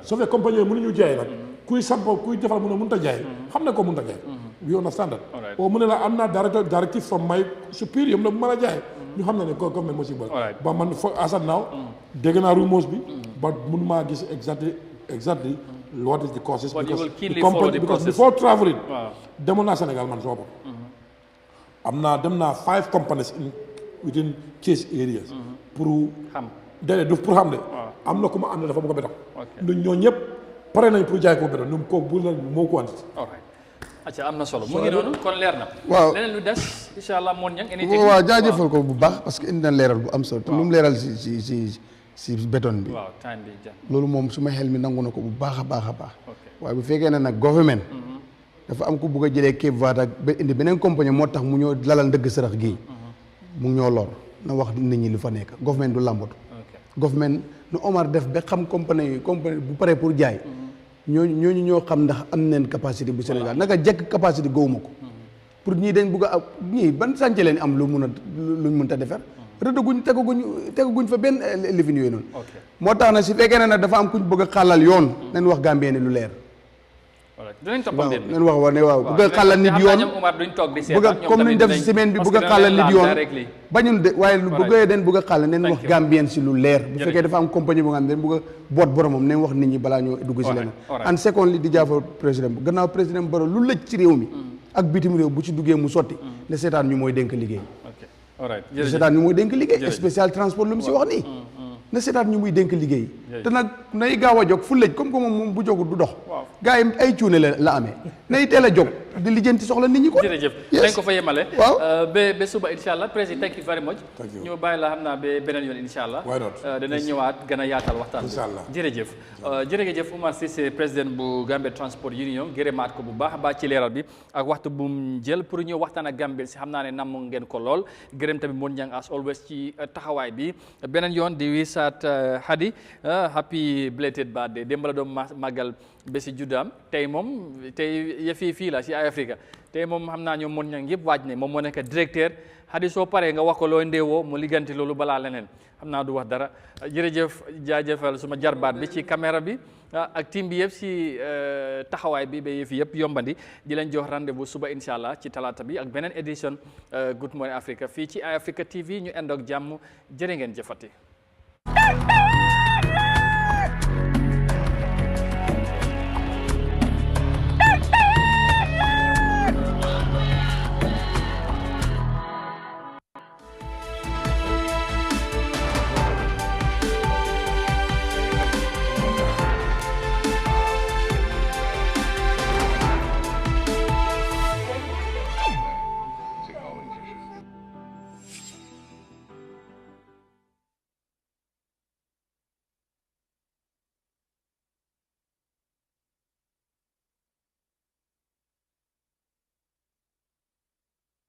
soo fekkee compagnie mënuñu jaay nag kuy sampo kuy defal mënut a jaay xam ne ko mënut a jaay we understand that mu ne la am naa directive from my superior mu ne bu mën a jaay ñu xam ne government moo si boole ba man fo asat naaw dégg naa rumors bi ba mun maa gis exactly what is the causes because before traveling demoon naa Sénégal man soo bopp dem naa 5 companies within case areas pour xam de am na ku ma ànd dafa bëgg a béton ñoo ñëpp pare nañ pour jaay ko béton ñoom ko bu la moo ko andi acca am na solo mu ngi noonu kon leer na waaw leneen lu des incha allah moon ñang waaw jaajëfal ko bu baax parce que indi na leeral bu am solo te lu mu leeral si béton bi loolu moom su ma xel mi nangu na ko bu baax a baax waaye bu fekkee ne nag government dafa am ku bugg a jëlee Cape Verde ak indi beneen compagnie moo tax mu ñoo lalal ndëgg sërëx gii mu ñoo lor na wax nit ñi lu fa nekk government du làmbatu government nu Omar def ba xam compagnie bu paree pour jaay ñooñu ñoo xam ndax am neen capacité bu Sénégal naka jekk capacité gowuma ko pour ñii dañ bugg a ñii ban sànce leen am luñ mën ta defar rëddaguñ tegaguñ fa benn lifin yooyu noonu moo tax na si fekkee ne nag dafa am kuñ bëgg a xàllal yoon nañ wax Gambien ni lu leer dinañ toppal mbir mi nañ wax ne waaw bëgg a xàllal nit yoon bëgg a comme ni ñu def si semaine bi bëgg a xàllal nit yoon bañun de waaye lu bëggee den bëgg a xàllal nañ wax Gambien si lu leer bu fekkee dafa am compagnie bu nga xam ne dañ bëgg a boot boromam nañ wax nit ñi balaa ñoo dugg si leneen en second li di jaafal président bu gannaaw président Barrow lu lëj ci réew mi ak bitim réew bu ci duggee mu sotti ne seetaan ñu mooy dénk liggéey seetaan ñu mooy dénk liggéey spécial transport lu mu si wax nii na seetaat ñu muy dénk liggéey te nag nay gaaw a jóg fu lëj comme que moom bu jógul du dox gars yi ay cuune la amee nay teel a jóg di lijjanti soxla nit ñi ko. jërëjëf dañ ko fa yemale. waaw ba suba incha allah président thank you very much. ñu bàyyi la xam naa ba beneen yoon incha allah. dinañ ñëwaat gën a yaatal waxtaan bi. incha allah jërëjëf. jërëjëf Oumar Cissé président bu Gambia Transport Union gërëmaat ko bu baax a baax ci leeral bi ak waxtu bu mu jël pour ñëw waxtaan ak Gambia si xam naa ne namm ngeen ko lool gërëm tamit Mon Jang as always ci taxawaay bi beneen yoon di wisaat Hadi happy belated birthday démb la doon màggal bési juddaam tey moom tey yëfi fii la si Eyeafrica tey moom xam naa ñoom Mon Jang yëpp waaj ne moom moo nekk directeur Hadi soo paree nga wax ko loo ndeewoo mu ligganti loolu balaa leneen xam naa du wax dara jërëjëf jaajëfal suma jarbaat bi ci caméra bi ak team bi yëpp si taxawaay bi ba yëf yëpp yombandi di leen jox rendez-vous suba incha allah ci talaata bi ak beneen édition Good Morning Africa fii ci Eyeafrica TV ñu ànd ak jàmm jërë ngeen jëfati